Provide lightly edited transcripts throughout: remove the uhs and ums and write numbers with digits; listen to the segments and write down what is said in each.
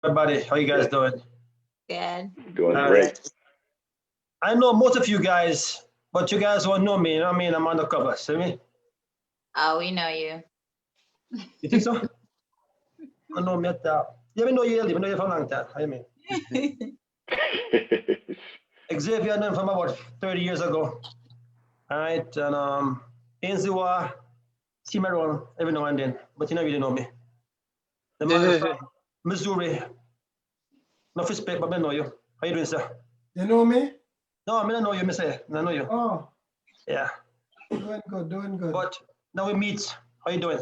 Everybody, how you guys doing? Good. Doing All great. right. I know most of you guys, but you guys won't know me. You know what I mean? I'm undercover. See me? Oh, we know you. You think so? I know me at that. You even know you live. I know you for a long time. How you mean? Xavier, I know him from about 30 years ago. All right. And Ainsley, see me around every now and then, but you don't really know me. The man from Missouri. No respect, but I know you. How you doing, sir? You know me? No, I don't know you, Mister. I know you. Oh, Yeah. doing good, doing good. But now we meet. How you doing?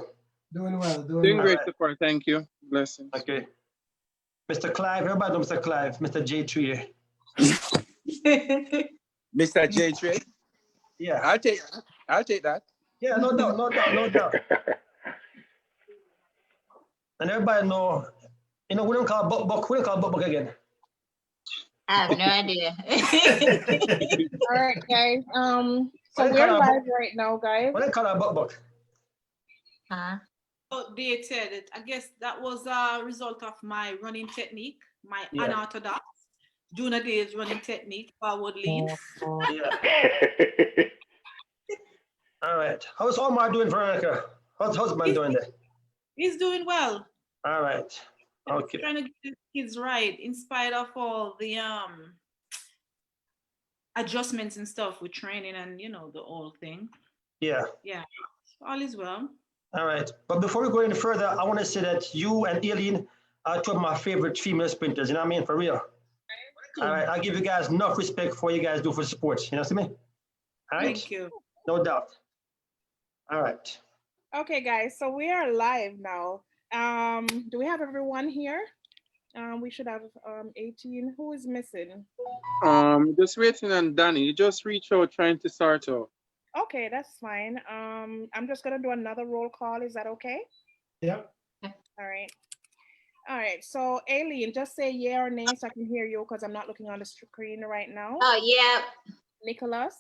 Doing well, doing Doing well. great, Alright. support. Thank you. Blessings. Okay. Mr. Clive, everybody know Mr. Clive, Mr. J3. Mr. J Trey. Yeah. I'll take that. Yeah, no doubt, no doubt, no doubt. And everybody know, we don't call Buck, we don't call Buck again. I have no idea. All right, guys. So What they we're call live right now, guys. What they call our Buck? Huh? Outdated. I guess that was a result of my running technique, my unorthodox Juna days running technique, forward lean. Yeah. All right. How's Omar doing, Veronica? How's husband doing there? He's doing well. All right. Okay. Trying to get his kids right in spite of all the adjustments and stuff with training and the whole thing. Yeah. Yeah. All is well. All right. But before we go any further, I want to say that you and Aileen are two of my favorite female sprinters. You know what I mean? For real. All right. I give you guys enough respect for what you guys do for sports. You know what I mean? All right. Thank you. No doubt. All right. Okay, guys. So we are live now. Do we have everyone here? We should have 18. Who is missing? Just waiting on Danny. You just reach out trying to start out. Okay, that's fine. I'm just gonna do another roll call. Is that okay? Yep. All right. All right. So Aileen, just say yeah or nay so I can hear you because I'm not looking on the screen right now. Oh, yeah. Nicholas.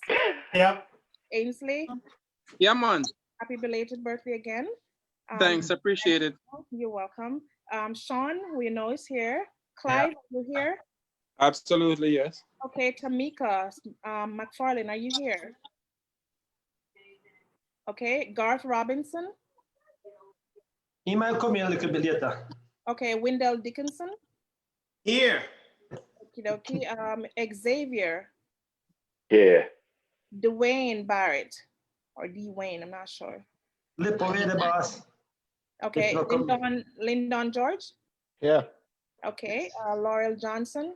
Yep. Ainsley. Yeah, man. Happy belated birthday again. Thanks. Appreciate it. You're welcome. Sean, we know is here. Clive, you here? Absolutely, yes. Okay, Tamika, McFarlane, are you here? Okay, Garth Robinson. He might come in a little bit later. Okay, Wendell Dickinson. Here. Okie dokie. Xavier. Yeah. Dwayne Barrett. Or Dwayne, I'm not sure. Lip away the boss. Okay, Lyndon George. Yeah. Okay, Laurel Johnson.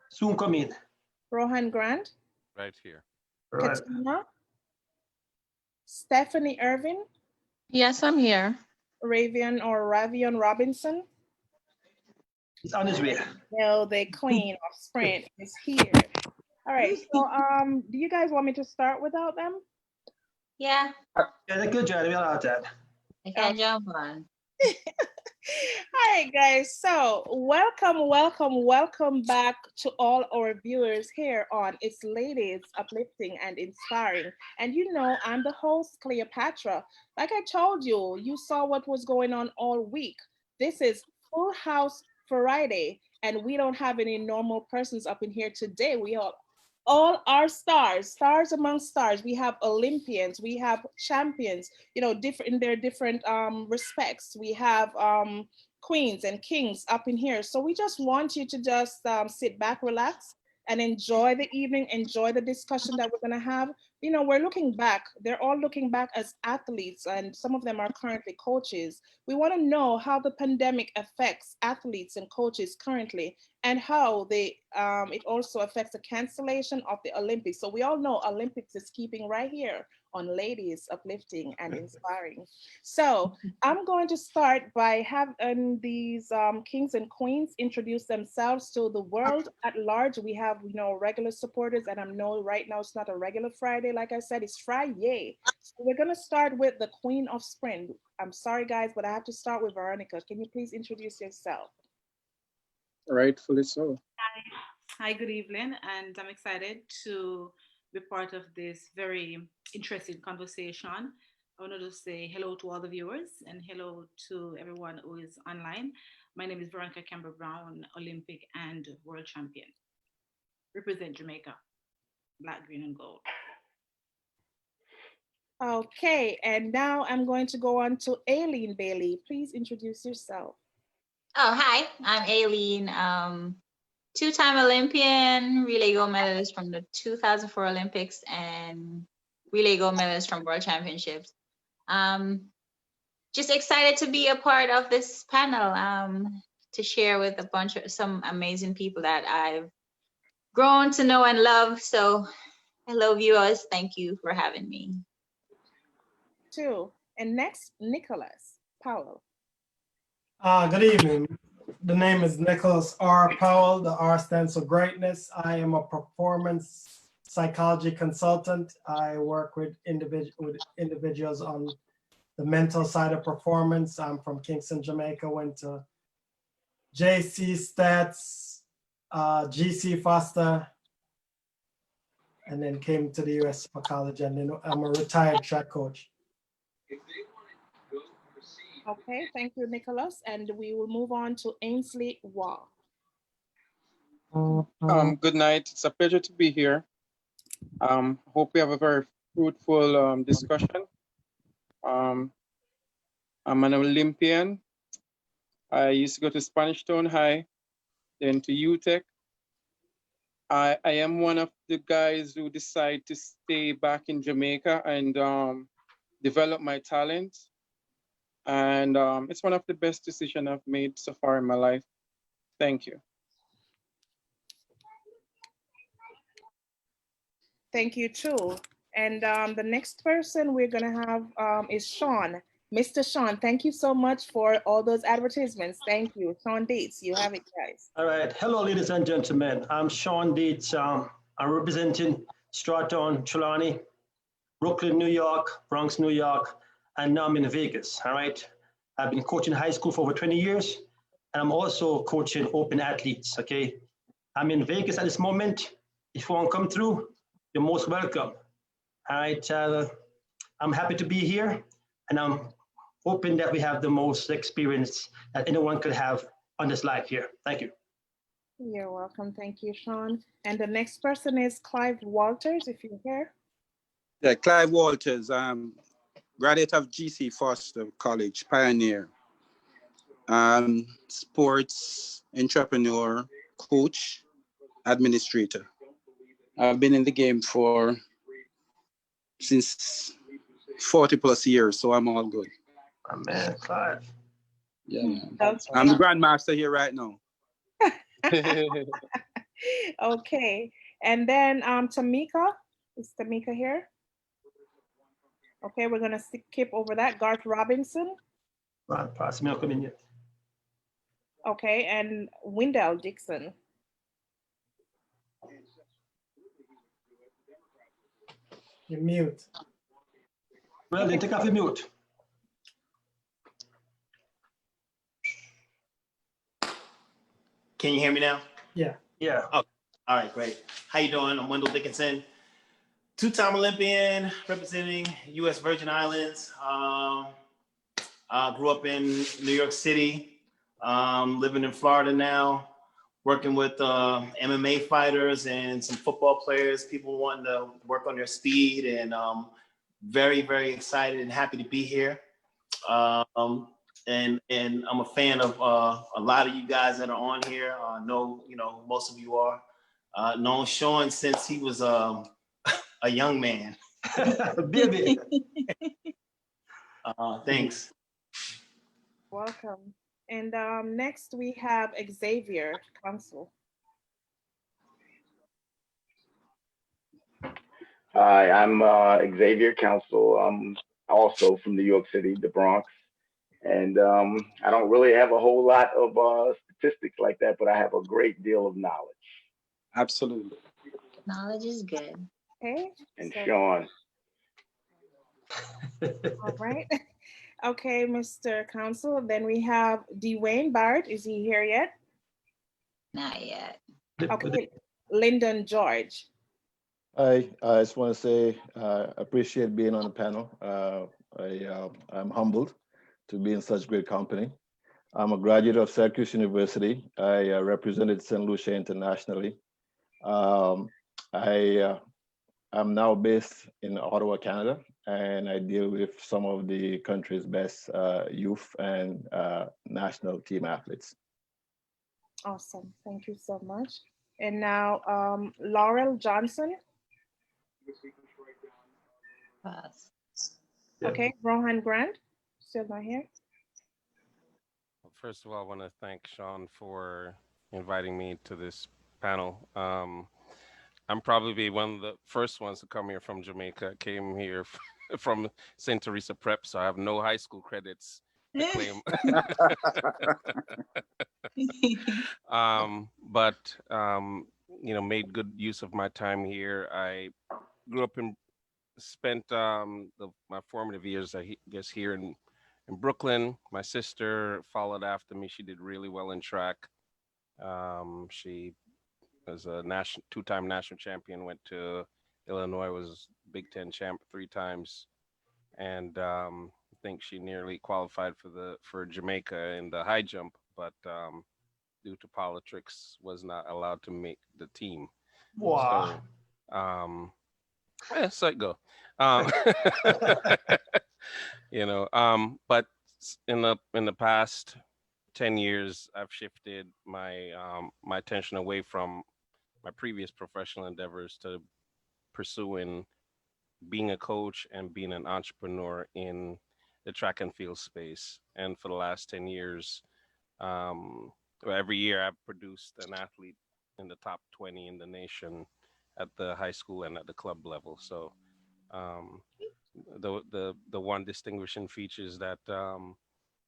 Soon come in. Rohan Grant. Right here. Right. Katina. Stephanie Irvin. Yes, I'm here. Ravion Robinson. He's on his way. No, the queen of sprint is here. All right, so do you guys want me to start without them? Yeah. Yeah, good job. We allowed that. I can jump on. All right, guys. So welcome back to all our viewers here on It's Ladies Uplifting and Inspiring. And I'm the host, Cleopatra. Like I told you, you saw what was going on all week. This is Full House Friday, and we don't have any normal persons up in here today. We have all our stars among stars. We have Olympians, we have champions, different in their different respects. We have queens and kings up in here. So we just want you to just sit back, relax, and enjoy the evening, enjoy the discussion that we're going to have. We're looking back. They're all looking back as athletes, and some of them are currently coaches. We want to know how the pandemic affects athletes and coaches currently, and how it also affects the cancellation of the Olympics. So we all know Olympics is keeping right here on Ladies Uplifting and Inspiring. So I'm going to start by having these kings and queens introduce themselves to the world at large. We have, regular supporters, and I know right now it's not a regular Friday. Like I said, it's Friday. So we're going to start with the Queen of Sprint. I'm sorry, guys, but I have to start with Veronica. Can you please introduce yourself? Rightfully so. Hi, good evening, and I'm excited to be part of this very interesting conversation. I wanted to say hello to all the viewers and hello to everyone who is online. My name is Veronica Campbell Brown, Olympic and world champion. Represent Jamaica, black, green, and gold. Okay, and now I'm going to go on to Aileen Bailey. Please introduce yourself. Oh, hi, I'm Aileen, two-time Olympian, relay gold medalist from the 2004 Olympics, and relay gold medalist from World Championships. Just excited to be a part of this panel, to share with a bunch of some amazing people that I've grown to know and love. So hello, viewers. Thank you for having me. Two. And next, Nicholas Powell. Good evening. The name is Nicholas R. Powell. The R stands for greatness. I am a performance psychology consultant. I work with individuals on the mental side of performance. I'm from Kingston, Jamaica, went to JC Stats, GC Foster, and then came to the US for college. And then I'm a retired track coach. Okay, thank you, Nicholas. And we will move on to Ainsley Waugh. Good night. It's a pleasure to be here. Hope we have a very fruitful discussion. I'm an Olympian. I used to go to Spanish Town High, then to UTEC. I am one of the guys who decide to stay back in Jamaica and develop my talent. And it's one of the best decisions I've made so far in my life. Thank you. Thank you too. And the next person we're gonna have is Sean. Mr. Sean, thank you so much for all those advertisements. Thank you. Sean Dietz, you have it, guys. All right. Hello, ladies and gentlemen. I'm Sean Dietz. I'm representing Stratton, Trelawney, Brooklyn, New York, Bronx, New York, and now I'm in Vegas. All right. I've been coaching high school for over 20 years, and I'm also coaching open athletes. Okay. I'm in Vegas at this moment. If you want to come through, you're most welcome. All right. I'm happy to be here, and I'm hoping that we have the most experience that anyone could have on this live here. Thank you. You're welcome. Thank you, Sean. And the next person is Clive Walters, if you're here. Yeah, Clive Walters, graduate of GC Foster College, pioneer, sports entrepreneur, coach, administrator. I've been in the game since 40 plus years, so I'm all good. Oh, man, Clive. Yeah, man. I'm the grandmaster here right now. Okay, and then Tamika, is Tamika here? Okay, we're gonna skip over that. Garth Robinson. Right, pass me up in yet. Okay, and Wendell Dixon. You're mute. Well, then take off your mute. Can you hear me now? Yeah. Yeah. Oh, all right, great. How you doing? I'm Wendell Dickinson, two-time Olympian representing U.S. Virgin Islands. Grew up in New York City, living in Florida now, working with MMA fighters and some football players, people wanting to work on their speed, and very, very excited and happy to be here. And I'm a fan of a lot of you guys that are on here. I know, most of you are. Known Sean since he was a young man. Baby. Thanks. Welcome. And next we have Xavier Council. Hi, I'm Xavier Council. I'm also from New York City, the Bronx. And I don't really have a whole lot of statistics like that, but I have a great deal of knowledge. Absolutely. Knowledge is good. Okay. And so, Sean. all right. Okay, Mr. Council. Then we have Dwayne Barrett. Is he here yet? Not yet. Okay. Lyndon George. I just want to say appreciate being on the panel. I'm humbled to be in such great company. I'm a graduate of Syracuse University. I represented St. Lucia internationally. I'm now based in Ottawa, Canada, and I deal with some of the country's best youth and national team athletes. Awesome. Thank you so much. And now, Laurel Johnson. Okay, Rohan Grant, still not here. First of all, I want to thank Sean for inviting me to this panel. I'm probably one of the first ones to come here from Jamaica. I came here from St. Teresa Prep, so I have no high school credits to claim. But you know, made good use of my time here. I grew up in, spent my formative years, I guess, here in Brooklyn. My sister followed after me. She did really well in track. She was a two-time national champion, went to Illinois, was Big Ten champ 3 times. And I think she nearly qualified for Jamaica in the high jump, but due to politics was not allowed to make the team. Wow. So, yeah, so it go. You know, but in the past 10 years, I've shifted my my attention away from my previous professional endeavors to pursuing being a coach and being an entrepreneur in the track and field space. And for the last 10 years, every year I've produced an athlete in the top 20 in the nation at the high school and at the club level. So the one distinguishing feature is that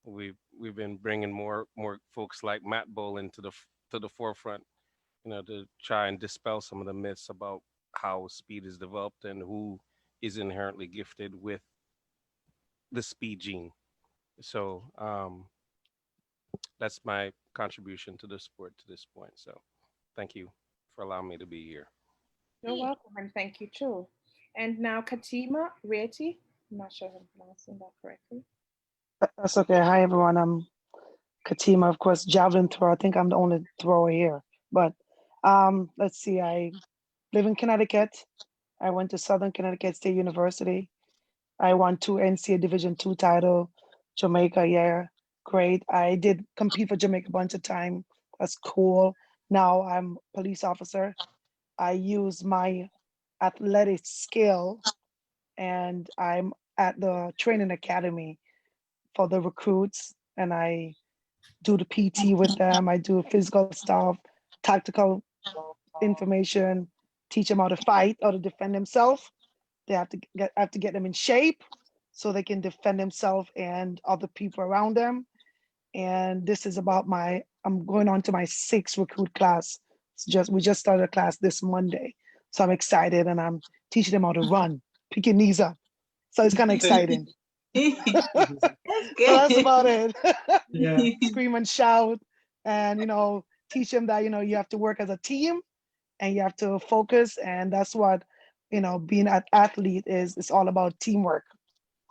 we've been bringing more folks like Matt Boland to the forefront, you know, to try and dispel some of the myths about how speed is developed and who is inherently gifted with the speed gene. So that's my contribution to the sport to this point. So thank you for allowing me to be here. You're welcome, and thank you too. And now Katima Rieti. I'm not sure if I'm pronouncing that correctly. That's okay. Hi, everyone. I'm Katima, of course, javelin thrower. I think I'm the only thrower here. But let's see. I live in Connecticut. I went to Southern Connecticut State University. I won 2 NCAA Division II title. Jamaica, yeah, great. I did compete for Jamaica a bunch of time. That's cool. Now I'm a police officer. I use my athletic skill, and I'm at the training academy for the recruits, and I do the PT with them. I do physical stuff, tactical information, teach them how to fight or to defend themselves. They have to get them in shape so they can defend themselves and other people around them. And this is about I'm going on to my 6th recruit class. We just started a class this Monday. So I'm excited, and I'm teaching them how to run, pick your knees up. So it's kind of exciting. That's So that's about it. Yeah. Scream and shout, and, you know, teach them that, you know, you have to work as a team and you have to focus. And that's what, you know, being an athlete is. It's all about teamwork.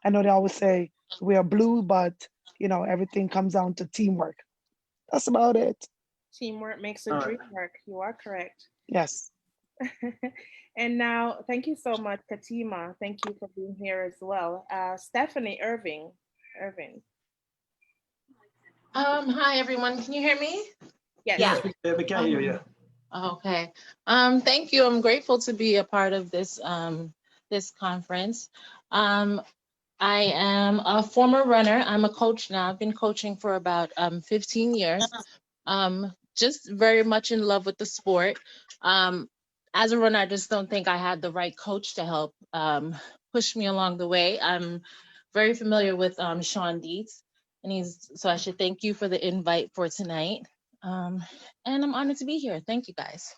I know they always say we are blue, but, you know, everything comes down to teamwork. That's about it. Teamwork makes the dream work. You are correct. Yes. And now, thank you so much, Katima. Thank you for being here as well. Stephanie Irving. Hi everyone. Can you hear me? Yes. Yeah, we can hear you. Okay. Thank you. I'm grateful to be a part of this this conference. I am a former runner. I'm a coach now. I've been coaching for about 15 years. Just very much in love with the sport. As a runner, I just don't think I had the right coach to help push me along the way. I'm very familiar with Sean Dietz, and so I should thank you for the invite for tonight. And I'm honored to be here. Thank you, guys.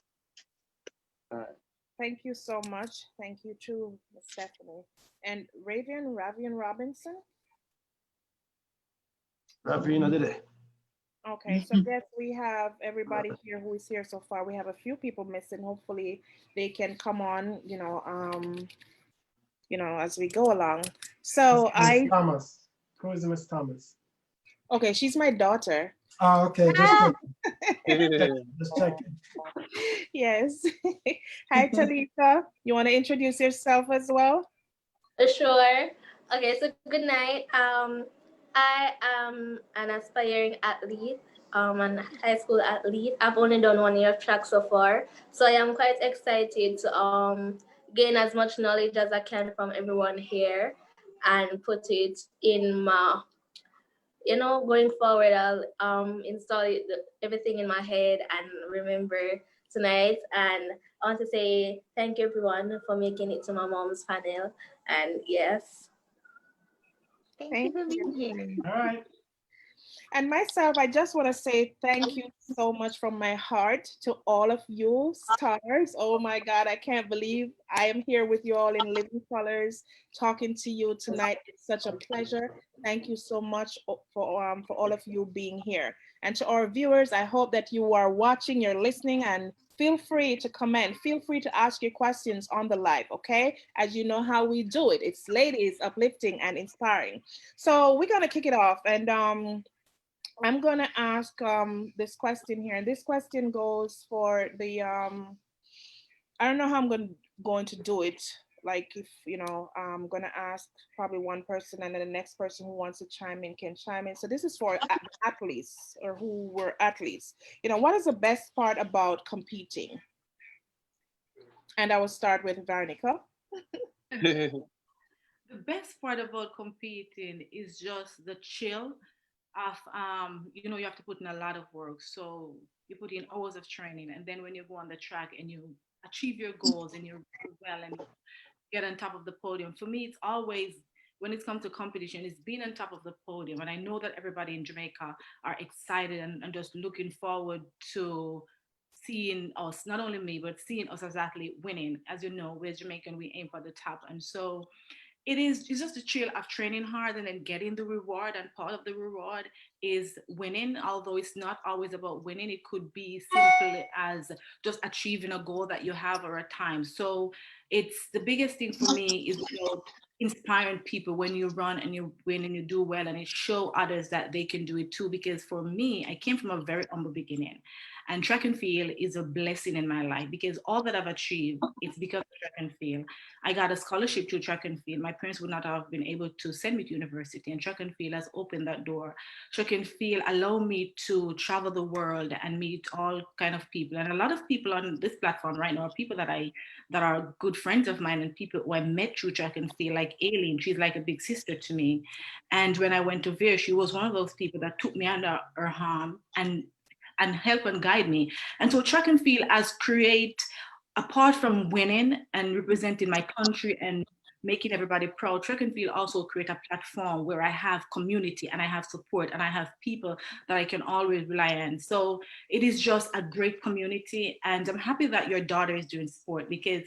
Thank you so much. Thank you too, Stephanie. And Ravian Robinson. Ravian, did it? Okay, so I guess we have everybody here who is here so far. We have a few people missing. Hopefully they can come on, you know, as we go along. So Miss Thomas. Who is Miss Thomas? Okay, she's my daughter. Oh, okay, just checking. Just checking. Yes. Hi, Talita. You want to introduce yourself as well? Sure. Okay, so good night. I am an aspiring athlete, an high school athlete. I've only done 1 year of track so far, so I am quite excited to gain as much knowledge as I can from everyone here and put it in my, going forward. I'll install everything in my head and remember tonight. And I want to say thank you everyone for making it to my mom's panel. And yes. Thank you for being here. All right. And myself, I just want to say thank you so much from my heart to all of you stars. Oh my God, I can't believe I am here with you all in living colors, talking to you tonight. It's such a pleasure. Thank you so much for all of you being here. And to our viewers, I hope that you are watching, you're listening, and feel free to comment. Feel free to ask your questions on the live, okay? As you know how we do it. It's ladies uplifting and inspiring. So we're gonna kick it off, and I'm gonna ask this question here, and this question goes for the I don't know how I'm going to do it. Like if I'm gonna ask probably one person, and then the next person who wants to chime in can chime in. So this is for athletes or who were athletes. What is the best part about competing? And I will start with Veronica. The best part about competing is just the chill of you have to put in a lot of work. So you put in hours of training, and then when you go on the track and you achieve your goals and you do well and get on top of the podium. For me, it's always, when it comes to competition, it's being on top of the podium. And I know that everybody in Jamaica are excited and just looking forward to seeing us, not only me, but seeing us as athlete winning. As you know, we're Jamaican, we aim for the top. And so it's just the chill of training hard and then getting the reward. And part of the reward is winning, although it's not always about winning. It could be simple as just achieving a goal that you have or a time. So it's the biggest thing for me is inspiring people when you run and you win and you do well, and it show others that they can do it too. Because for me, I came from a very humble beginning, and track and field is a blessing in my life, because all that I've achieved, it's because of track and field. I got a scholarship to track and field. My parents would not have been able to send me to university, and track and field has opened that door. Track and field allow me to travel the world and meet all kind of people. And a lot of people on this platform right now are people that are good friends of mine, and people who I met through track and field, like Aileen. She's like a big sister to me. And when I went to Veer, she was one of those people that took me under her arm and help and guide me. And so track and field has create, apart from winning and representing my country and making everybody proud, track and field also create a platform where I have community and I have support and I have people that I can always rely on. So it is just a great community, and I'm happy that your daughter is doing sport, because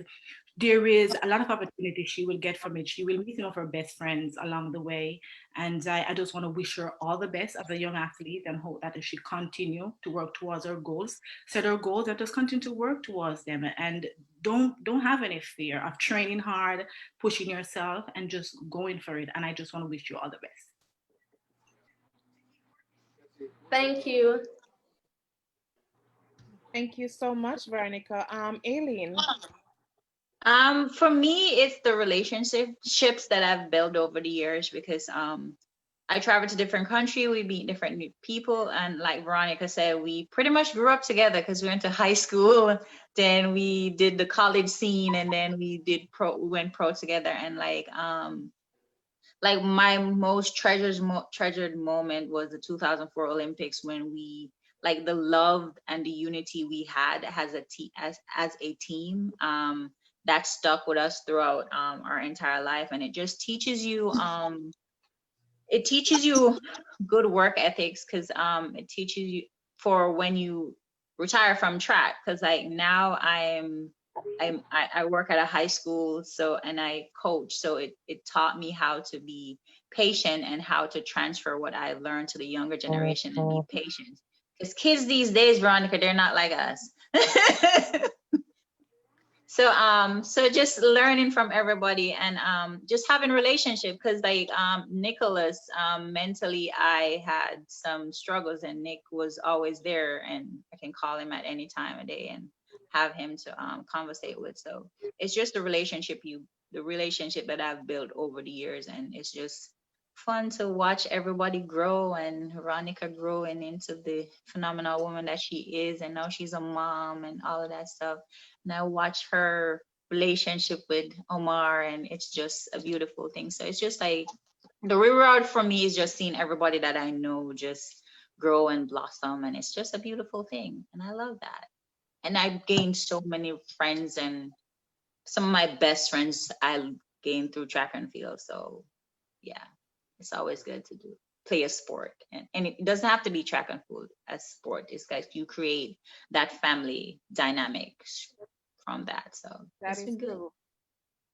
there is a lot of opportunity she will get from it. She will meet some of her best friends along the way. And I just want to wish her all the best as a young athlete, and hope that she continue to work towards her goals, set her goals, and just continue to work towards them. And don't have any fear of training hard, pushing yourself, and just going for it. And I just want to wish you all the best. Thank you. Thank you so much, Veronica. Aileen. For me, it's the relationships that I've built over the years, because I travel to different countries, we meet different people, and like Veronica said, we pretty much grew up together because we went to high school, then we did the college scene, and then we went pro together. And like my most treasured moment was the 2004 Olympics, when we, like, the love and the unity we had as a team, that stuck with us throughout our entire life. And it just teaches you good work ethics, because it teaches you for when you retire from track. Because like now I work at a high school, and I coach, so it taught me how to be patient and how to transfer what I learned to the younger generation and be patient. Because kids these days, Veronica, they're not like us. So just learning from everybody and just having relationship, because like Nicholas, mentally I had some struggles and Nick was always there, and I can call him at any time of day and have him to conversate with. So it's just the relationship that I've built over the years, and it's just fun to watch everybody grow, and Veronica growing into the phenomenal woman that she is, and now she's a mom and all of that stuff. And I watch her relationship with Omar, and it's just a beautiful thing. So it's just like the reward for me is just seeing everybody that I know just grow and blossom, and it's just a beautiful thing, and I love that. And I've gained so many friends, and some of my best friends I gained through track and field. So yeah, it's always good to play a sport, and it doesn't have to be track and field as sport. It's like you create that family dynamic from that. So That it's is been good. true.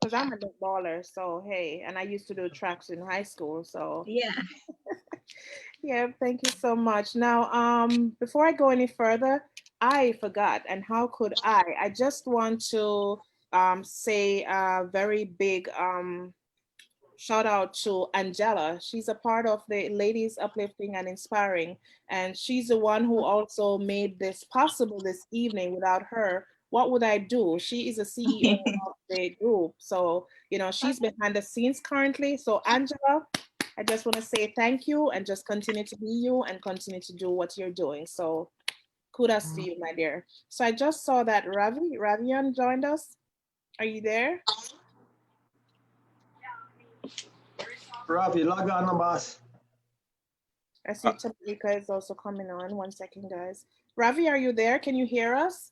Because I'm a big baller, so hey, and I used to do tracks in high school, so Yeah. yeah, thank you so much. Now, before I go any further, I forgot, and how could I? I just want to say a very big shout out to Angela. She's a part of the Ladies Uplifting and Inspiring, and she's the one who also made this possible this evening. Without her, what would I do? She is a CEO of the group, so you know she's behind the scenes currently. So Angela, I just want to say thank you, and just continue to be you and continue to do what you're doing. So kudos to you, my dear. So I just saw that Ravian joined us. Are you there? Ravi, log on, no boss. I see Tamika is also coming on. 1 second, guys. Ravi, are you there? Can you hear us?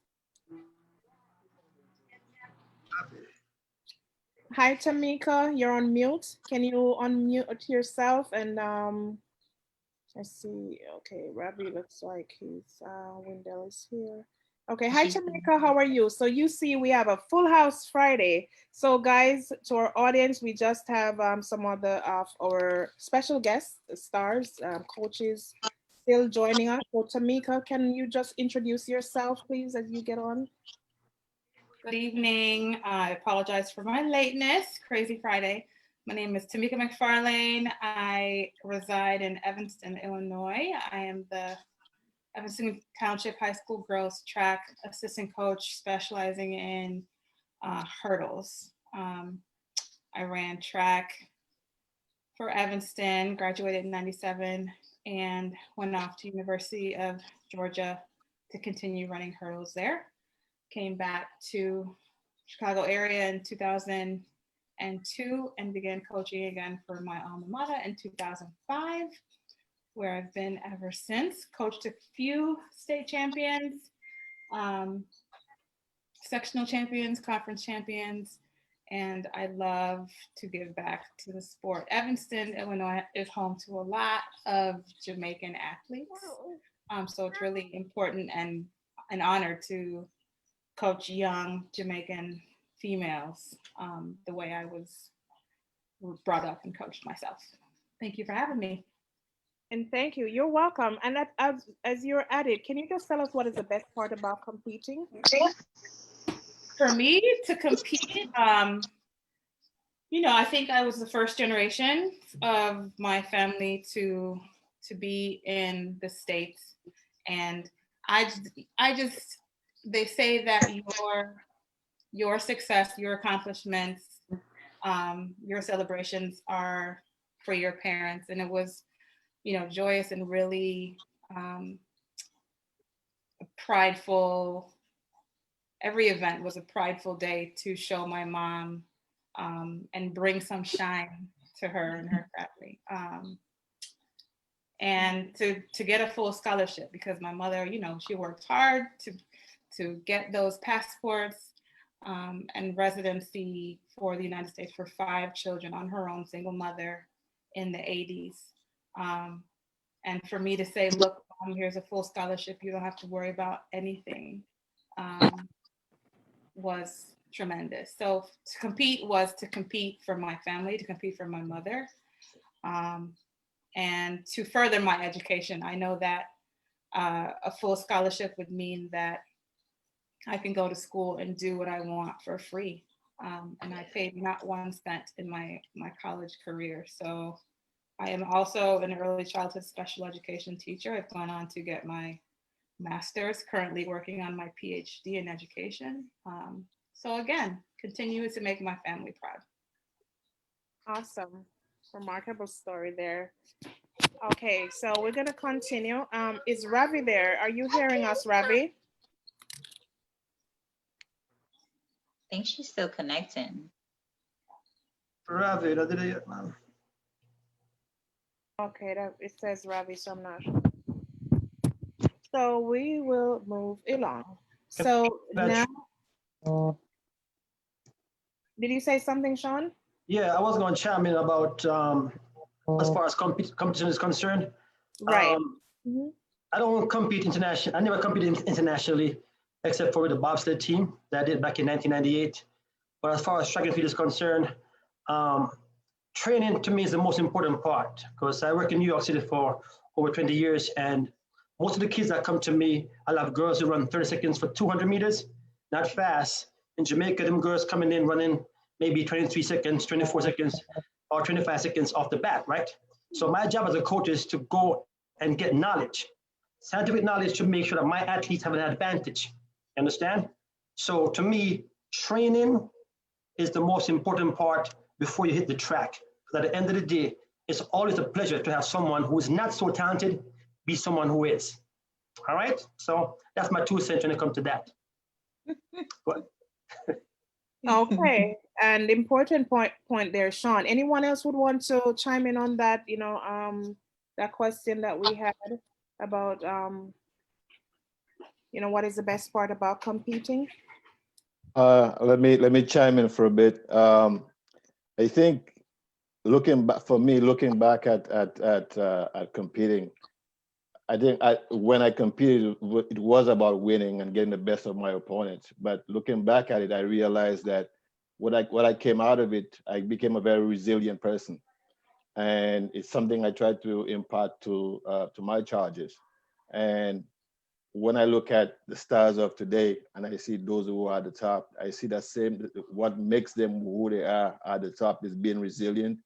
Hi, Tamika. You're on mute. Can you unmute yourself? And I see. Okay, Ravi looks like his Wendell is here. Okay, hi Tamika, how are you? So you see we have a full house Friday. So guys, to our audience, we just have some other of our special guests, stars, coaches still joining us. So Tamika, can you just introduce yourself please as you get on? Good evening. I apologize for my lateness. Crazy Friday. My name is Tamika McFarlane. I reside in Evanston, Illinois. I am the Evanston Township High School girls track assistant coach specializing in hurdles. I ran track for Evanston, graduated in '97, and went off to University of Georgia to continue running hurdles there. Came back to Chicago area in 2002 and began coaching again for my alma mater in 2005, where I've been ever since. Coached a few state champions, sectional champions, conference champions, and I love to give back to the sport. Evanston, Illinois is home to a lot of Jamaican athletes. So it's really important and an honor to coach young Jamaican females the way I was brought up and coached myself. Thank you for having me. And thank you. You're welcome. And as you're at it, can you just tell us what is the best part about competing? For me to compete, I think I was the first generation of my family to be in the States, and they say that your success, your accomplishments, your celebrations are for your parents, and it was joyous and really prideful. Every event was a prideful day to show my mom and bring some shine to her and her family. And to get a full scholarship, because my mother, she worked hard to get those passports and residency for the United States for 5 children on her own, single mother in the 80s. And for me to say, look, Mom, here's a full scholarship, you don't have to worry about anything, was tremendous. So to compete was to compete for my family, to compete for my mother, and to further my education. I know that a full scholarship would mean that I can go to school and do what I want for free. And I paid not 1 cent in my college career. So I am also an early childhood special education teacher. I've gone on to get my master's, currently working on my PhD in education. So again, continue to make my family proud. Awesome. Remarkable story there. Okay, so we're gonna continue. Is Ravi there? Are you hearing us, Ravi? I think she's still connecting. Ravi, that did it, man. Okay, that it says Ravi, so I'm not sure. So we will move along. So now, did you say something, Sean? Yeah, I was going to chime in about as far as competition is concerned. Right. I don't compete internationally. I never competed internationally except for the bobsled team that I did back in 1998. But as far as track and field is concerned, training to me is the most important part because I work in New York City for over 20 years, and most of the kids that come to me, I have girls who run 30 seconds for 200 meters, not fast. In Jamaica, them girls coming in running maybe 23 seconds, 24 seconds, or 25 seconds off the bat, right? So my job as a coach is to go and get knowledge, scientific knowledge, to make sure that my athletes have an advantage. You understand? So to me, training is the most important part before you hit the track. Because at the end of the day, it's always a pleasure to have someone who is not so talented be someone who is. All right? So that's my 2 cents when it comes to that. Okay, and important point there, Sean. Anyone else would want to chime in on that? That question that we had about what is the best part about competing? Let me chime in for a bit. I think looking back at competing, I think when I competed, it was about winning and getting the best of my opponents. But looking back at it, I realized that what I came out of it, I became a very resilient person, and it's something I tried to impart to my charges. And when I look at the stars of today and I see those who are at the top, I see that same, what makes them who they are at the top is being resilient.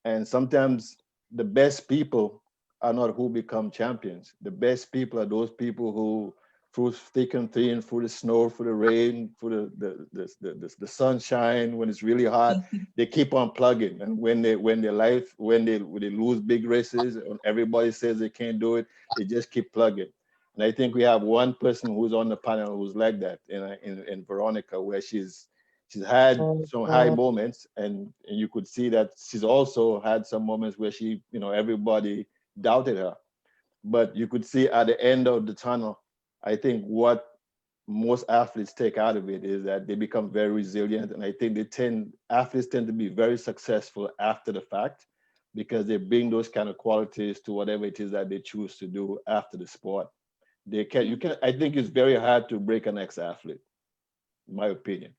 And sometimes the best people are not who become champions. The best people are those people who, through thick and thin, through the snow, through the rain, through the sunshine, when it's really hot, they keep on plugging. And when they lose big races and everybody says they can't do it, they just keep plugging. And I think we have one person who's on the panel who's like that in Veronica, where she's had some high moments, and you could see that she's also had some moments where she, everybody doubted her. But you could see at the end of the tunnel, I think what most athletes take out of it is that they become very resilient. And I think athletes tend to be very successful after the fact, because they bring those kind of qualities to whatever it is that they choose to do after the sport. I think it's very hard to break an ex-athlete, in my opinion.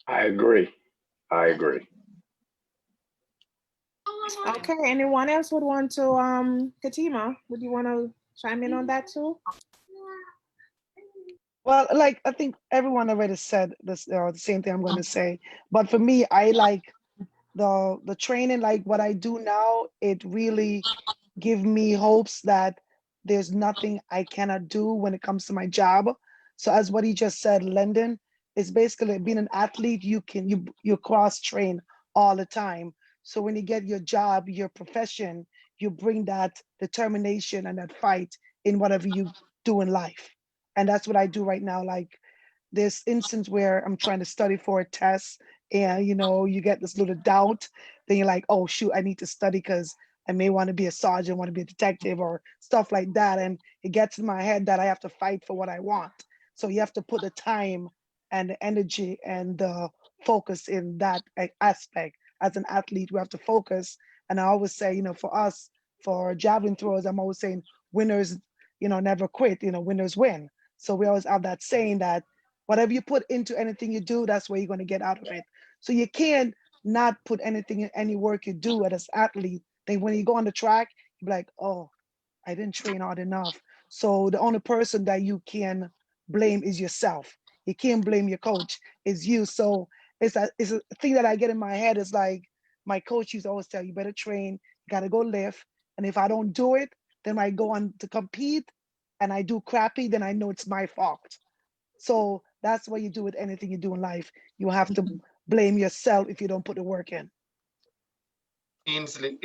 I agree. Okay, anyone else would want to, Katima, would you want to chime in on that too? Well, like I think everyone already said this, the same thing I'm going to say. But for me, I like the training, like what I do now. It really give me hopes that there's nothing I cannot do when it comes to my job. So as what he just said, Lyndon, is basically being an athlete. You cross train all the time. So when you get your job, your profession, you bring that determination and that fight in whatever you do in life. And that's what I do right now. Like this instance where I'm trying to study for a test, and you get this little doubt, then you're like, oh shoot, I need to study because I may want to be a sergeant, want to be a detective or stuff like that. And it gets in my head that I have to fight for what I want. So you have to put the time and the energy and the focus in that aspect. As an athlete, we have to focus. And I always say, for us, for javelin throwers, I'm always saying winners, never quit, winners win. So we always have that saying that whatever you put into anything you do, that's where you're going to get out of it. So you can't not put anything in any work you do as an athlete. Then when you go on the track, you're like, oh, I didn't train hard enough. So the only person that you can blame is yourself. You can't blame your coach. It's you. So it's a thing that I get in my head. Is like my coach used to always tell you, better train. You got to go lift. And if I don't do it, then I go on to compete, and I do crappy. Then I know it's my fault. So that's what you do with anything you do in life. You have to blame yourself if you don't put the work in. Ainsley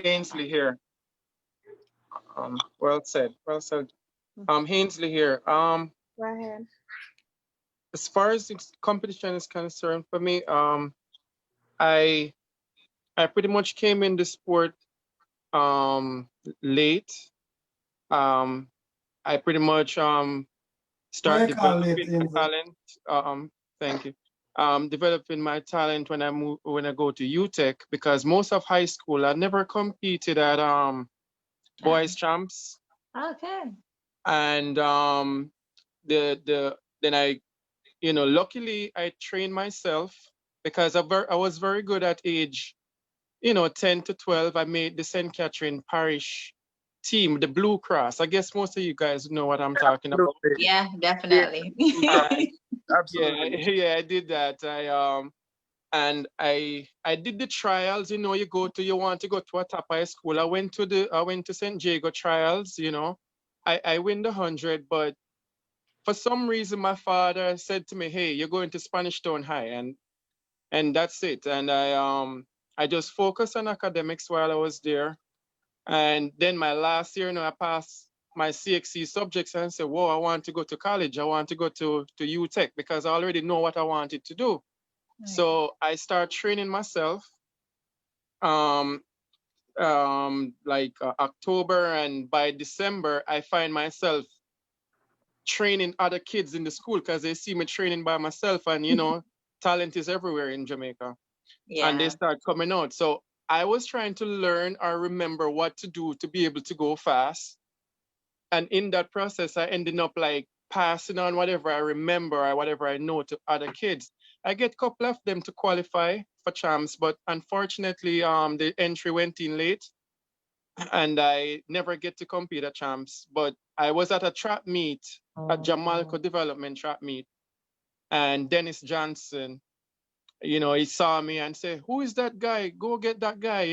here. Well said. Well said. Ainsley here. Go ahead. As far as competition is concerned, for me, I pretty much came in the sport late. I pretty much start developing my talent. Thank you. Developing my talent when I go to UTech, because most of high school I never competed at boys champs. Okay. And then I, luckily I trained myself, because I was very good at age 10 to 12. I made the St. Catherine Parish team, the Blue Cross. I guess most of you guys know what I'm talking about. Yeah, definitely. Yeah, I did that. I did the trials. You want to go to a top high school. I went to St. Jago trials. I win the 100, but for some reason my father said to me, "Hey, you're going to Spanish Town High," and that's it. And I just focused on academics while I was there. And then my last year, I passed my CXC subjects and said, "Whoa, I want to go to college. I want to go to UTech, because I already know what I wanted to do." Right. So I start training myself. October, and by December, I find myself training other kids in the school, because they see me training by myself, and talent is everywhere in Jamaica. Yeah. And they start coming out. So I was trying to learn or remember what to do to be able to go fast. And in that process, I ended up passing on whatever I remember or whatever I know to other kids. I get a couple of them to qualify for champs, but unfortunately, the entry went in late, and I never get to compete at champs. But I was at a track meet, at Jamalco Development track meet, and Dennis Johnson, he saw me and said, "Who is that guy? Go get that guy."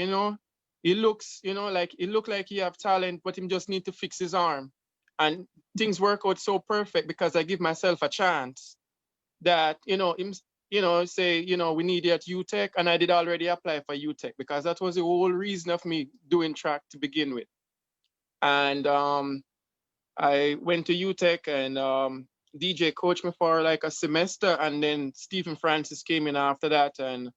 He looks, he looked like he have talent, but him just need to fix his arm. And things work out so perfect, because I give myself a chance that, him, say, we need you at UTech. And I did already apply for UTech, because that was the whole reason of me doing track to begin with. And I went to UTech, and DJ coached me for a semester, and then Stephen Francis came in after that, and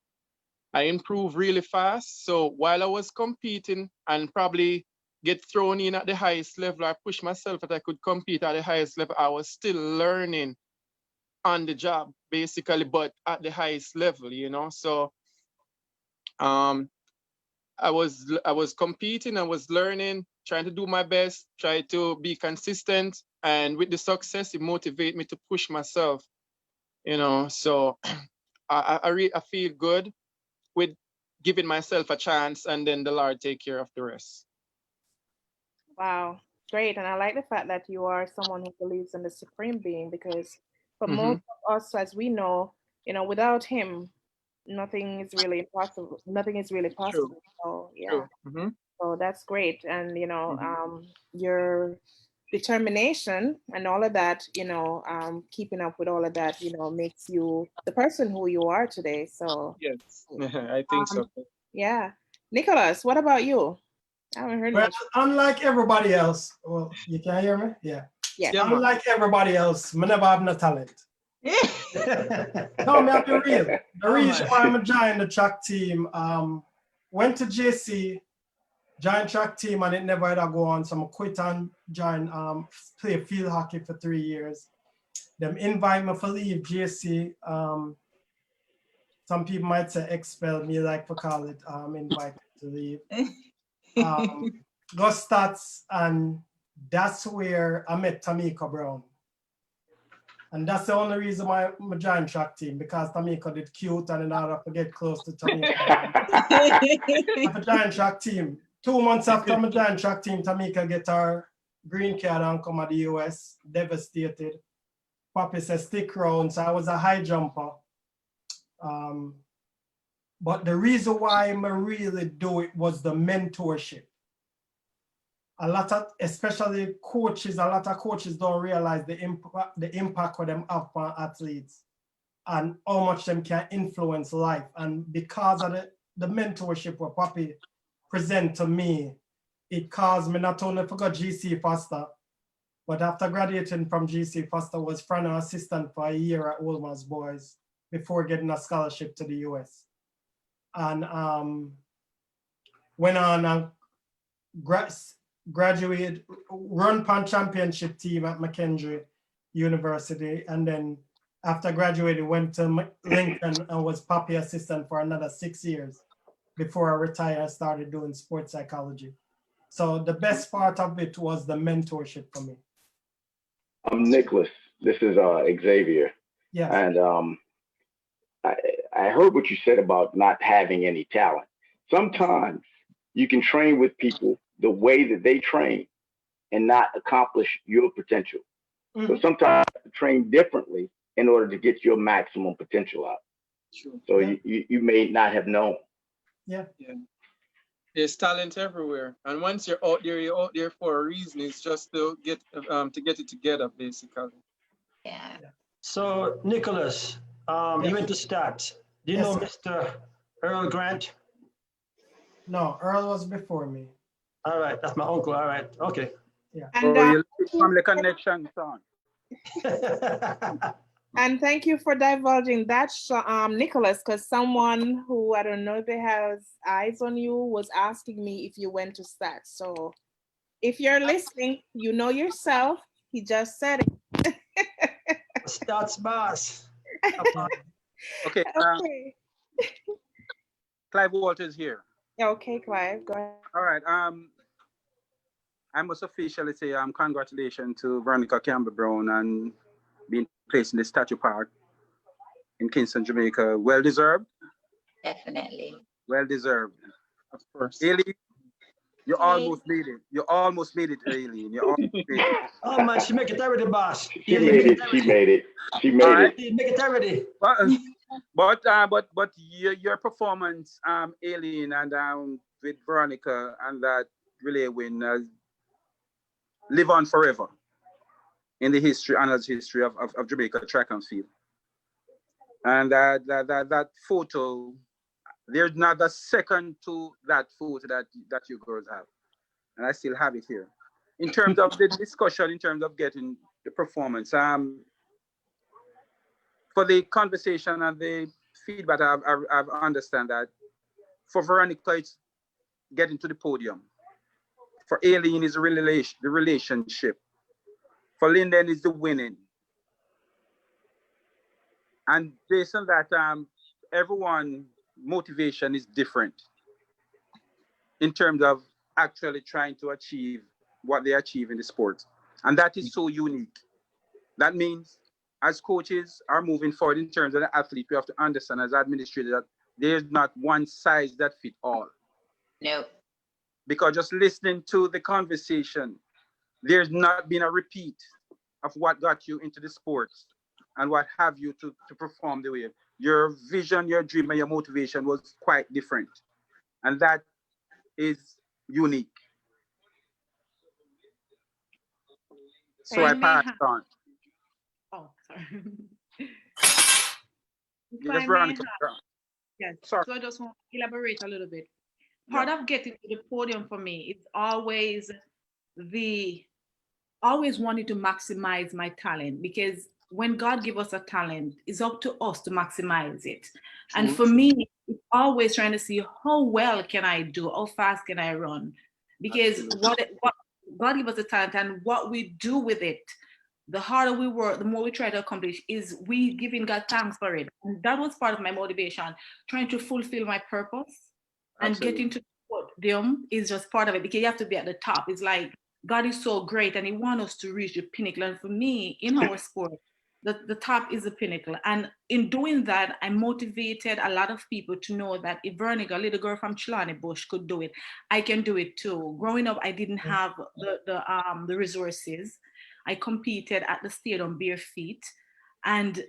I improved really fast. So while I was competing and probably get thrown in at the highest level, I pushed myself that I could compete at the highest level. I was still learning on the job, basically, but at the highest level, So I was competing, I was learning, trying to do my best, try to be consistent, and with the success, it motivated me to push myself, So I feel good with giving myself a chance, and then the Lord take care of the rest. Wow, great. And I like the fact that you are someone who believes in the supreme being, because for most of us, as we know, without him, nothing is really possible. Nothing is really possible. True. So yeah. So that's great. And your determination and all of that, keeping up with all of that, makes you the person who you are today. So yes, I think so. Yeah. Nicholas, what about you? I haven't heard much. Unlike everybody else, well, you can hear me? Yeah. Yes. Unlike everybody else, I never have no talent. No, me have to be real. The reason why I'm joining the track team, went to JC, joined track team, and it never had to go on. So I quit and join, play field hockey for 3 years. Them invite me to leave JC. Some people might say expel me, like for call it, invited to leave. Go stats, and that's where I met Tamika Brown. And that's the only reason why I joined track team, because Tamika did cute, and in order to get close to Tamika, I joined track team. 2 months after I joined track team, Tamika get her green card and come to the US, devastated. Papi said stick around. So I was a high jumper. But the reason why I really do it was the mentorship. A lot of, especially coaches, a lot of coaches don't realize the impact of them have on athletes and how much them can influence life. And because of the mentorship what Papi present to me, it caused me not only to go GC Foster, but after graduating from GC Foster, was front assistant for a year at Wolmer's Boys before getting a scholarship to the US. And went on and graduated, run pan championship team at McKendree University. And then after graduating, went to Lincoln and was Papi assistant for another 6 years before I retired and started doing sports psychology. So the best part of it was the mentorship for me. I'm Nicholas. This is Xavier. Yes. And I heard what you said about not having any talent. Sometimes you can train with people the way that they train and not accomplish your potential. Mm-hmm. So sometimes you have to train differently in order to get your maximum potential out. Sure. So yeah. you may not have known. Yeah. There's talent everywhere, and once you're out there for a reason. It's just to get it together, basically. Yeah. So Nicholas, you went to stats. Do you know Mr. Earl Grant? No, Earl was before me. All right, that's my uncle. All right, okay. Yeah. And family connection, son. And thank you for divulging that, Nicholas, because someone who, I don't know if they have eyes on you, was asking me if you went to stats. So if you're listening, you know yourself. He just said it. Stats boss. Okay. Okay. Clive Walters here. Okay, Clive, go ahead. All right. I must officially say congratulations to Veronica Campbell Brown and being placed in the Statue Park in Kingston, Jamaica. Well deserved. Definitely. Well deserved. Of course. Aileen, you almost made it. You almost made it, Aileen. You almost made it. Oh man, she make it already, boss. She made it. She made it. She made right. it. Make it already. But your performance, Aileen, and with Veronica and that relay win live on forever in the honours history of Jamaica track and field. And that photo, there's not a second to that photo that you girls have. And I still have it here. In terms of the discussion, in terms of getting the performance, for the conversation and the feedback, I've understand that for Veronica, it's getting to the podium. For Aileen, is the relationship. For Lyndon, is the winning. And based on that, everyone's motivation is different in terms of actually trying to achieve what they achieve in the sport. And that is so unique. That means as coaches are moving forward in terms of the athlete, we have to understand as administrators that there's not one size that fits all. No. Because just listening to the conversation, there's not been a repeat of what got you into the sports and what have you to perform the way. Your vision, your dream, and your motivation was quite different. And that is unique. So I passed on. Oh, sorry. Yes. Sorry. So I just want to elaborate a little bit. Part of getting to the podium for me is always wanting to maximize my talent, because when God gives us a talent, it's up to us to maximize it. And for me, it's always trying to see how well can I do, how fast can I run, because what God gives us a talent, and what we do with it, the harder we work, the more we try to accomplish, is we giving God thanks for it. And that was part of my motivation, trying to fulfill my purpose. And getting to the podium is just part of it, because you have to be at the top. It's like God is so great and he wants us to reach the pinnacle. And for me, in our sport, the top is the pinnacle. And in doing that, I motivated a lot of people to know that if Veronica, a little girl from Chilani Bush, could do it, I can do it too. Growing up, I didn't have the resources. I competed at the state on bare feet. And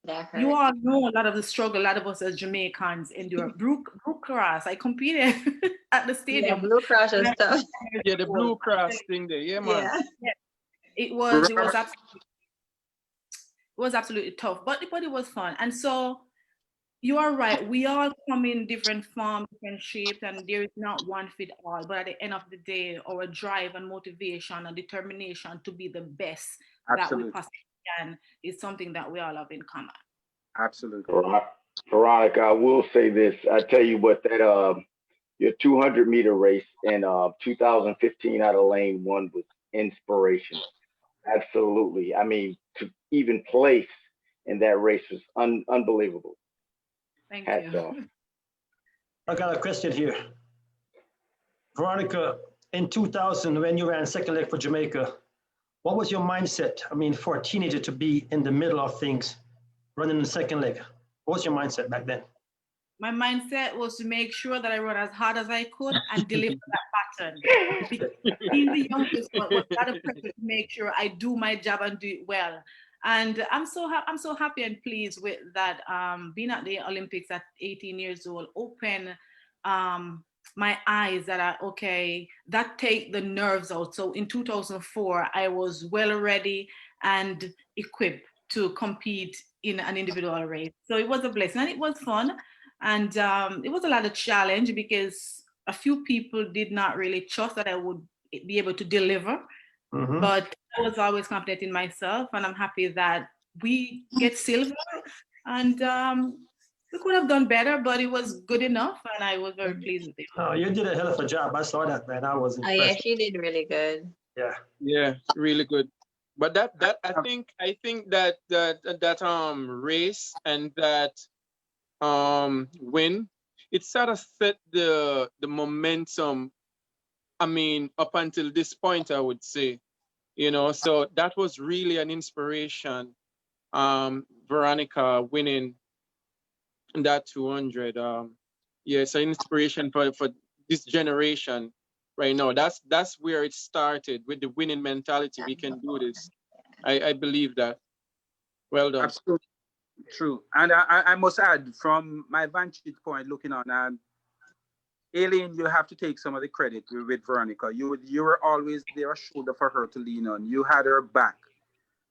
That you hurt. all know a lot of the struggle a lot of us as Jamaicans endure. Blue Cross, I competed at the Yeah, stadium. Blue Cross is tough. Yeah, the Blue Cross thing there. Yeah, man. Yeah. It was absolutely tough, but it was fun. And so you are right. We all come in different forms, different shapes, and there is not one fit all. But at the end of the day, our drive and motivation and determination to be the best that we Absolutely. possibly can is something that we all have in common. Absolutely. Veronica, I will say this. I tell you what, that your 200-meter race in 2015 out of lane 1 was inspirational. Absolutely. I mean, to even place in that race was unbelievable. Thank Hats you. off. I got a question here. Veronica, in 2000, when you ran second leg for Jamaica, what was your mindset? I mean, for a teenager to be in the middle of things, running the second leg. What was your mindset back then? My mindset was to make sure that I run as hard as I could and deliver that pattern. Because being the youngest one was a lot of pressure to make sure I do my job and do it well. And I'm so happy and pleased with that. Being at the Olympics at 18 years old, open my eyes that are okay, that take the nerves out. So in 2004, I was well ready and equipped to compete in an individual race. So it was a blessing and it was fun. And it was a lot of challenge because a few people did not really trust that I would be able to deliver. Mm-hmm. But I was always confident in myself, and I'm happy that we get silver. And we could have done better, but it was good enough, and I was very pleased with it. Oh, you did a hell of a job. I saw that, man. I was Oh yeah, impressed. she did really good. Yeah. Yeah, really good. But that I think that race and that win, it sort of set the momentum. I mean, up until this point, I would say, so that was really an inspiration. Veronica winning that 200. Yeah, it's an inspiration for this generation right now. That's where it started with the winning mentality. We can do this. I believe that. Well done. Absolutely true. And I must add, from my vantage point looking on, Aileen, you have to take some of the credit with Veronica. You were always there, a shoulder for her to lean on. You had her back.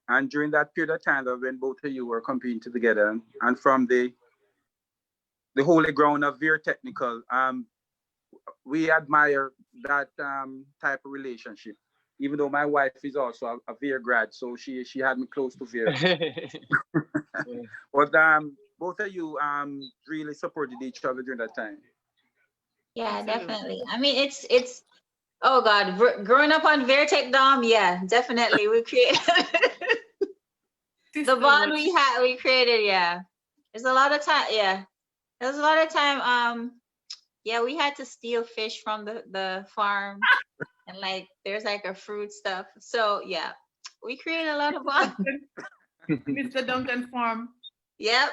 And during that period of time that when both of you were competing together, and from the holy ground of Veer Technical, we admire that type of relationship. Even though my wife is also a Veer grad, so she had me close to Veer. But both of you really supported each other during that time. Yeah, definitely. I mean, it's oh God, growing up on Vertec Dom, yeah, definitely. We create the bond we created, yeah. There's a lot of time, yeah. There's a lot of time, yeah, we had to steal fish from the farm and like there's like a fruit stuff. So yeah, we created a lot of bond. Mr. Duncan Farm. Yep.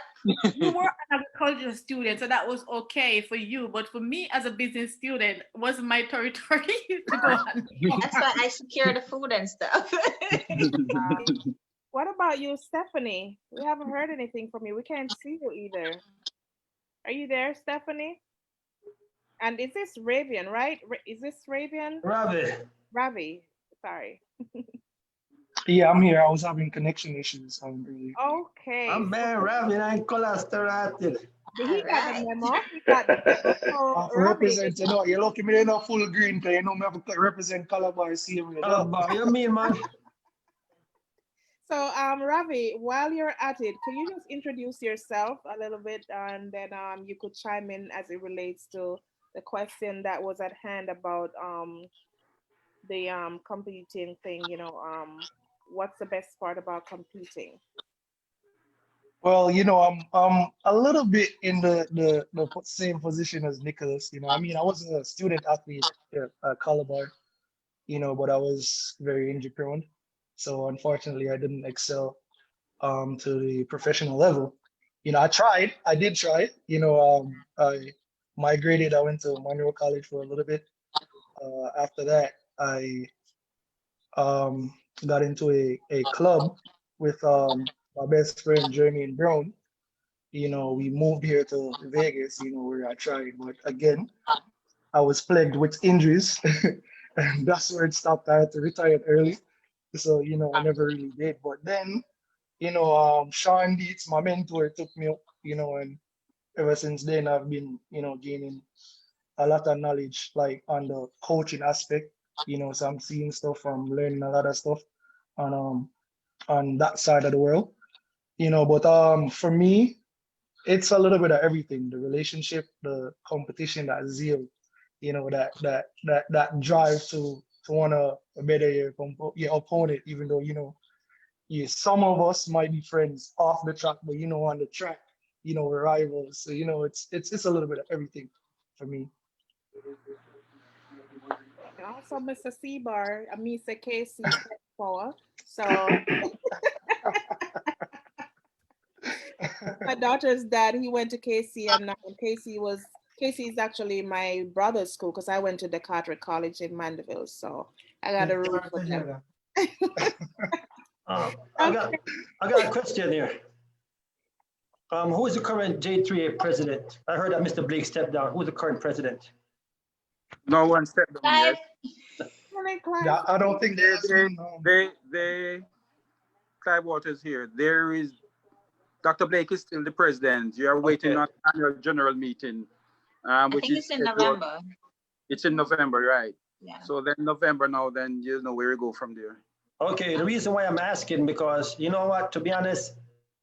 You were an agriculture student, so that was okay for you. But for me, as a business student, it wasn't my territory to go on. That's why I secure the food and stuff. What about you, Stephanie? We haven't heard anything from you. We can't see you either. Are you there, Stephanie? And is this Ravian, right? Is this Ravian? Ravi. Sorry. Yeah, I'm here. I was having connection issues earlier. Okay. I'm man, Ravian, I ain't cholesterol. He got the memo. He got the memo. Represent, you're lucky me not full green, because me have to represent Calabar same way. Calabar, you mean, man? So, Ravi, while you're at it, can you just introduce yourself a little bit, and then you could chime in as it relates to the question that was at hand about the competing thing. What's the best part about competing? Well, I'm a little bit in the same position as Nicholas. I mean, I was a student athlete at Calabar, but I was very injury prone. So unfortunately, I didn't excel to the professional level. I did try. I migrated. I went to Monroe College for a little bit. After that, I got into a club with my best friend Jermaine Brown, we moved here to Vegas, where I tried. But again, I was plagued with injuries, and that's where it stopped. I had to retire early. So, I never really did. But then, Sean Dietz, my mentor, took me up, and ever since then, I've been, gaining a lot of knowledge, like on the coaching aspect, so I'm seeing stuff, I'm learning a lot of stuff on that side of the world, but for me, it's a little bit of everything, the relationship, the competition, that zeal, that drive to want to better your opponent, even though, some of us might be friends off the track, but on the track, we're rivals. So, it's a little bit of everything for me. And also, Mr. Seabar, Mr. Casey Power. So my daughter's dad, he went to KC, and KC is actually my brother's school because I went to the Carteret College in Mandeville. So I got a room for them. I got a question here. Who is the current J3A president? I heard that Mr. Blake stepped down. Who's the current president? No one stepped down yet. Yeah, I don't think they Clive Waters here. There is Dr. Blake is still the president. You are waiting on annual general meeting, which is it's in November. It's in November, right? Yeah. So then November now, then you know where you go from there. Okay, the reason why I'm asking, because you know what, to be honest,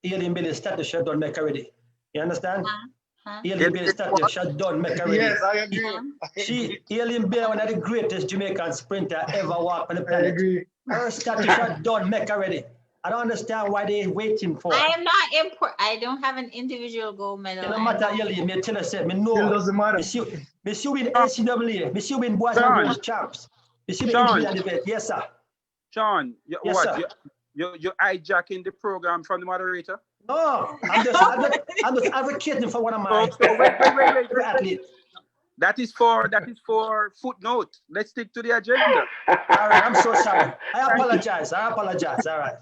Alien Billy status should done make already. You understand? Alien Billy status should done make already. Yes, I agree. She, Alien Billy, one of the greatest Jamaican sprinter ever walked on the planet. I agree. Her status should done make already. I don't understand why they're waiting for. I am not I don't have an individual gold medal. It don't matter, Alien. Me tell her, say, me know. It doesn't matter. Me see win NCAA. Me see win boys and girls champs. Me see win individual debate. Yes, sir. Sean, Yes, what? sir. You hijacking the program from the moderator? No, I'm just advocating for one of my wait. athletes. That is for footnote. Let's stick to the agenda. All right, I'm so sorry. I apologize. All right.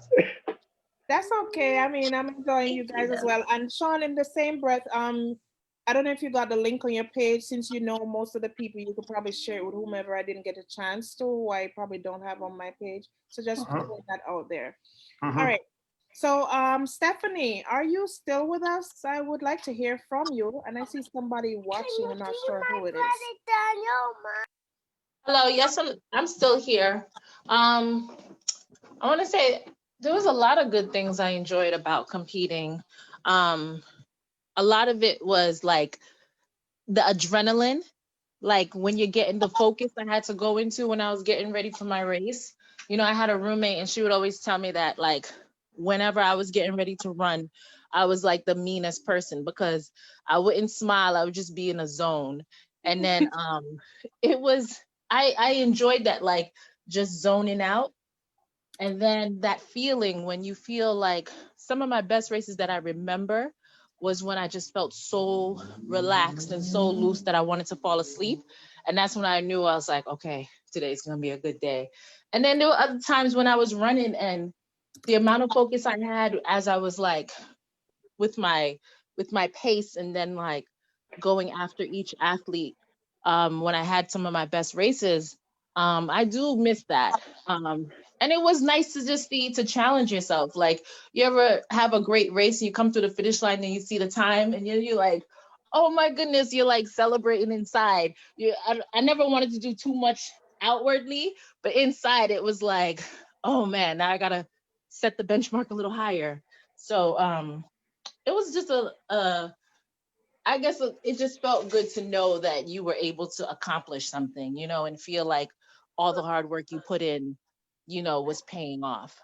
That's okay. I mean, I'm enjoying you guys as well. And Sean, in the same breath, I don't know if you got the link on your page. Since you know most of the people, you could probably share it with whomever I didn't get a chance to, who I probably don't have on my page. So just put that out there. All right. So, Stephanie, are you still with us? I would like to hear from you. And I see somebody watching. I'm not sure who it is. Hello, yes, I'm still here. I want to say there was a lot of good things I enjoyed about competing. A lot of it was like the adrenaline, like when you're getting the focus I had to go into when I was getting ready for my race. I had a roommate and she would always tell me that like whenever I was getting ready to run, I was like the meanest person because I wouldn't smile. I would just be in a zone. And then it was, I enjoyed that, like just zoning out. And then that feeling when you feel like some of my best races that I remember was when I just felt so relaxed and so loose that I wanted to fall asleep. And that's when I knew I was like, okay, today's gonna be a good day. And then there were other times when I was running and the amount of focus I had as I was like with my pace and then like going after each athlete when I had some of my best races, I do miss that. And it was nice to just see, to challenge yourself. Like you ever have a great race and you come to the finish line and you see the time and you're like, oh my goodness, you're like celebrating inside. I never wanted to do too much outwardly, but inside it was like, oh man, now I gotta set the benchmark a little higher. So it was just I guess it just felt good to know that you were able to accomplish something, and feel like all the hard work you put in, was paying off.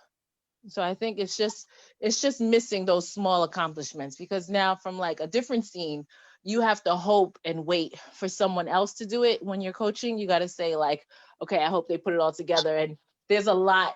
So I think it's just missing those small accomplishments, because now from like a different scene, you have to hope and wait for someone else to do it. When you're coaching, you got to say like, okay, I hope they put it all together. And there's a lot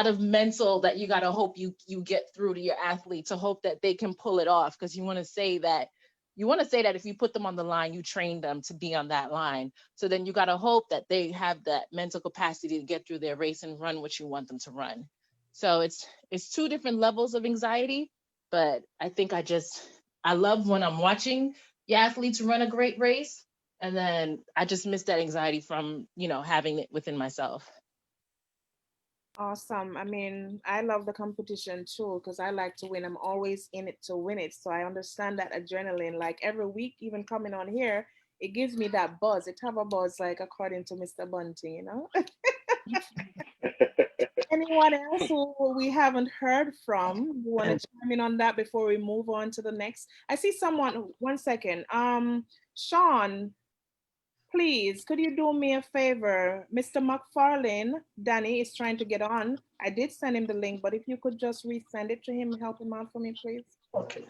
of mental that you got to hope you get through to your athlete to hope that they can pull it off. Because you want to say that if you put them on the line, you train them to be on that line. So then you got to hope that they have that mental capacity to get through their race and run what you want them to run. So it's two different levels of anxiety, but I think I love when I'm watching the athletes run a great race, and then I just miss that anxiety from, having it within myself. Awesome. I mean, I love the competition too because I like to win. I'm always in it to win it. So I understand that adrenaline. Like every week, even coming on here, it gives me that buzz. It have a buzz, like according to Mr. Bunting, Anyone else who we haven't heard from? You want to chime in on that before we move on to the next? I see someone. 1 second. Sean, please, could you do me a favor? Mr. McFarlane, Danny is trying to get on. I did send him the link, but if you could just resend it to him, help him out for me, please. Okay.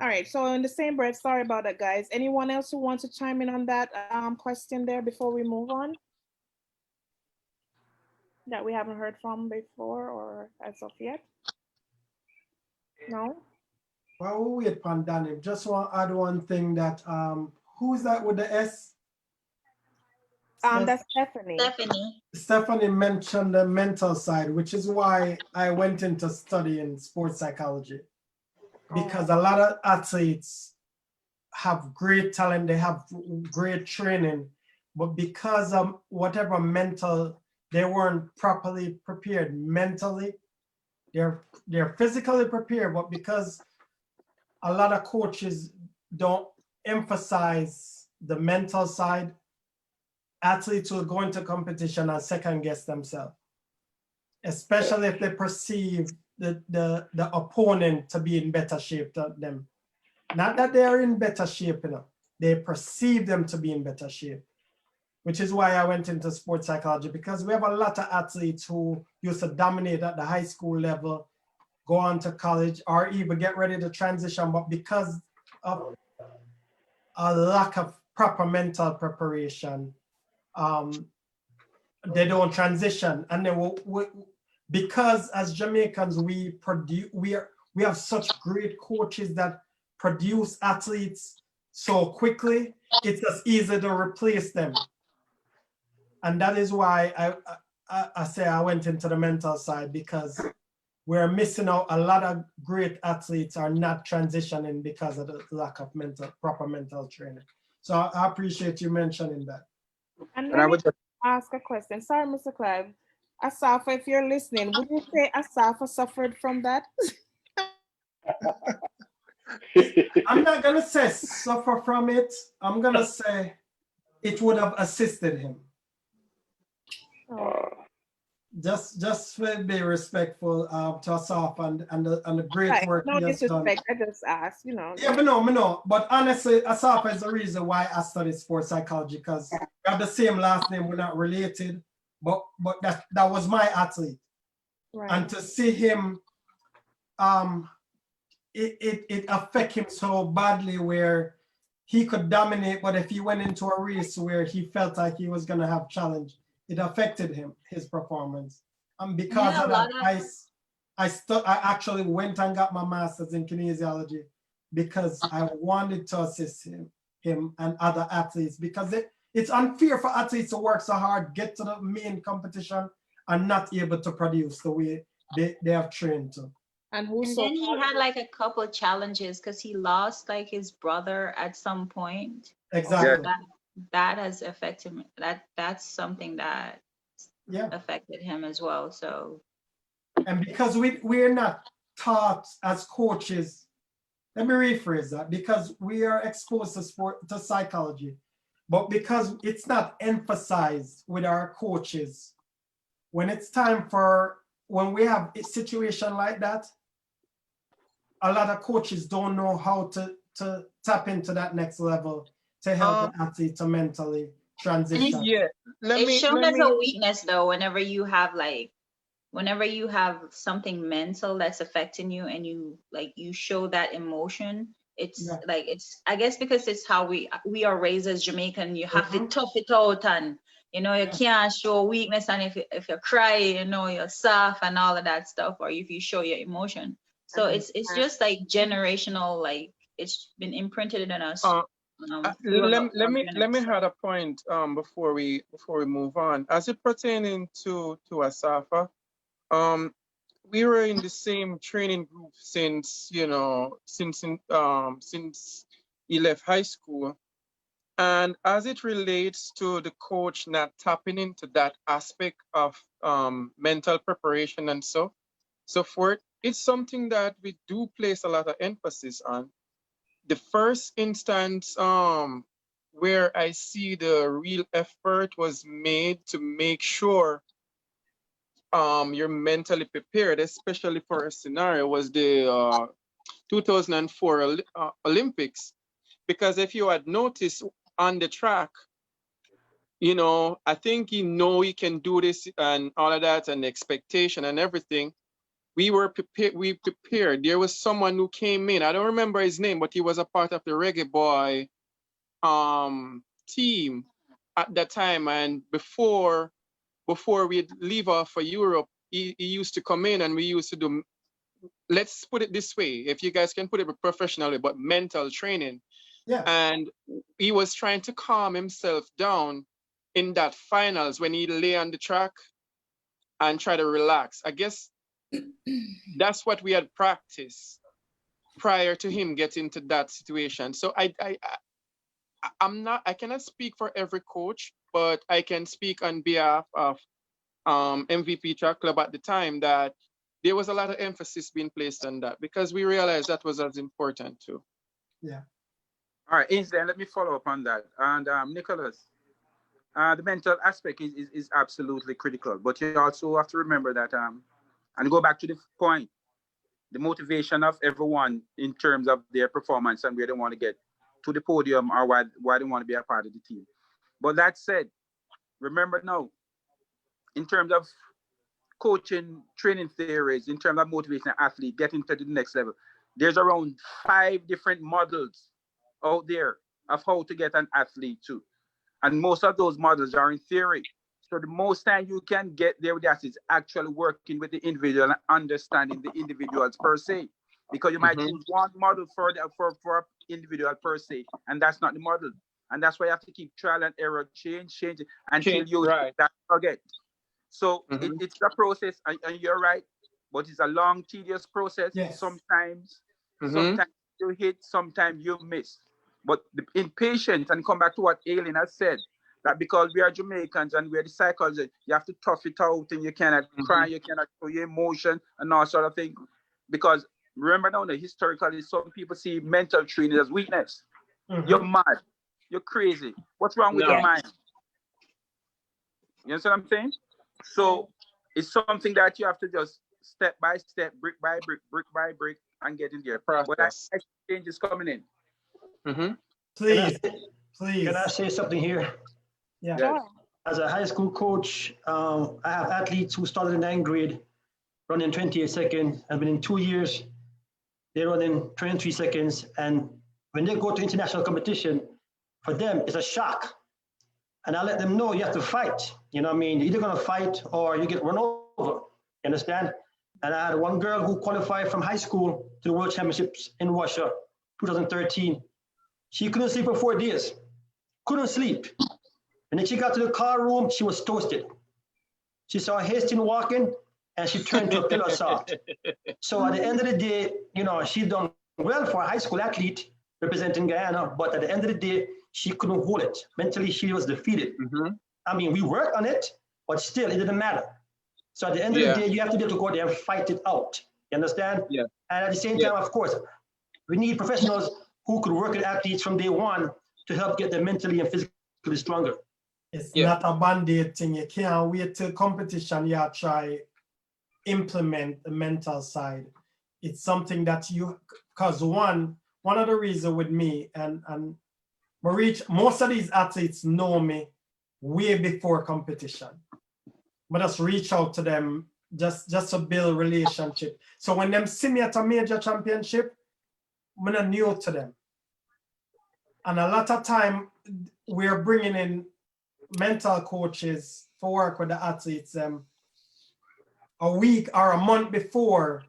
All right, so in the same breath, sorry about that, guys. Anyone else who wants to chime in on that question there before we move on? That we haven't heard from before or as of yet? No? While we wait upon Danny, just want to add one thing that, who's that with the S? That's Stephanie. Stephanie mentioned the mental side, which is why I went into studying sports psychology. Because a lot of athletes have great talent, they have great training, but because of whatever mental, they weren't properly prepared mentally. They're physically prepared, but because a lot of coaches don't emphasize the mental side, athletes will go into competition and second guess themselves, especially if they perceive the opponent to be in better shape than them. Not that they are in better shape, they perceive them to be in better shape, which is why I went into sports psychology, because we have a lot of athletes who used to dominate at the high school level, go on to college, or even get ready to transition, but because of a lack of proper mental preparation, they don't transition. And then because as Jamaicans, we have such great coaches that produce athletes so quickly, it's just easy to replace them. And that is why I say I went into the mental side, because we're missing out. A lot of great athletes are not transitioning because of the lack of proper mental training. So I appreciate you mentioning that. And let me ask a question. Sorry, Mr. Clive. Asafa, if you're listening, would you say Asafa suffered from that? I'm not going to say suffer from it. I'm going to say it would have assisted him. Just be respectful to Asaf and the great work no he has done. disrespect. I just asked, Yeah, but no. But honestly, Asaf is the reason why I studied sports psychology, because we have the same last name. We're not related, but that was my athlete. Right. And to see him, it affect him so badly where he could dominate, but if he went into a race where he felt like he was gonna have challenge, it affected his performance. And because of that, I actually went and got my master's in kinesiology because I wanted to assist him and other athletes, because it's unfair for athletes to work so hard, get to the main competition, and not able to produce the way they have trained to. And then he had like a couple of challenges because he lost like his brother at some point. Exactly. So that has affected him. That's something that affected him as well. So. And because we're not taught as coaches, let me rephrase that, because we are exposed to psychology, but because it's not emphasized with our coaches, when it's time when we have a situation like that, a lot of coaches don't know how to tap into that next level to help the athlete to mentally transition. It's shown as a weakness though, whenever you have something mental that's affecting you and you show that emotion, I guess because it's how we are raised as Jamaican, you have to tough it out, and you can't show weakness, and if you cry, you're soft and all of that stuff, or if you show your emotion. So it's just like generational, like it's been imprinted in us. Let me add a point before we move on. As it pertaining to Asafa, we were in the same training group since, since he left high school. And as it relates to the coach not tapping into that aspect of mental preparation and so forth, it's something that we do place a lot of emphasis on. The first instance where I see the real effort was made to make sure you're mentally prepared, especially for a scenario, was the 2004 Olympics. Because if you had noticed on the track, I think he can do this and all of that and the expectation and everything. We were prepared. We prepared. There was someone who came in. I don't remember his name, but he was a part of the Reggae Boy team at that time. And before we'd leave off for Europe, he used to come in and we used to do, let's put it this way, if you guys can put it professionally, but mental training. Yeah. And he was trying to calm himself down in that finals when he lay on the track and try to relax. I guess that's what we had practiced prior to him getting to that situation. So I cannot speak for every coach, but I can speak on behalf of MVP Track Club at the time that there was a lot of emphasis being placed on that because we realized that was as important too. Yeah. All right, Ainsley, let me follow up on that. And Nicholas, the mental aspect is absolutely critical, but you also have to remember that, and go back to the point, the motivation of everyone in terms of their performance and where they want to get to the podium or why they want to be a part of the team. But that said, remember now, in terms of coaching, training theories, in terms of motivating an athlete, getting to the next level, there's around 5 different models out there of how to get an athlete to. And most of those models are in theory. So the most time you can get there with that is actually working with the individual and understanding the individuals per se. Because you might choose one model for individual per se, and that's not the model. And that's why you have to keep trial and error, change it until you right. that target. So it's a process, and you're right, but it's a long, tedious process. Yes. Sometimes you hit, sometimes you miss. But the impatience, and come back to what Aileen has said, that because we are Jamaicans and we're the psychologists, you have to tough it out and you cannot cry, you cannot show your emotion and all sort of thing. Because remember now, historically, some people see mental training as weakness. You're mad, you're crazy. What's wrong with your mind? You understand what I'm saying? So it's something that you have to just step by step, brick by brick, and get in there. But that change is coming in. Please. Can I say something here? Yeah. Sure. As a high school coach, I have athletes who started in 9th grade, running 28 seconds, and within 2 years, they're running 23 seconds. And when they go to international competition, for them, it's a shock. And I let them know you have to fight. You know what I mean? You're either going to fight or you get run over. You understand? And I had one girl who qualified from high school to the World Championships in Russia, 2013. She couldn't sleep for 4 days. Couldn't sleep. And then she got to the car room, she was toasted. She saw Hastings walking and she turned to a pillar of salt. So at the end of the day, she done well for a high school athlete representing Guyana, but at the end of the day, she couldn't hold it. Mentally, she was defeated. I mean, we worked on it, but still, it didn't matter. So at the end of the day, you have to be able to go there and fight it out. You understand? Yeah. And at the same time, of course, we need professionals who could work with athletes from day one to help get them mentally and physically stronger. It's not a band-aid thing. You can't wait till competition. You try implement the mental side. It's something that because one of the reasons with me and most of these athletes know me way before competition. But just reach out to them just to build relationship. So when them see me at a major championship, I'm not new to them. And a lot of time we're bringing in mental coaches for work with the athletes a week or a month before.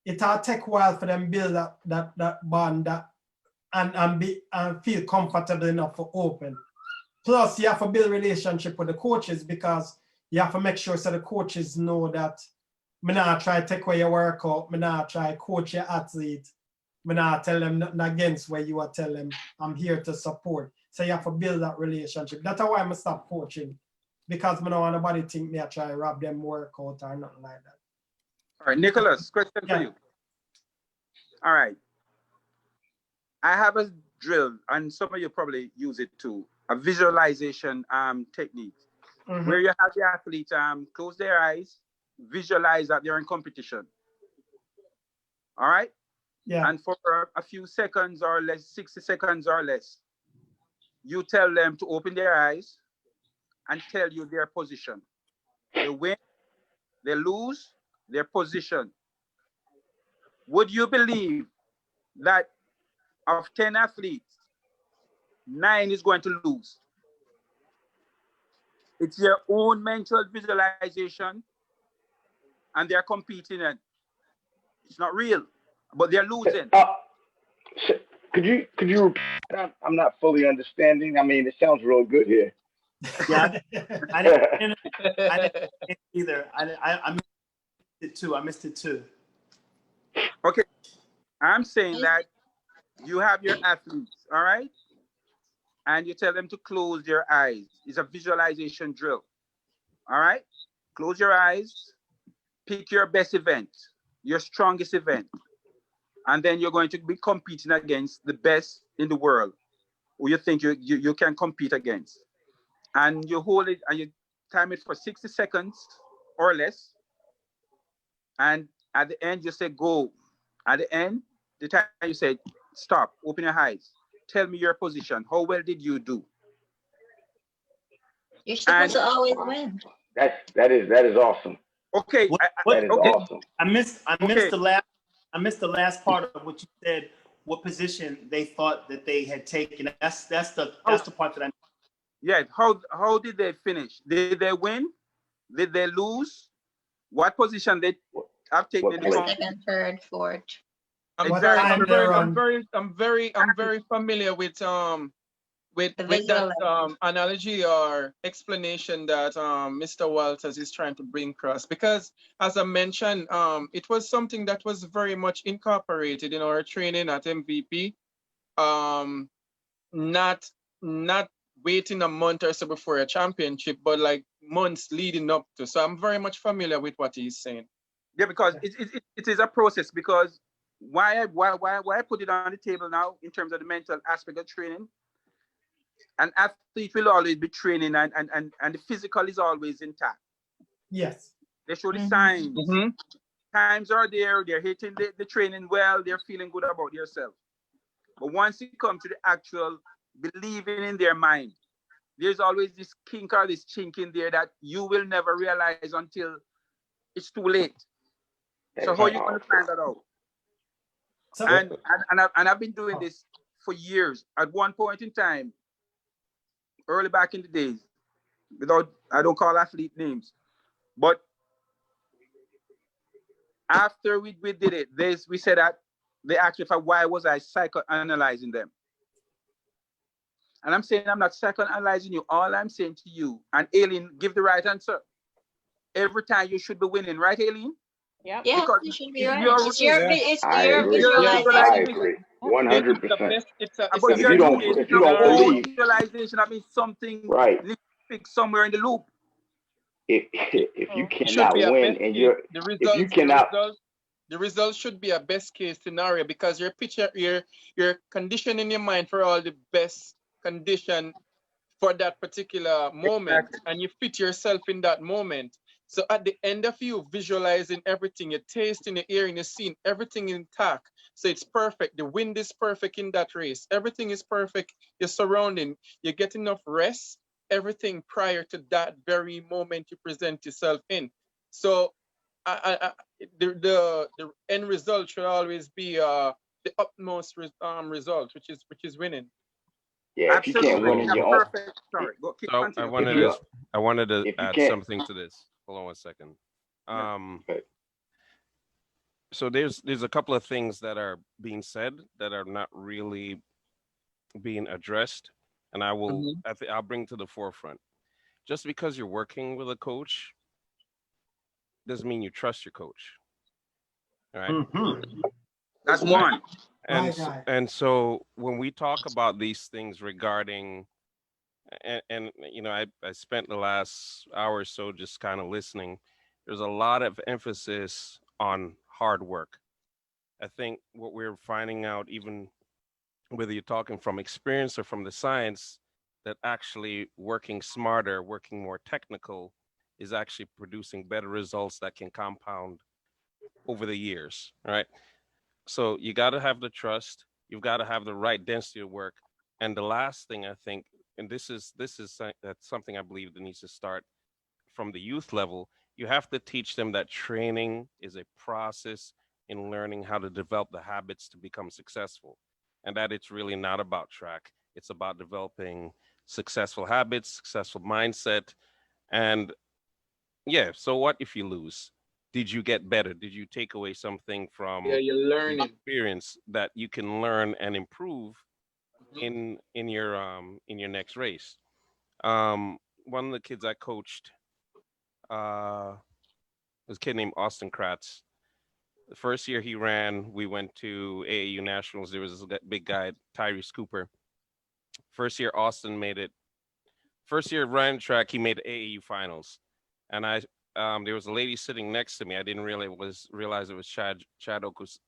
It'll take a while for them build that bond and feel comfortable enough for open. Plus, you have to build relationship with the coaches because you have to make sure so the coaches know that Me not try to take away your workout. Me not try coach your athlete. Me not tell them nothing against where you are tell them I'm here to support. So you have to build that relationship. That's why I stop coaching. Because me don't want nobody think me I try to rob them workout or nothing like that. All right, Nicholas, question for you. All right. I have a drill, and some of you probably use it too, a visualization technique, where you have the athlete close their eyes, visualize that they're in competition. All right? Yeah. And for a few seconds or less, 60 seconds or less, you tell them to open their eyes and tell you their position. They win, they lose, their position. Would you believe that of 10 athletes, 9 is going to lose? It's your own mental visualization, and they're competing, and it's not real, but they're losing. Could you repeat that? I'm not fully understanding. I mean, it sounds real good here. Yeah, I didn't either. I missed it too. I missed it too. Okay, I'm saying that you have your athletes, all right? And you tell them to close their eyes. It's a visualization drill, all right? Close your eyes, pick your best event, your strongest event, and then you're going to be competing against the best in the world who you think you can compete against. And you hold it and you time it for 60 seconds or less. And at the end, you say go. At the end, the time you say stop, open your eyes. Tell me your position. How well did you do? You're supposed to always win. That is awesome. Okay. That is awesome. I missed the last part of what you said. What position they thought that they had taken? That's the part that I. Yeah. How did they finish? Did they win? Did they lose? What position they have taken in the competition? Second, third, fourth. I'm very familiar with that analogy or explanation that Mr. Walters is trying to bring across, because as I mentioned, it was something that was very much incorporated in our training at MVP. Not waiting a month or so before a championship, but like months leading up to. So I'm very much familiar with what he's saying. Yeah, because it is a process. Because why I put it on the table now in terms of the mental aspect of training. An athlete will always be training, and the physical is always intact. Yes. They show the signs. Times are there, they're hitting the training well, they're feeling good about themselves. But once it comes to the actual believing in their mind, there's always this kink or this chink in there that you will never realize until it's too late. So how are you going to find that out? And I've been doing this for years. At one point in time, early back in the days, I don't call athlete names, but after we did it, we said that they asked me why was I psychoanalyzing them. And I'm saying I'm not psychoanalyzing you. All I'm saying to you, and Aileen, give the right answer. Every time you should be winning, right, Aileen? Yeah, because you should be right. It's your visualization. I agree. 100%. If you don't believe, visualization, I mean something needs to fix somewhere in the loop. If you cannot win and the results should be a best case scenario, because you're conditioning your mind for all the best condition for that particular moment, and you fit yourself in that moment. So at the end of you visualizing everything, you're tasting, you're hearing, you're seeing everything intact. So it's perfect. The wind is perfect in that race. Everything is perfect. Your surrounding, you get enough rest, everything prior to that very moment you present yourself in. So the end result should always be the utmost result, which is winning. Yeah, if you can't win in your own. Sorry, so I wanted to add something to this. Hold on one second. So there's a couple of things that are being said that are not really being addressed, and I'll bring to the forefront. Just because you're working with a coach doesn't mean you trust your coach. All right. Mm-hmm. That's one. And so when we talk about these things regarding, and you know, I spent the last hour or so just kind of listening. There's a lot of emphasis on hard work. I think what we're finding out, even whether you're talking from experience or from the science, that actually working smarter, working more technical is actually producing better results that can compound over the years, right? So you got to have the trust, you've got to have the right density of work. And the last thing I think, and that's something I believe that needs to start from the youth level, you have to teach them that training is a process in learning how to develop the habits to become successful. And that it's really not about track. It's about developing successful habits, successful mindset. And yeah, so what if you lose? Did you get better? Did you take away something from Yeah, you're the learning. experience that you can learn and improve in your next race? One of the kids I coached was a kid named Austin Kratz. The first year he ran, we went to AAU Nationals. There was this big guy, Tyrese Cooper. First year, Austin made it. First year running track, he made the AAU finals. And there was a lady sitting next to me. I didn't realize it was Chad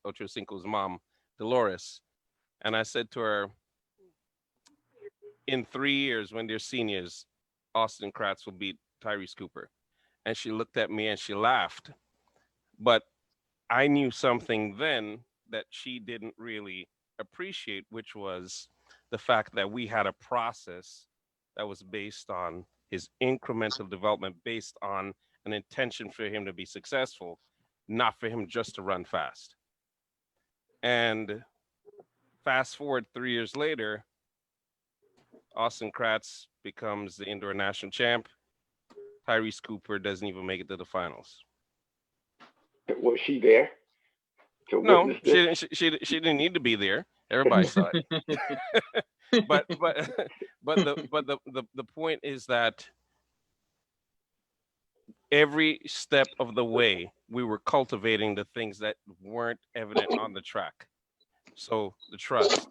Ochocinco's mom, Dolores. And I said to her, in 3 years, when they're seniors, Austin Kratz will beat Tyrese Cooper. And she looked at me and she laughed. But I knew something then that she didn't really appreciate, which was the fact that we had a process that was based on his incremental development, based on an intention for him to be successful, not for him just to run fast. And fast forward 3 years later, Austin Kratz becomes the indoor national champ. Tyrese Cooper doesn't even make it to the finals. Was she there to No, witness this? she didn't need to be there. Everybody saw it. but the point is that every step of the way we were cultivating the things that weren't evident on the track. So the trust,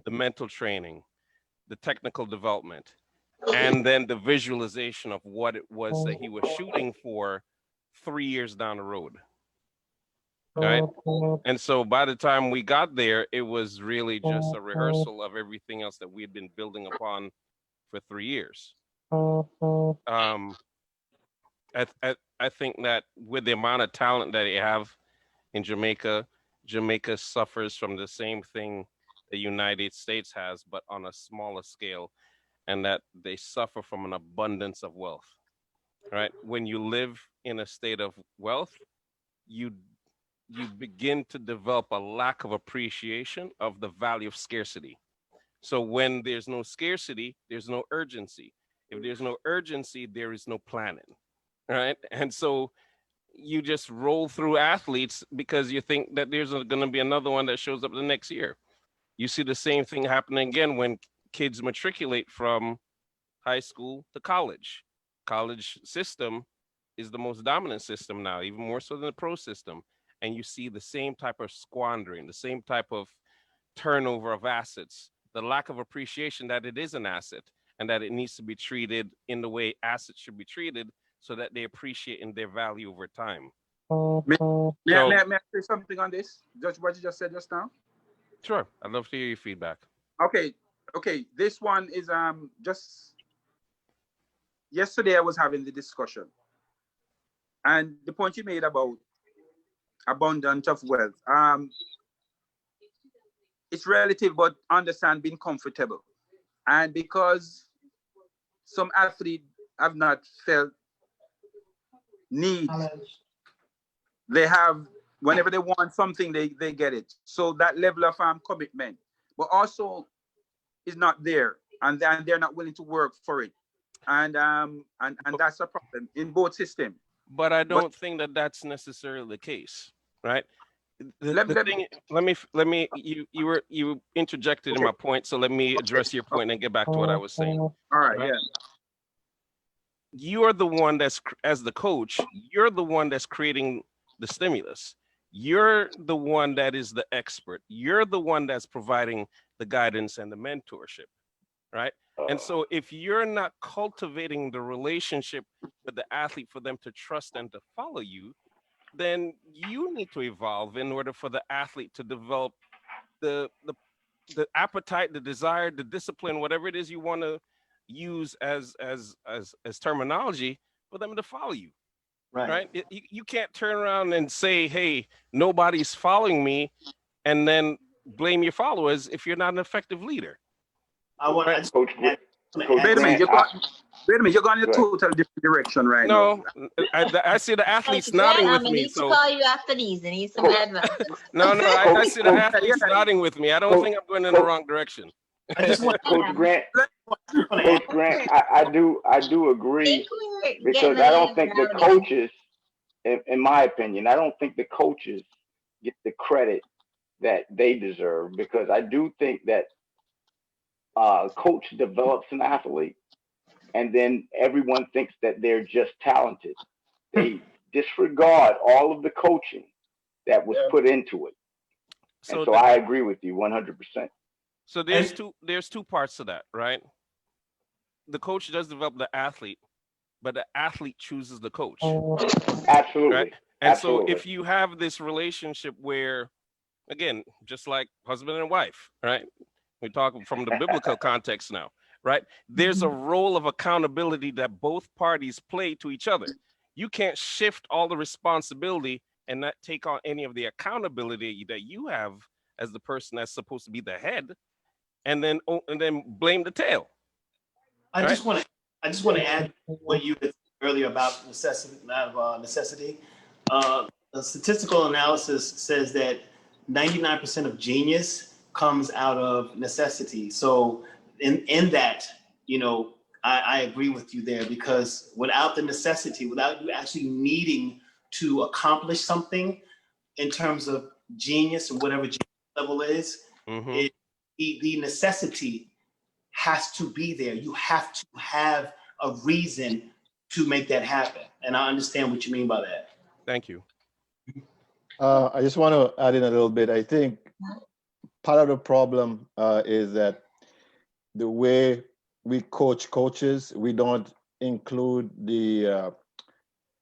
the mental training, the technical development, and then the visualization of what it was that he was shooting for 3 years down the road. Right. And so by the time we got there, it was really just a rehearsal of everything else that we had been building upon for 3 years. I think that with the amount of talent that they have in Jamaica, Jamaica suffers from the same thing the United States has, but on a smaller scale, and that they suffer from an abundance of wealth. Right? When you live in a state of wealth, you begin to develop a lack of appreciation of the value of scarcity. So when there's no scarcity, there's no urgency. If there's no urgency, there is no planning, right? And so you just roll through athletes because you think that there's going to be another one that shows up the next year. You see the same thing happening again when kids matriculate from high school to college. College system is the most dominant system now, even more so than the pro system. And you see the same type of squandering, the same type of turnover of assets, the lack of appreciation that it is an asset and that it needs to be treated in the way assets should be treated so that they appreciate in their value over time. May I say something on this? Just what you just said just now? Sure. I'd love to hear your feedback. Okay. This one is just yesterday I was having the discussion. And the point you made about abundance of wealth. It's relative, but understand being comfortable. And because some athletes have not felt needs, they have, whenever they want something, they get it. So that level of commitment, but also is not there, and they're not willing to work for it. And that's a problem in both systems. But I don't think that that's necessarily the case, right? Let me. You interjected in my point, so let me address your point and get back to what I was saying. All right, yeah. you're the one that's, as the coach, you're the one that's creating the stimulus. You're the one that is the expert. You're the one that's providing the guidance and the mentorship, right? And so if you're not cultivating the relationship with the athlete for them to trust and to follow you, then you need to evolve in order for the athlete to develop the appetite, the desire, the discipline, whatever it is you want to use as terminology for them to follow you. Right? You can't turn around and say, hey, nobody's following me, and then blame your followers if you're not an effective leader. Coach wait a minute, you're going in a total different direction right now. No, I see the athletes Grant, nodding I'm with gonna me. need to So call you after these. I need some advice. no, I see the athletes nodding with me. I don't think I'm going in the wrong direction. I just want Coach Grant. Coach Grant, I do agree, because I don't think the coaches, in my opinion, I don't think the coaches get the credit that they deserve, because I do think that a coach develops an athlete, and then everyone thinks that they're just talented. They disregard all of the coaching that was put into it. And so I agree with you 100%. So there's two parts to that, right? The coach does develop the athlete, but the athlete chooses the coach. Absolutely. Right? And Absolutely. so if you have this relationship where, again, just like husband and wife, right? We talk from the biblical context now, right? There's a role of accountability that both parties play to each other. You can't shift all the responsibility and not take on any of the accountability that you have as the person that's supposed to be the head, and then blame the tail. I just want to add what you said earlier about necessity, not necessity. The statistical analysis says that 99% of genius comes out of necessity. So in that, I agree with you there, because without the necessity, without you actually needing to accomplish something in terms of genius or whatever genius level is, the necessity has to be there. You have to have a reason to make that happen. And I understand what you mean by that. Thank you. I just want to add in a little bit. I think part of the problem is that the way we coach coaches, we don't include the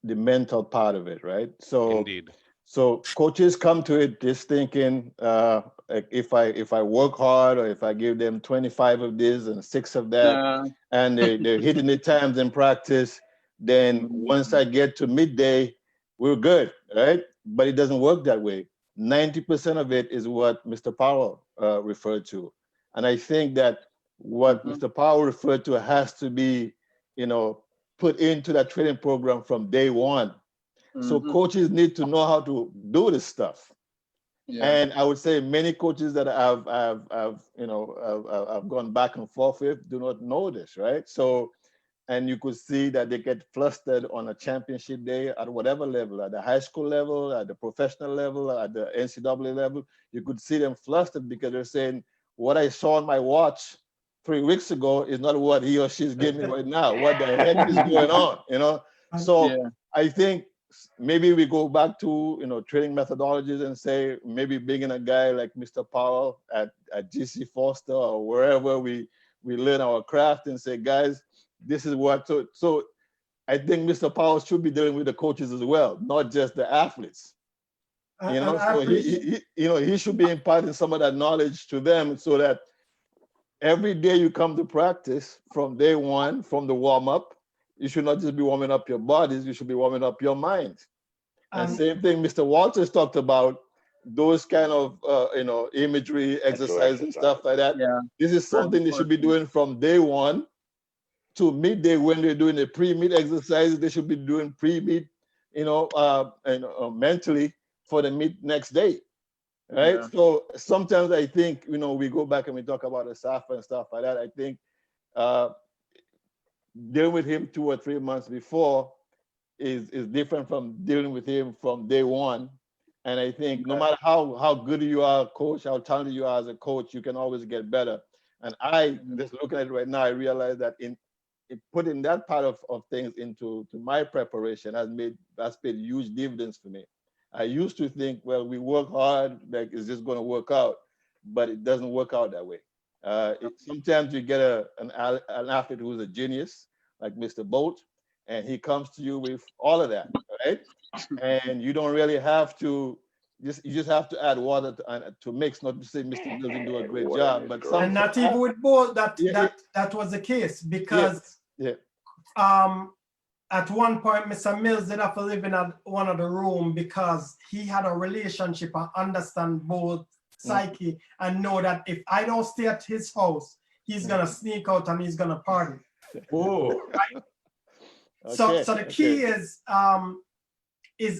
mental part of it, right? So, indeed. So coaches come to it just thinking, like if I work hard, or if I give them 25 of this and 6 of that, and they're hitting the times in practice, then once I get to midday, we're good, right? But it doesn't work that way. 90% of it is what Mr. Powell referred to. And I think that what Mr. Powell referred to has to be, put into that training program from day one. So coaches need to know how to do this stuff. Yeah. And I would say many coaches that I've gone back and forth with do not know this, right? So, and you could see that they get flustered on a championship day at whatever level, at the high school level, at the professional level, at the NCAA level. You could see them flustered because they're saying, what I saw on my watch 3 weeks ago is not what he or she's giving me right now. What the heck is going on, So yeah. I think maybe we go back to training methodologies and say maybe bringing a guy like Mr. Powell at GC Foster or wherever we learn our craft and say, guys, this is what. So I think Mr. Powell should be dealing with the coaches as well, not just the athletes. So he should be imparting some of that knowledge to them, so that every day you come to practice, from day one, from the warm up, you should not just be warming up your bodies, you should be warming up your minds. And same thing Mr. Walters talked about, those kind of imagery, exercise and stuff like that. Yeah. This is something they should be doing from day one to midday. When they're doing the pre-meet exercises, they should be doing pre-meet, mentally for the meet next day. Right. Yeah. So sometimes I think, we go back and we talk about the SAFA and stuff like that. I think dealing with him 2 or 3 months before is different from dealing with him from day one. And I think no matter how good you are, coach, how talented you are as a coach, you can always get better. And I just looking at it right now, I realize that in putting that part of things into my preparation has paid huge dividends for me. I used to think, well, we work hard, like it's just going to work out, but it doesn't work out that way. Sometimes you get an athlete who's a genius, like Mr. Bolt, and he comes to you with all of that, right? And you don't really have to. You just have to add water to mix. Not to say Mr. doesn't do a great job, but and not even with Bolt that was the case, because at one point Mr. Mills did have to live in one of the room because he had a relationship and understand both psyche and know that if I don't stay at his house, he's gonna sneak out and he's gonna party. Oh, right? So the key is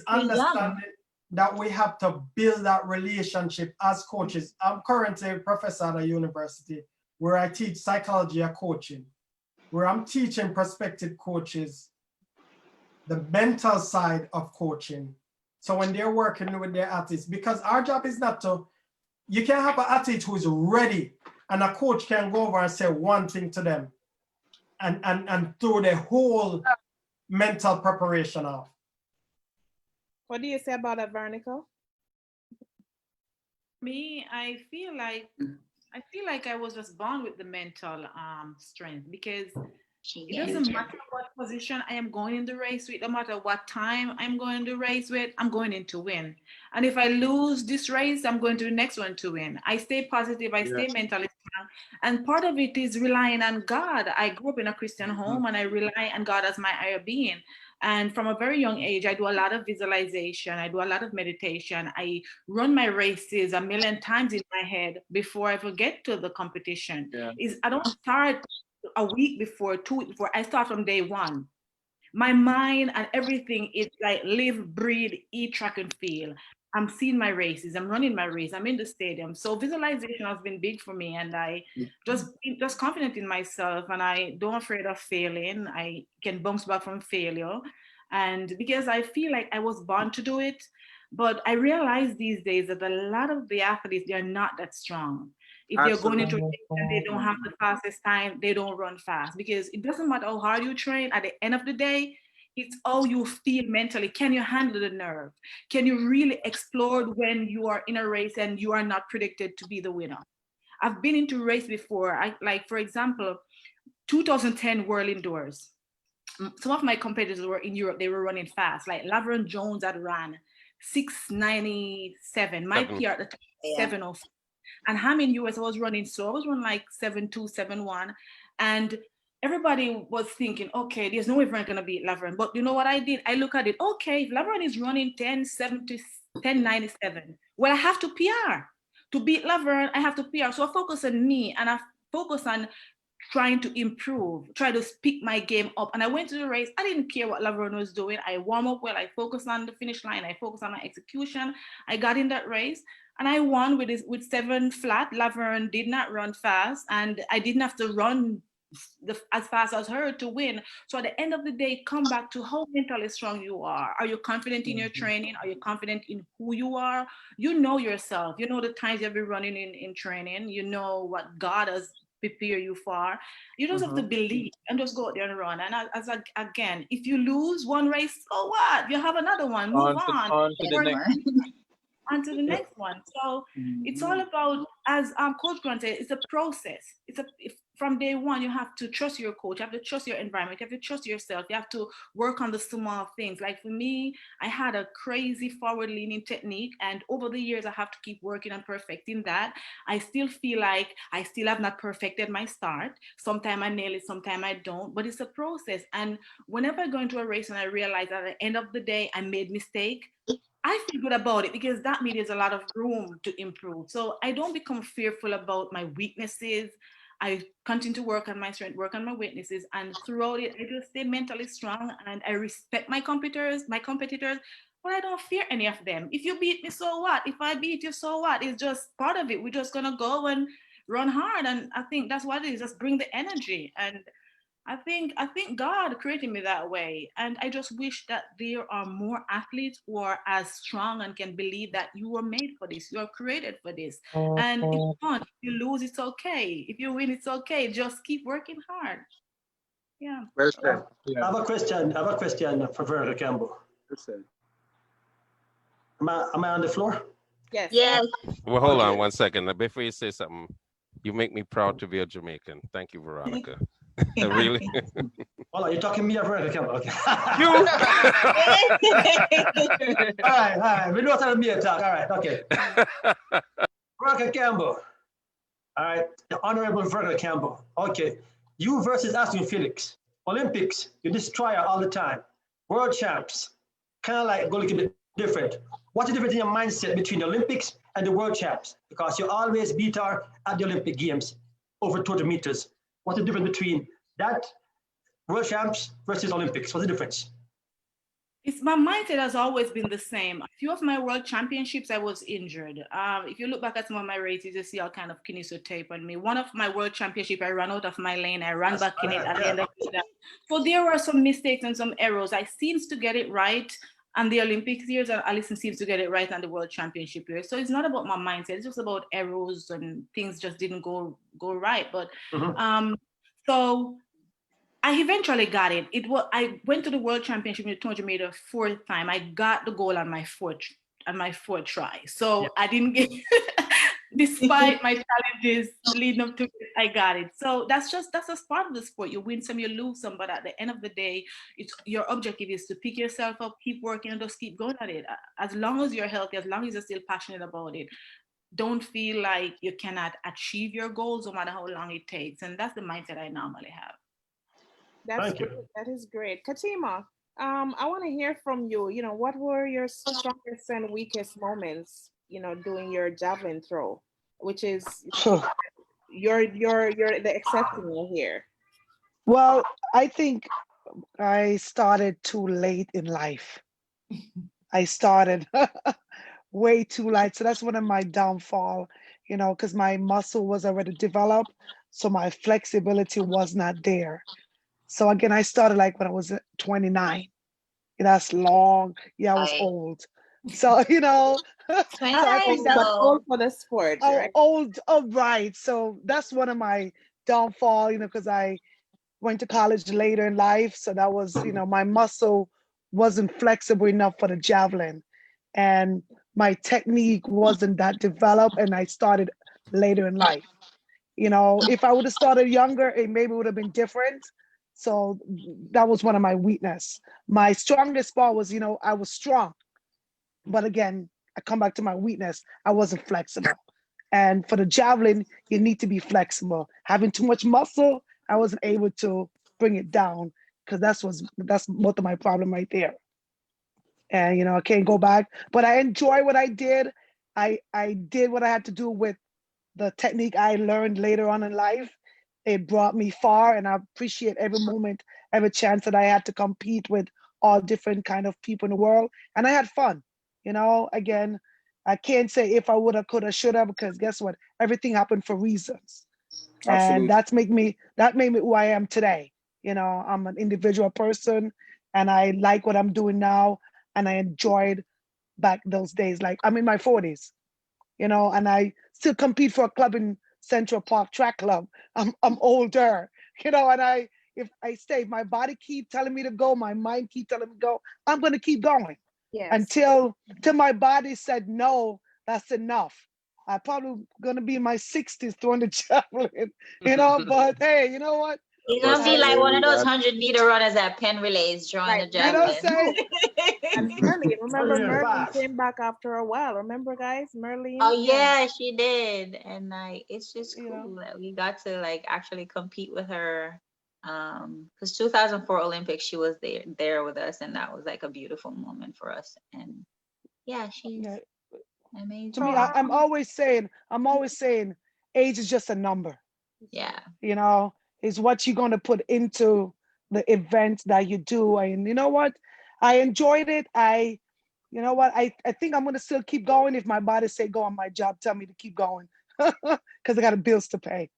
understanding that we have to build that relationship as coaches. I'm currently a professor at a university where I teach psychology and coaching, where I'm teaching prospective coaches the mental side of coaching. So when they're working with their athletes, because our job is not to, you can't have an athlete who's ready and a coach can go over and say one thing to them and throw the whole mental preparation off. What do you say about that, Veronica? Me, I feel like I was just born with the mental strength, because it doesn't matter what position I am going in the race with, no matter what time I'm going in the race with, I'm going in to win. And if I lose this race, I'm going to the next one to win. I stay positive, I stay mentally strong. And part of it is relying on God. I grew up in a Christian home and I rely on God as my higher being. And from a very young age, I do a lot of visualization. I do a lot of meditation. I run my races a million times in my head before I ever get to the competition. I don't start a week before, 2 weeks before. I start from day one. My mind and everything is like live, breathe, eat, track, and feel. I'm seeing my races. I'm running my race. I'm in the stadium. So visualization has been big for me, and I just confident in myself, and I don't afraid of failing. I can bounce back from failure, and because I feel like I was born to do it. But I realize these days that a lot of the athletes, they're not that strong. If they're going into a race and they don't have the fastest time, they don't run fast, because it doesn't matter how hard you train. At the end of the day, it's how you feel mentally. Can you handle the nerve? Can you really explode when you are in a race and you are not predicted to be the winner? I've been into race before. Like, for example, 2010 World Indoors. Some of my competitors were in Europe. They were running fast. Like Laverne Jones had ran 6:97. My PR at the time, 7:04. And I'm in US, I was running slow. I was running like 7:2, 7:1. And everybody was thinking, okay, there's no way we're going to beat Laverne. But you know what I did? I look at it. Okay, if Laverne is running 10:70, 10:97, well, I have to PR. To beat Laverne, I have to PR. So I focus on me, and I focus on trying to improve, try to pick my game up. And I went to the race. I didn't care what Laverne was doing. I warm up well. I focused on the finish line. I focused on my execution. I got in that race and I won with 7 flat. Laverne did not run fast, and I didn't have to run as fast as her to win. So at the end of the day, come back to how mentally strong you are. Are you confident in your training? Are you confident in who you are? You know yourself. You know the times you've been running in training. You know what God has prepare you for. You just have to believe and just go out there and run. And again, if you lose one race, so what? You have another one. Move on. On to the next. On to the next one. So it's all about, as Coach Grant said, it's a process. From day one, you have to trust your coach. You have to trust your environment. You have to trust yourself. You have to work on the small things. Like for me, I had a crazy forward-leaning technique, and over the years, I have to keep working on perfecting that. I still feel like I still have not perfected my start. Sometimes I nail it, sometimes I don't, but it's a process. And whenever I go into a race and I realize at the end of the day, I made mistake, I feel good about it, because that means there's a lot of room to improve. So I don't become fearful about my weaknesses. I continue to work on my strength, work on my weaknesses, and throughout it, I just stay mentally strong, and I respect my competitors, but I don't fear any of them. If you beat me, so what? If I beat you, so what? It's just part of it. We're just gonna go and run hard, and I think that's what it is. Just bring the energy. And I think God created me that way. And I just wish that there are more athletes who are as strong and can believe that you were made for this. You are created for this. And if you lose, it's okay. If you win, it's okay. Just keep working hard. Yeah. Well said. I Yeah. have a question. I have a question for Veronica Campbell. Well said. Am I on the floor? Yes. Yes. Well, hold on Okay. 1 second. Before you say something, you make me proud to be a Jamaican. Thank you, Veronica. Really? Hold on, you're talking me or Veronica Campbell? Okay. You. All right. We know what I'm being talk. All right, okay. Veronica Campbell. All right, the Honorable Veronica Campbell. Okay, you versus Aston Felix. Olympics, you destroy her all the time. World champs, kind of like go a little bit different. What's the difference in your mindset between the Olympics and the world champs? Because you always beat her at the Olympic Games over 200 meters. What's the difference between that world champs versus Olympics? What's the difference? It's my mindset has always been the same. A few of my world championships, I was injured. If you look back at some of my races, you see all kind of kinesiotape on me. One of my world championship, I ran out of my lane. I ran back in it at the end of the day. So there were some mistakes and some errors. I seems to get it right on the Olympics years, and Alison seems to get it right on the world championship years. So it's not about my mindset. It's just about errors and things just didn't go right. But so I eventually got it. I went to the World Championship in the 200 meter fourth time. I got the goal on my fourth try. So I didn't get, despite my challenges leading up to it, I got it. So that's just part of the sport. You win some, you lose some, but at the end of the day, it's your objective is to pick yourself up, keep working, and just keep going at it. As long as you're healthy, as long as you're still passionate about it, don't feel like you cannot achieve your goals no matter how long it takes. And that's the mindset I normally have. That's great. That is great. Katima, I want to hear from you. You know, what were your strongest and weakest moments, you know, doing your javelin throw, which is you're the exception here. Well, I think I started too late in life. I started way too late. So that's one of my downfall, you know, because my muscle was already developed. So my flexibility was not there. So again, I started like when I was 29. That's long. Yeah, I was old. So, you know, so I think that's old for the sport, right? Old, oh, right. So that's one of my downfall, you know, because I went to college later in life. So that was, you know, my muscle wasn't flexible enough for the javelin. And my technique wasn't that developed, and I started later in life. You know, if I would have started younger, it maybe would have been different. So that was one of my weakness. My strongest part was, you know, I was strong. But again, I come back to my weakness. I wasn't flexible. And for the javelin, you need to be flexible. Having too much muscle, I wasn't able to bring it down because that's both of my problem right there. And, you know, I can't go back, but I enjoy what I did. I did what I had to do with the technique I learned later on in life. It brought me far, and I appreciate every moment, every chance that I had to compete with all different kind of people in the world. And I had fun. You know, again, I can't say if I would have, could have, should have, because guess what? Everything happened for reasons. Absolutely. And that made me who I am today. You know, I'm an individual person, and I like what I'm doing now, and I enjoyed back those days. Like, I'm in my 40s, you know, and I still compete for a club in Central Park Track Club. I'm older, you know, and if my body keep telling me to go, my mind keep telling me to go, I'm gonna keep going. Yes. Until my body said no, that's enough. I'm probably gonna be in my 60s throwing the javelin, you know, but hey, you know what? You're gonna be like one of those 100-meter runners at Penn Relays drawing the javelin. You know what I'm saying? And Merlin, remember Merlin came back after a while. Remember, guys, Merlin? Oh yeah, she did, and like it's just cool that we got to like actually compete with her. Because 2004 Olympics, she was there with us, and that was like a beautiful moment for us. And yeah, she's amazing. To me, I'm always saying, age is just a number. Yeah. You know, it's what you're gonna put into the event that you do. And you know what? I enjoyed it. You know what? I think I'm gonna still keep going if my body say go on my job, tell me to keep going. Because I got bills to pay.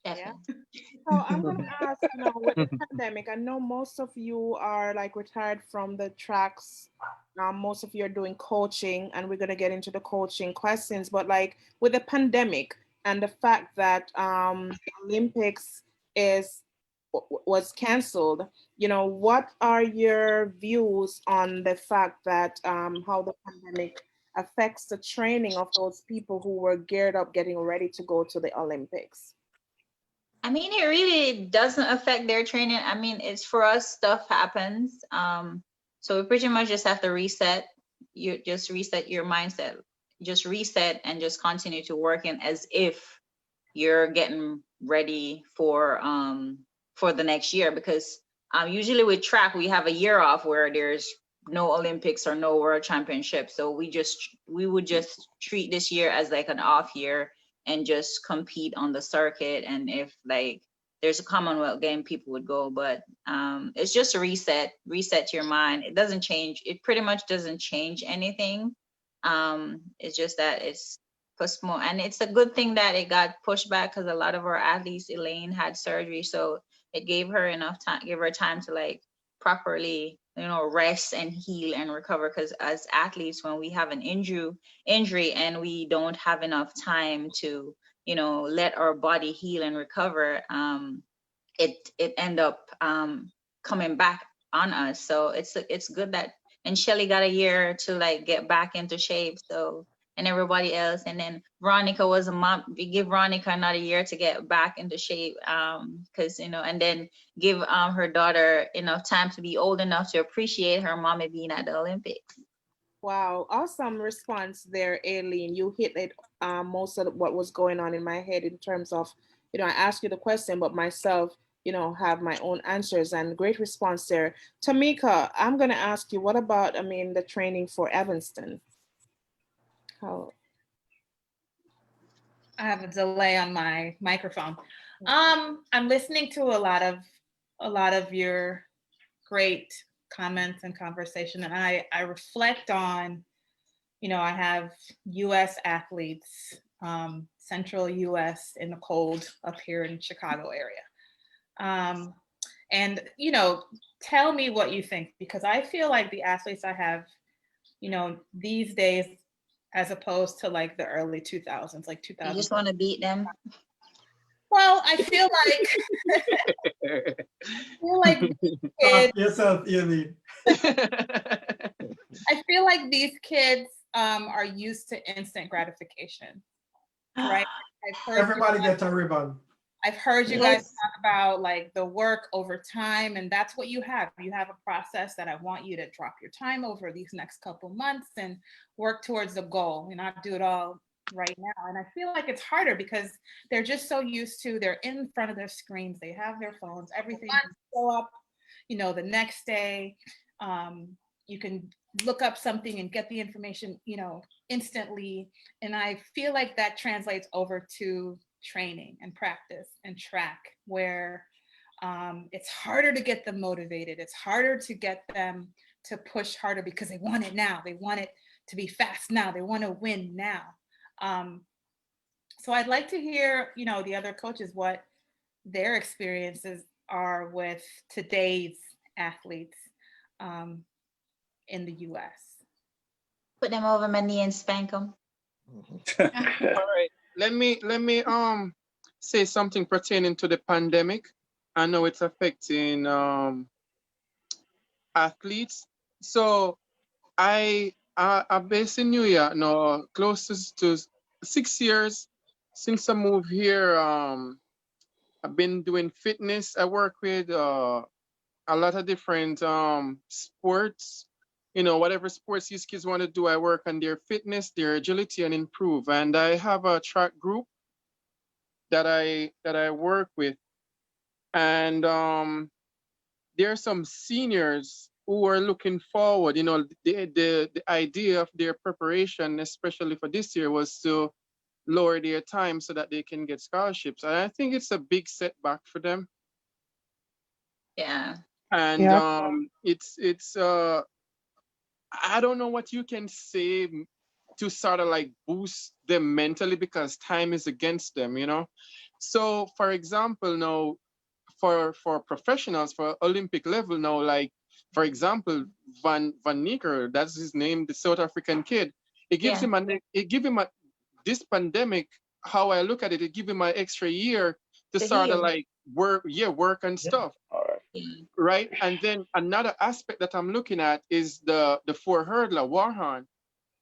Yeah. So I'm gonna ask now, with the pandemic, I know most of you are like retired from the tracks. Most of you are doing coaching, and we're gonna get into the coaching questions. But like with the pandemic and the fact that Olympics is was canceled. You know, what are your views on the fact that how the pandemic affects the training of those people who were geared up, getting ready to go to the Olympics? I mean, it really doesn't affect their training. I mean, it's for us, stuff happens. So we pretty much just have to reset. You just reset your mindset, just reset and just continue to working as if you're getting ready for the next year. Because usually with track, we have a year off where there's no Olympics or no world championship. So we would just treat this year as like an off year and just compete on the circuit. And if like there's a Commonwealth game, people would go. But it's just a reset your mind. It doesn't change. It pretty much doesn't change anything. It's just that it's postponed, and it's a good thing that it got pushed back because a lot of our athletes, Elaine had surgery, so it gave her time to like properly, rest and heal and recover. Because as athletes, when we have an injury and we don't have enough time to, let our body heal and recover, it end up coming back on us. So it's good that, and Shelly got a year to like get back into shape. So, and everybody else, and then Veronica was a mom. We give Veronica another year to get back into shape, because and then give her daughter enough time to be old enough to appreciate her mommy being at the Olympics. Wow, awesome response there, Aileen. You hit it most of what was going on in my head in terms of, I asked you the question, but myself, have my own answers, and great response there. Tamika, I'm going to ask you, what about, the training for Evanston? How? I have a delay on my microphone. I'm listening to a lot of your great comments and conversation, and I reflect on, I have U.S. athletes, central U.S. in the cold up here in Chicago area. And, tell me what you think, because I feel like the athletes I have, these days, as opposed to like the early 2000s, like 2000. You just want to beat them? Well, I feel like these kids, yourself, Aileen. I feel like these kids are used to instant gratification, right? Everybody gets a ribbon. I've heard you guys talk about like the work over time, and that's what you have. You have a process that I want you to drop your time over these next couple months and work towards the goal, and not do it all right now. And I feel like it's harder because they're just so used to, they're in front of their screens, they have their phones, everything can show up, the next day. You can look up something and get the information, instantly. And I feel like that translates over to training and practice and track, where it's harder to get them motivated. It's harder to get them to push harder because they want it now. They want it to be fast now. They want to win now. So I'd like to hear, the other coaches, what their experiences are with today's athletes in the U.S. Put them over my knee and spank them. All right. Let me say something pertaining to the pandemic. I know it's affecting athletes. So I'm based in New York now, closest to 6 years since I moved here. I've been doing fitness. I work with a lot of different sports. Whatever sports these kids want to do, I work on their fitness, their agility, and improve. And I have a track group that I work with. And there are some seniors who are looking forward. The idea of their preparation, especially for this year, was to lower their time so that they can get scholarships. And I think it's a big setback for them. Yeah. And it's I don't know what you can say to sort of like boost them mentally, because time is against them, So for example, now for professionals, for Olympic level now, like for example, Van Niekerk, that's his name, the South African kid. It gives him this pandemic, how I look at it, it gives him an extra year to To sort of heal. like work and stuff. All right. Right. And then another aspect that I'm looking at is the four hurdler, Warhan.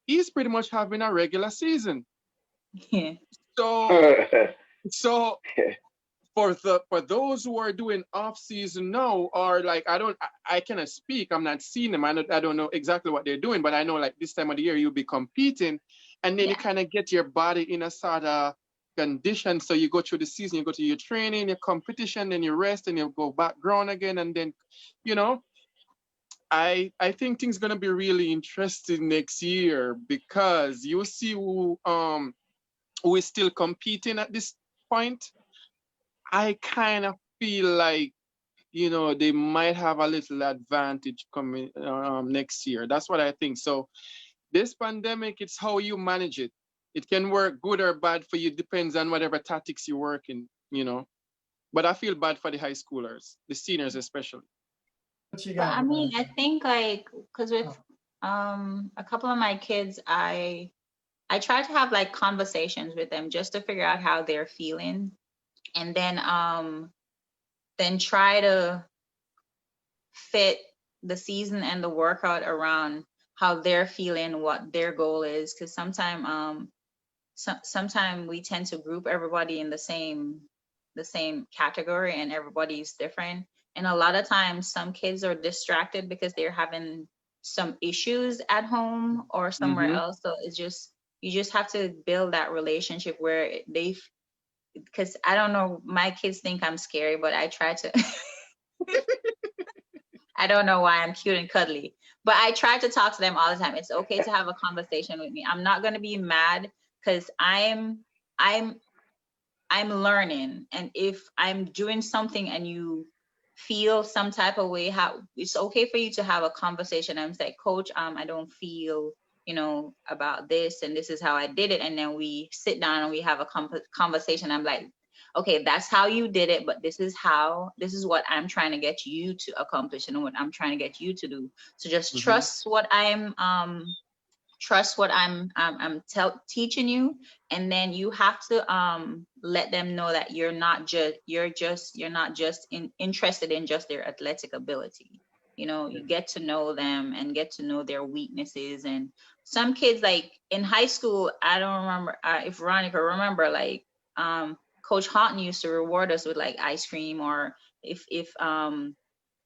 He's pretty much having a regular season. Yeah. So for those who are doing off season now, or like I cannot speak, I'm not seeing them. I don't know exactly what they're doing, but I know like this time of the year you'll be competing, and then you kind of get your body in a sort of condition. So you go through the season, you go to your training, your competition, then you rest, and you go back ground again, and then, you know, I think things gonna be really interesting next year, because you see who is still competing at this point. I kind of feel like, you know, they might have a little advantage coming next year. That's what I think. So this pandemic, it's how you manage it. It can work good or bad for you, depends on whatever tactics you're working, you know. But I feel bad for the high schoolers, the seniors especially. But I mean, I think like, because with a couple of my kids, I try to have like conversations with them just to figure out how they're feeling, and then try to fit the season and the workout around how they're feeling, what their goal is. Because sometimes we tend to group everybody in the same category, and everybody's different. And a lot of times some kids are distracted because they're having some issues at home or somewhere else. So it's just, you just have to build that relationship where because I don't know, my kids think I'm scary, but I try to I don't know why I'm cute and cuddly, but I try to talk to them all the time. It's okay to have a conversation with me. I'm not going to be mad, because I'm learning. And if I'm doing something and you feel some type of way, how it's okay for you to have a conversation. I'm like, Coach, I don't feel, you know, about this, and this is how I did it. And then we sit down and we have a conversation. I'm like, okay, that's how you did it, but this is what I'm trying to get you to accomplish, and what I'm trying to get you to do. So just trust what I'm teaching you, and then you have to let them know that you're not just interested in just their athletic ability. You know, you get to know them and get to know their weaknesses. And some kids, like in high school, I don't remember if Veronica remember, like Coach Houghton used to reward us with like ice cream, or if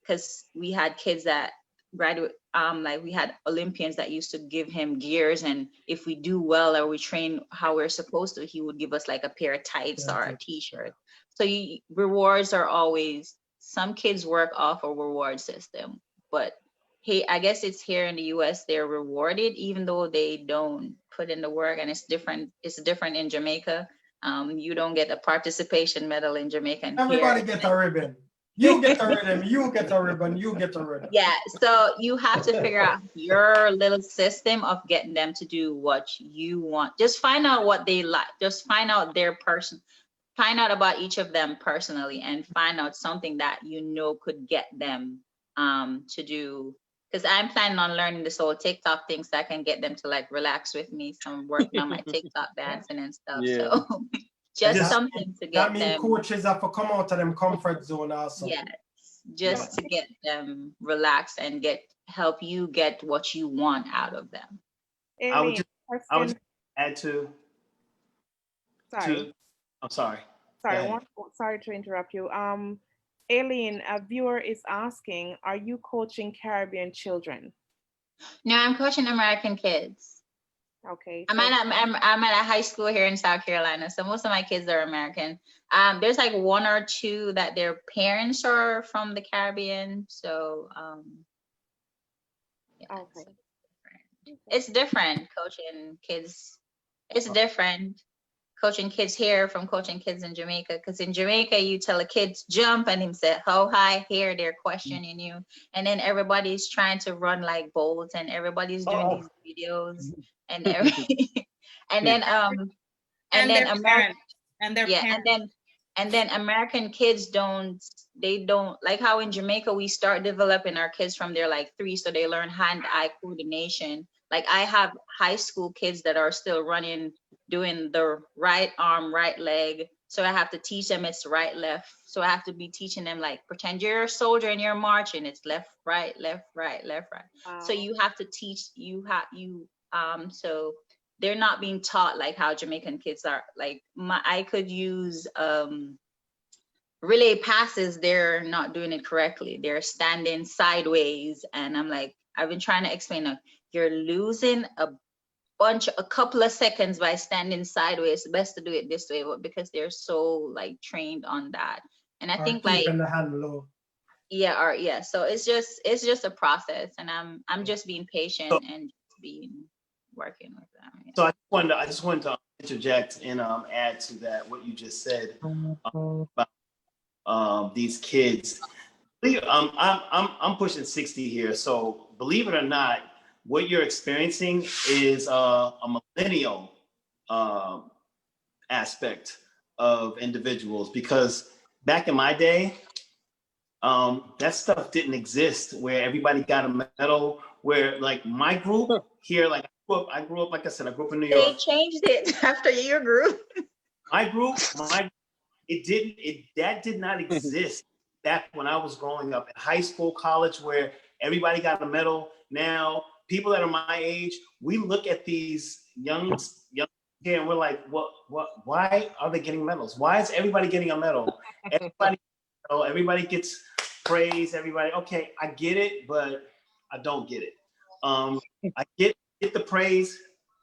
because we had kids that graduate, like we had Olympians that used to give him gears, and if we do well or we train how we're supposed to, he would give us like a pair of tights or a t-shirt. So rewards are always, some kids work off a reward system, but hey, I guess it's here in the US, they're rewarded even though they don't put in the work, and it's different in Jamaica. You don't get a participation medal in Jamaica. And everybody gets a ribbon. You get a ribbon, you get a ribbon, you get a ribbon. Yeah, so you have to figure out your little system of getting them to do what you want. Just find out what they like. Just find out find out about each of them personally, and find out something that you know could get them to do. Because I'm planning on learning this whole TikTok thing, so I can get them to like relax with me. So I'm working on my TikTok dancing and stuff. Yeah. So just something to get them. That means coaches have to come out of them comfort zone also. Yes, just to get them relaxed and help you get what you want out of them. I would just add to. Sorry. I'm sorry. Sorry to interrupt you. Aileen, a viewer is asking, are you coaching Caribbean children? No, I'm coaching American kids. Okay. I'm at a high school here in South Carolina, so most of my kids are American. There's like one or two that their parents are from the Caribbean, so yeah, okay. It's different coaching kids. It's different coaching kids here from coaching kids in Jamaica, because in Jamaica you tell a kid to jump and him say how high, here they're questioning you, and then everybody's trying to run like Bolt, and everybody's doing these videos and then American kids don't like how in Jamaica we start developing our kids from they're like 3, so they learn hand-eye coordination. Like I have high school kids that are still running, doing the right arm, right leg, So I have to teach them it's right, left. So I have to be teaching them, like, pretend you're a soldier and you're marching. It's left, right, left, right, left, right. Wow. So you have to teach, so they're not being taught like how Jamaican kids are. Like I could use relay passes, they're not doing it correctly. They're standing sideways. And I'm like, I've been trying to explain, you're losing a couple of seconds by standing sideways. It's best to do it this way, but because they're so like trained on that. And I think like keeping the hand low. Yeah, so it's just a process, and I'm just being patient and working with them. Yeah. So I just wanted to interject and add to that what you just said about these kids. I'm pushing 60 here, so believe it or not, what you're experiencing is a millennial aspect of individuals, because back in my day, that stuff didn't exist where everybody got a medal, where like my group here, like I grew up, like I said, I grew up in New York. They changed it after your group. That did not exist back when I was growing up in high school, college, where everybody got a medal. Now, people that are my age, we look at these young here and we're like, why are they getting medals? Why is everybody getting a medal? Everybody gets praise, everybody. Okay, I get it, but I don't get it. I get the praise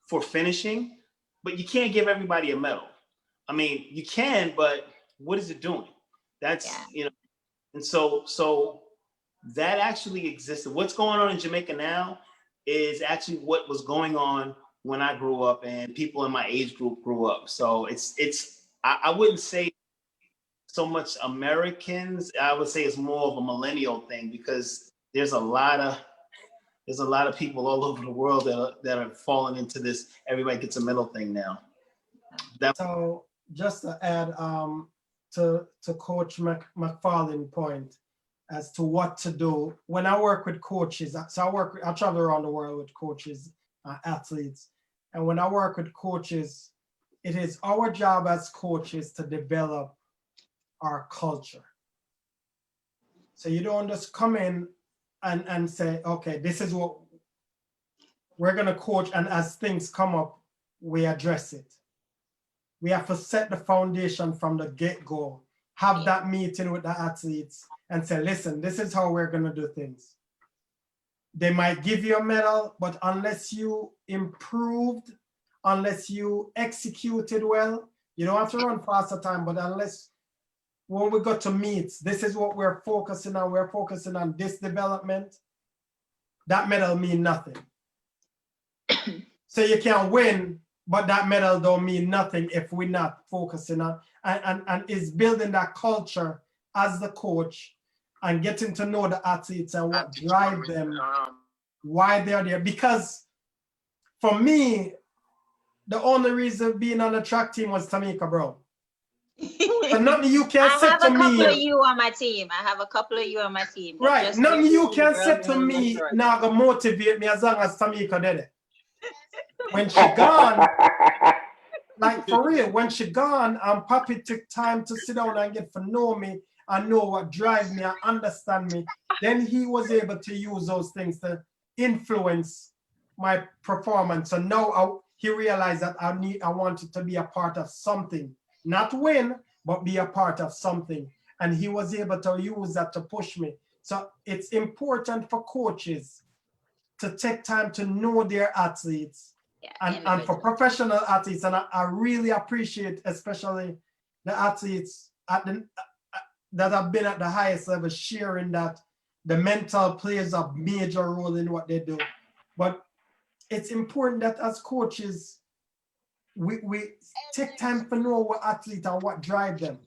for finishing, but you can't give everybody a medal. I mean, you can, but what is it doing? That's, and so that actually existed. What's going on in Jamaica now is actually what was going on when I grew up and people in my age group grew up. So I wouldn't say so much Americans. I would say it's more of a millennial thing, because there's a lot of people all over the world that are falling into this everybody gets a medal thing now. So just to add to Coach McFarlane's point as to what to do, when I work with coaches, so I travel around the world with coaches, athletes, and when I work with coaches, it is our job as coaches to develop our culture. So you don't just come in and say, okay, this is what we're going to coach, and as things come up, we address it. We have to set the foundation from the get-go, have that meeting with the athletes and say, listen, this is how we're going to do things. They might give you a medal, but unless you improved, unless you executed well, you don't have to run faster time, but unless when we go to meets, this is what we're focusing on. We're focusing on this development. That medal mean nothing. So you can win, but that medal don't mean nothing if we're not focusing on and is building that culture as the coach and getting to know the athletes and what drive them, why they're there. Because for me, the only reason being on the track team was Tamika Brown. So nothing you can say to me. I have a couple of you on my team. Right. Nothing you can say to me now gonna motivate me as long as Tamika did it. When she gone, like for real, when she gone, Papi took time to sit down and get to know me and know what drives me and understand me. Then he was able to use those things to influence my performance. So now he realized that I wanted to be a part of something. Not win, but be a part of something. And he was able to use that to push me. So it's important for coaches to take time to know their athletes and for professional athletes. And I really appreciate especially the athletes that have been at the highest level sharing that the mental plays a major role in what they do. But it's important that as coaches, we take time to know what athletes and what drive them.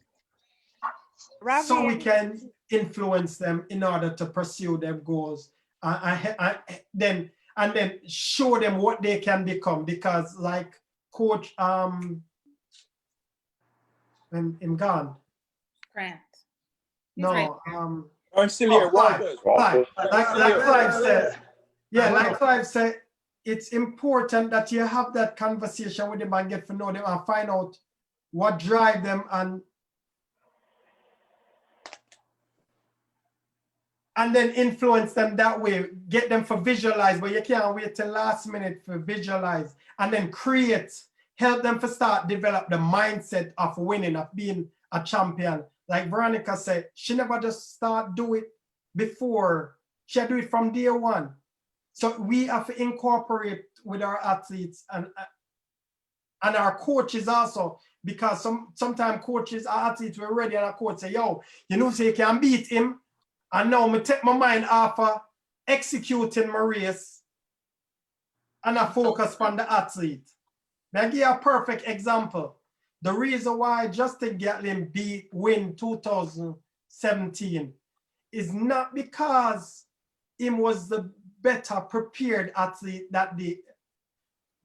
So we can influence them in order to pursue their goals and then show them what they can become. Because like Coach I'm gone. Grant. No, I'm still here. Clive. Like Clive said. Yeah, like Clive said, it's important that you have that conversation with them and get to know them and find out what drive them, and then influence them that way, get them for visualize, but you can't wait till last minute for visualize, and then create, help them to start develop the mindset of winning, of being a champion. Like Veronica said, she never just start do it before, she do it from day one. So we have to incorporate with our athletes and our coaches also, because sometimes coaches, our athletes were ready and a coach say, yo, you know, so you can beat him. And now I take my mind off of executing my race and I focus on the athlete. Now, I'll give you a perfect example. The reason why Justin Gatlin win 2017 is not because him was the better prepared athlete that day.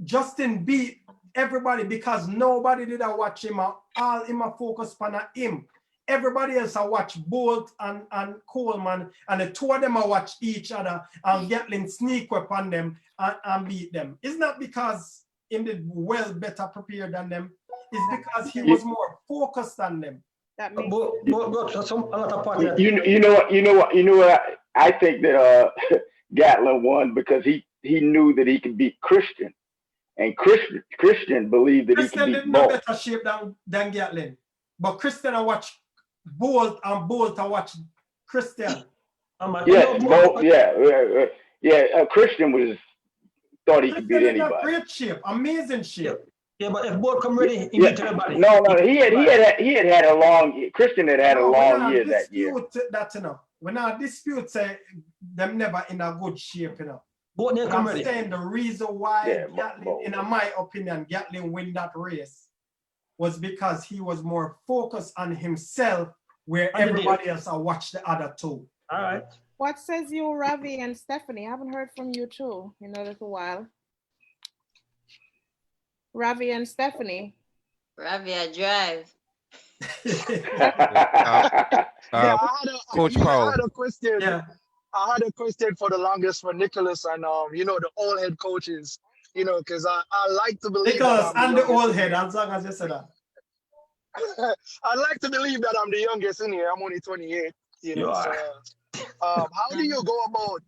Justin beat everybody because nobody did watch him. All him focus on him. Everybody else I watch Bolt and Coleman, and the two of them I watch each other and Gatlin sneak up on them and beat them. It's not because he did well better prepared than them. It's because he was more focused on them. That makes you know what? I think that Gatlin won because he knew that he could beat Christian, and Christian believed that Christian he could didn't beat know Bolt. better shape than Gatlin, but Christian I watch Bolt and Bolt I watch Christian. Yeah, Bolt. Yeah. Christian thought he could beat Christian in a anybody. great shape, amazing shape. Yeah, but if Bolt come ready, he Yeah. beat everybody. No, he had a long. Christian had a long year that year. That, you know, when I dispute say them never in a good shape, you know. Bolt didn't come I'm ready. saying the reason why Gatlin, in my opinion, Gatlin win that race was because he was more focused on himself, where everybody else I watched the other two. All right. What says you, Ravi and Stephanie? I haven't heard from you too in a little while. Ravi and Stephanie. Ravi, I drive. Coach Paul. I had a question. Yeah. I had a question for the longest for Nicholas and you know, the old head coaches. You know, because I like to believe Nicholas that and the old head, as long as you said that. I like to believe that I'm the youngest in here. I'm only 28. You know, so how do you go about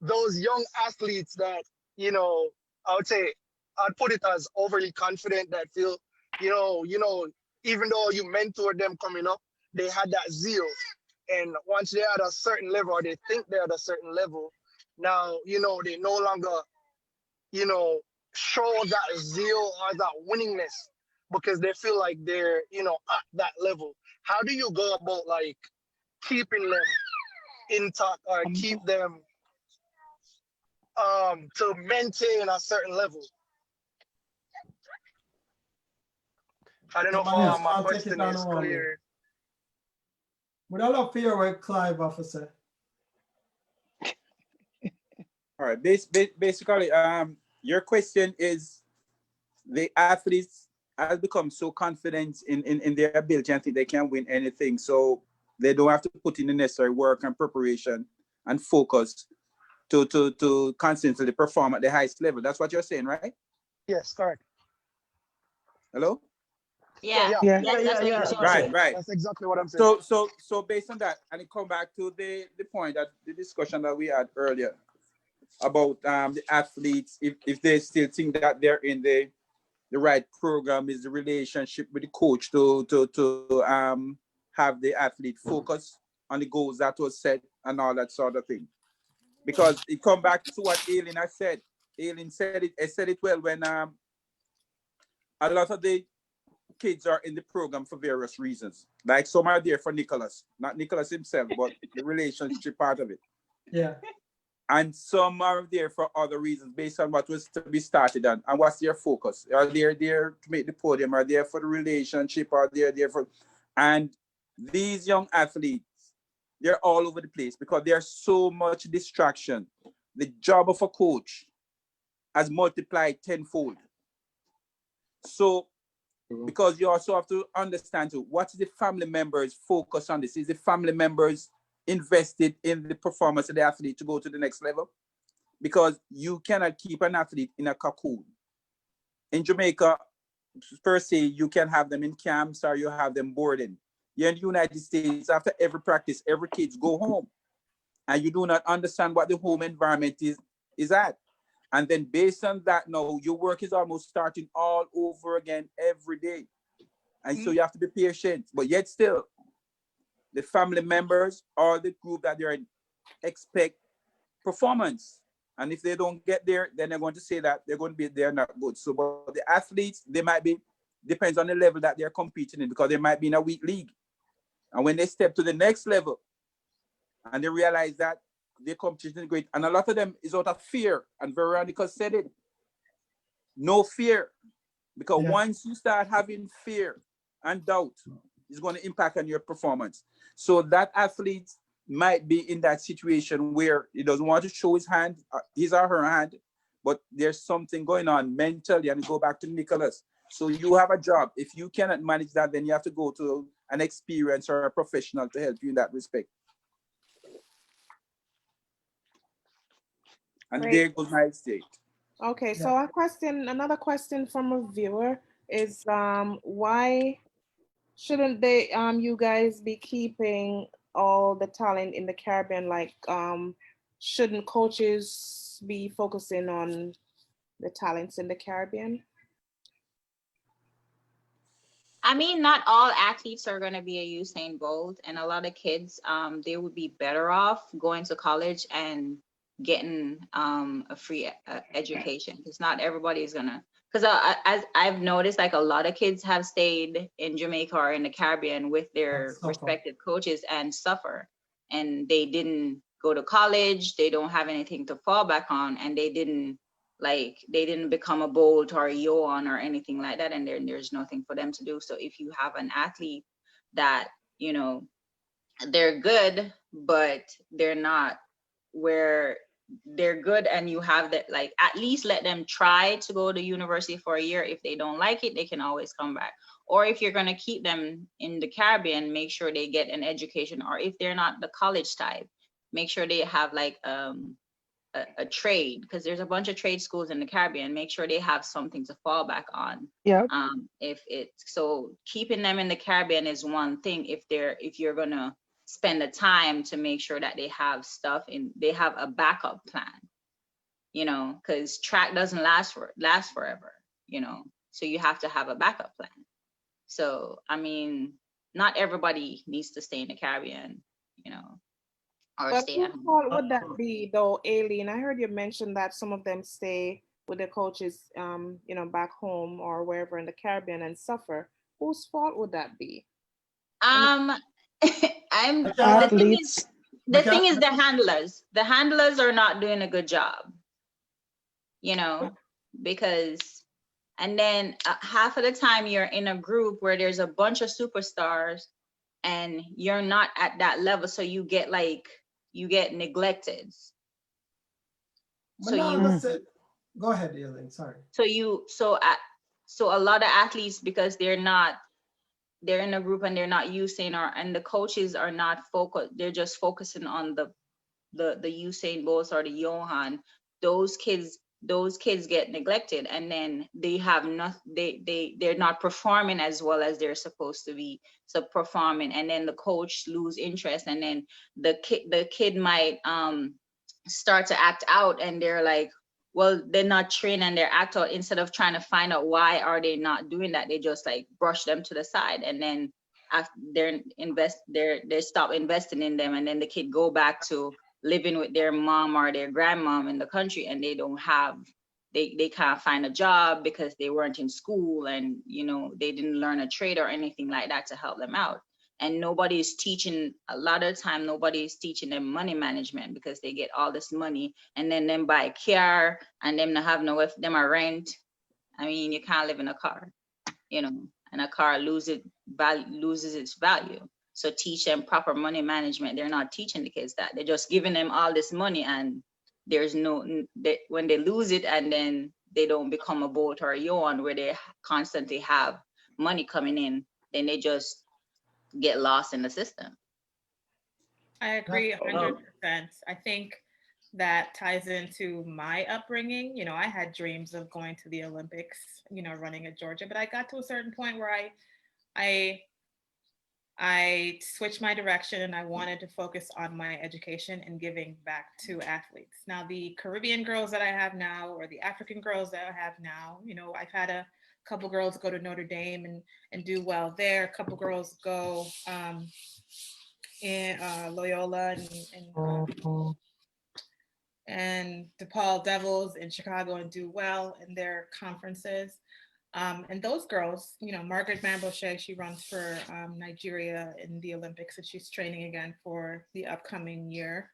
those young athletes that, you know, I would say I'd put it as overly confident, that feel, you know, even though you mentored them coming up, they had that zeal. And once they're at a certain level, or they think they're at a certain level, now, you know, they no longer, you know, show that zeal or that winningness because they feel like they're, you know, at that level. How do you go about like keeping them intact or keep them to maintain a certain level? I don't know if my question is clear. Would I love to hear what Clive officer? All right. Basically, your question is the athletes have become so confident in their ability and think they can win anything, so they don't have to put in the necessary work and preparation and focus to constantly perform at the highest level. That's what you're saying, right? Yes, correct. Hello? Yeah. Right. That's exactly what I'm saying. So based on that, and it come back to the point that the discussion that we had earlier about the athletes, if they still think that they're in the right program, is the relationship with the coach to have the athlete focus on the goals that was set and all that sort of thing. Because it come back to what Aileen has said. Aileen said it well when a lot of the kids are in the program for various reasons. Like some are there for Nicholas, not Nicholas himself, but the relationship part of it. Yeah. And some are there for other reasons based on what was to be started on and what's their focus. Are they there to make the podium? Are they there for the relationship? Are they there for... And these young athletes, they're all over the place because there's so much distraction. The job of a coach has multiplied tenfold. So, because you also have to understand too, what's the family members' focus on this? Is the family members invested in the performance of the athlete to go to the next level? Because you cannot keep an athlete in a cocoon. In Jamaica, per se, you can have them in camps or you have them boarding. Here in the United States, after every practice, every kids go home, and you do not understand what the home environment is at. And then based on that, now your work is almost starting all over again every day. And so you have to be patient, but yet still, the family members or the group that they're in expect performance. And if they don't get there, then they're going to say that they're not good. So, but the athletes, they might be, depends on the level that they're competing in, because they might be in a weak league. And when they step to the next level and they realize that their competition is great, and a lot of them is out of fear, and Veronica said it, no fear. Because once you start having fear and doubt, it's going to impact on your performance. So that athlete might be in that situation where he doesn't want to show his hand, his or her hand, but there's something going on mentally. And go back to Nicholas. So you have a job. If you cannot manage that, then you have to go to an experience or a professional to help you in that respect. And Great. there goes my state. Okay, so another question from a viewer is why shouldn't they you guys be keeping all the talent in the Caribbean? Like shouldn't coaches be focusing on the talents in the Caribbean? I mean, not all athletes are going to be a Usain Bolt, and a lot of kids, they would be better off going to college and getting a free education, because not everybody is gonna. Because as I've noticed, like a lot of kids have stayed in Jamaica or in the Caribbean with their respective coaches and suffer, and they didn't go to college. They don't have anything to fall back on, and they didn't become a Bolt or a Yohan or anything like that, and there's nothing for them to do. So if you have an athlete that, you know, they're good, but they're not where they're good, and you have that, like, at least let them try to go to university for a year. If they don't like it, they can always come back. Or if you're going to keep them in the Caribbean, make sure they get an education. Or if they're not the college type, make sure they have like a trade, because there's a bunch of trade schools in the Caribbean. Make sure they have something to fall back on. Yeah. So keeping them in the Caribbean is one thing. If you're gonna spend the time to make sure that they have stuff and they have a backup plan, you know, because track doesn't last forever, you know. So you have to have a backup plan. So I mean, not everybody needs to stay in the Caribbean, you know. But whose fault would that be, though, Aileen? I heard you mention that some of them stay with the coaches, you know, back home or wherever in the Caribbean and suffer. Whose fault would that be? The thing is the handlers. The handlers are not doing a good job, you know, because, and then half of the time you're in a group where there's a bunch of superstars and you're not at that level, so you get neglected. Go ahead, Aileen, sorry. So a lot of athletes, because they're in a group and they're not using, and the coaches are not focused, they're just focusing on the Usain Bolts or the Johan. Those kids get neglected, and then they have they're not performing as well as they're supposed to be performing, and then the coach lose interest, and then the kid might start to act out, and they're like, well, they're not trained and they're act out. Instead of trying to find out why are they not doing that, they just like brush them to the side, and then after they stop investing in them, and then the kid go back to living with their mom or their grandmom in the country, and they can't find a job because they weren't in school, and you know, they didn't learn a trade or anything like that to help them out. And nobody's teaching, a lot of the time, nobody's teaching them money management, because they get all this money and then them buy a car, and them not have no, if them a rent. I mean, you can't live in a car, you know, and a car loses its value. So teach them proper money management. They're not teaching the kids that. They're just giving them all this money, and there's when they lose it, and then they don't become a Bolt or a Yohan where they constantly have money coming in, then they just get lost in the system. I agree 100%. I think that ties into my upbringing. You know, I had dreams of going to the Olympics, you know, running at Georgia, but I got to a certain point where I switched my direction and I wanted to focus on my education and giving back to athletes. Now, the Caribbean girls that I have now, or the African girls that I have now, you know, I've had a couple girls go to Notre Dame and do well there. A couple girls go in Loyola and DePaul Devils in Chicago and do well in their conferences. And those girls, you know, Margaret Mamboshe, she runs for Nigeria in the Olympics, and she's training again for the upcoming year.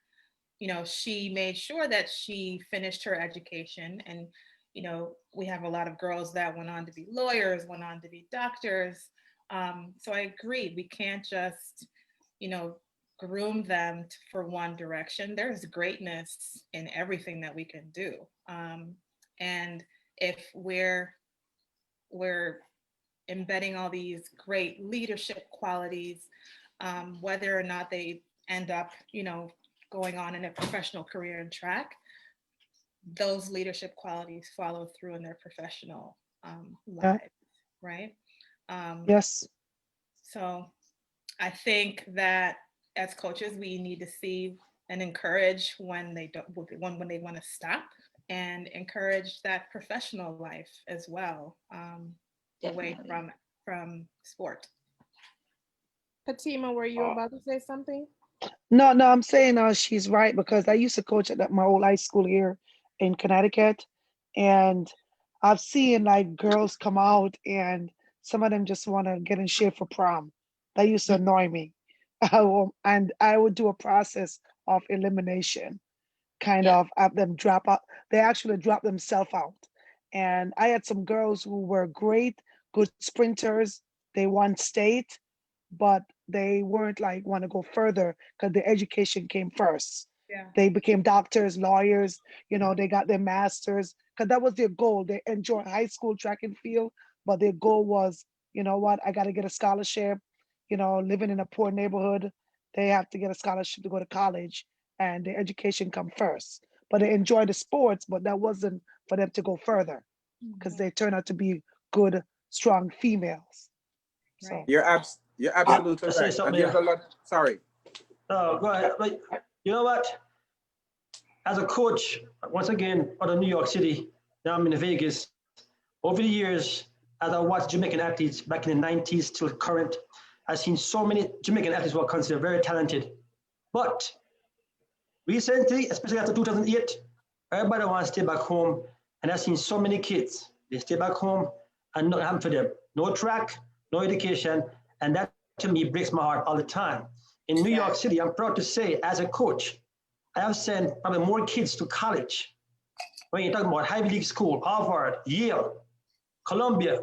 You know, she made sure that she finished her education. And, you know, we have a lot of girls that went on to be lawyers, went on to be doctors. So I agree, we can't just, you know, groom them for one direction. There's greatness in everything that we can do. And if we're embedding all these great leadership qualities, whether or not they end up, you know, going on in a professional career in track, those leadership qualities follow through in their professional lives, right? Yes. So I think that as coaches, we need to see and encourage when they don't, when they want to stop, and encourage that professional life as well, away from sport. Fatima, were you about to say something? No, I'm saying she's right, because I used to coach at my old high school here in Connecticut, and I've seen like girls come out and some of them just want to get in shape for prom. That used to annoy me. And I would do a process of elimination, kind of have them drop out. They actually drop themselves out. And I had some girls who were great, good sprinters. They won state, but they weren't like want to go further because the education came first. Yeah. They became doctors, lawyers, you know, they got their masters because that was their goal. They enjoyed high school track and field, but their goal was, you know what, I got to get a scholarship. You know, living in a poor neighborhood, they have to get a scholarship to go to college, and their education come first. But they enjoy the sports, but that wasn't for them to go further because they turn out to be good, strong females. So You're absolutely I'll say right. something And there's a here. lot. Sorry. Go ahead. But you know what? As a coach, once again, out of New York City, now I'm in Vegas. Over the years, as I watched Jamaican athletes back in the 90s till current, I've seen so many Jamaican athletes who are considered very talented. But recently, especially after 2008, everybody wants to stay back home. And I've seen so many kids, they stay back home and nothing happened for them. No track, no education. And that to me breaks my heart all the time. In New York City, I'm proud to say, as a coach, I have sent probably more kids to college. When you're talking about Ivy League school, Harvard, Yale, Columbia,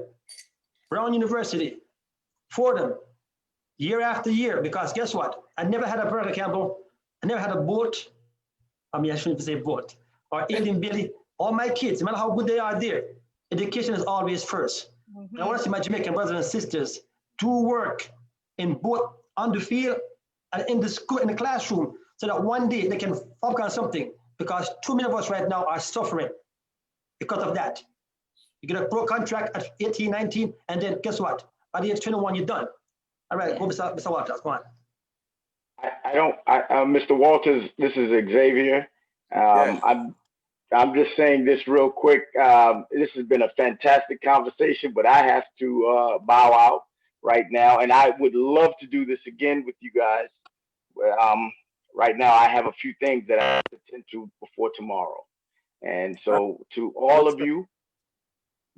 Brown University, Fordham, year after year, because guess what? I never had a Veronica Campbell, I never had a boat. I mean, I shouldn't say boat, or Aileen Bailey. All my kids, no matter how good they are there, education is always first. And I want to see my Jamaican brothers and sisters do work in both on the field and in the school, in the classroom, so that one day they can focus on something. Because too many of us right now are suffering because of that. You get a pro contract at 18, 19, and then guess what? By the age 21, you're done. All right, go, Mr. Walters, go on. Mr. Walters, this is Xavier. I'm just saying this real quick. This has been a fantastic conversation, but I have to bow out right now, and I would love to do this again with you guys. Right now, I have a few things that I have to attend to before tomorrow. And so to all of you,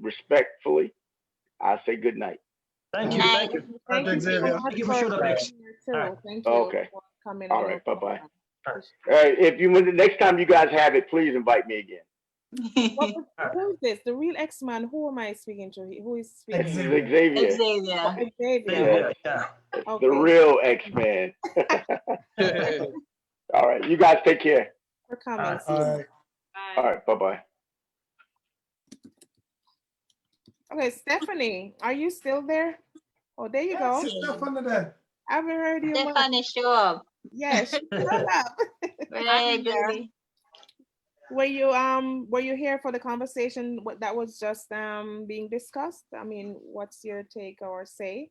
respectfully, I say good night. Thank you. Thank you. Thank you so much Thank you for showing up, X. Thank you Okay. for coming. All right. Bye-bye. If you the next time you guys have it, please invite me again. Who is this? The real X-Man? Who am I speaking to? Who is speaking? This is Xavier. Xavier. Yeah. Okay. The real X-Man. All right. You guys take care. For coming. All right. Bye-bye. Okay, Stephanie, are you still there? Oh, there you go. I haven't heard you. Stephanie, show up. Yes, shut up. Hey, baby. Were you here for the conversation that was just being discussed? I mean, what's your take or say?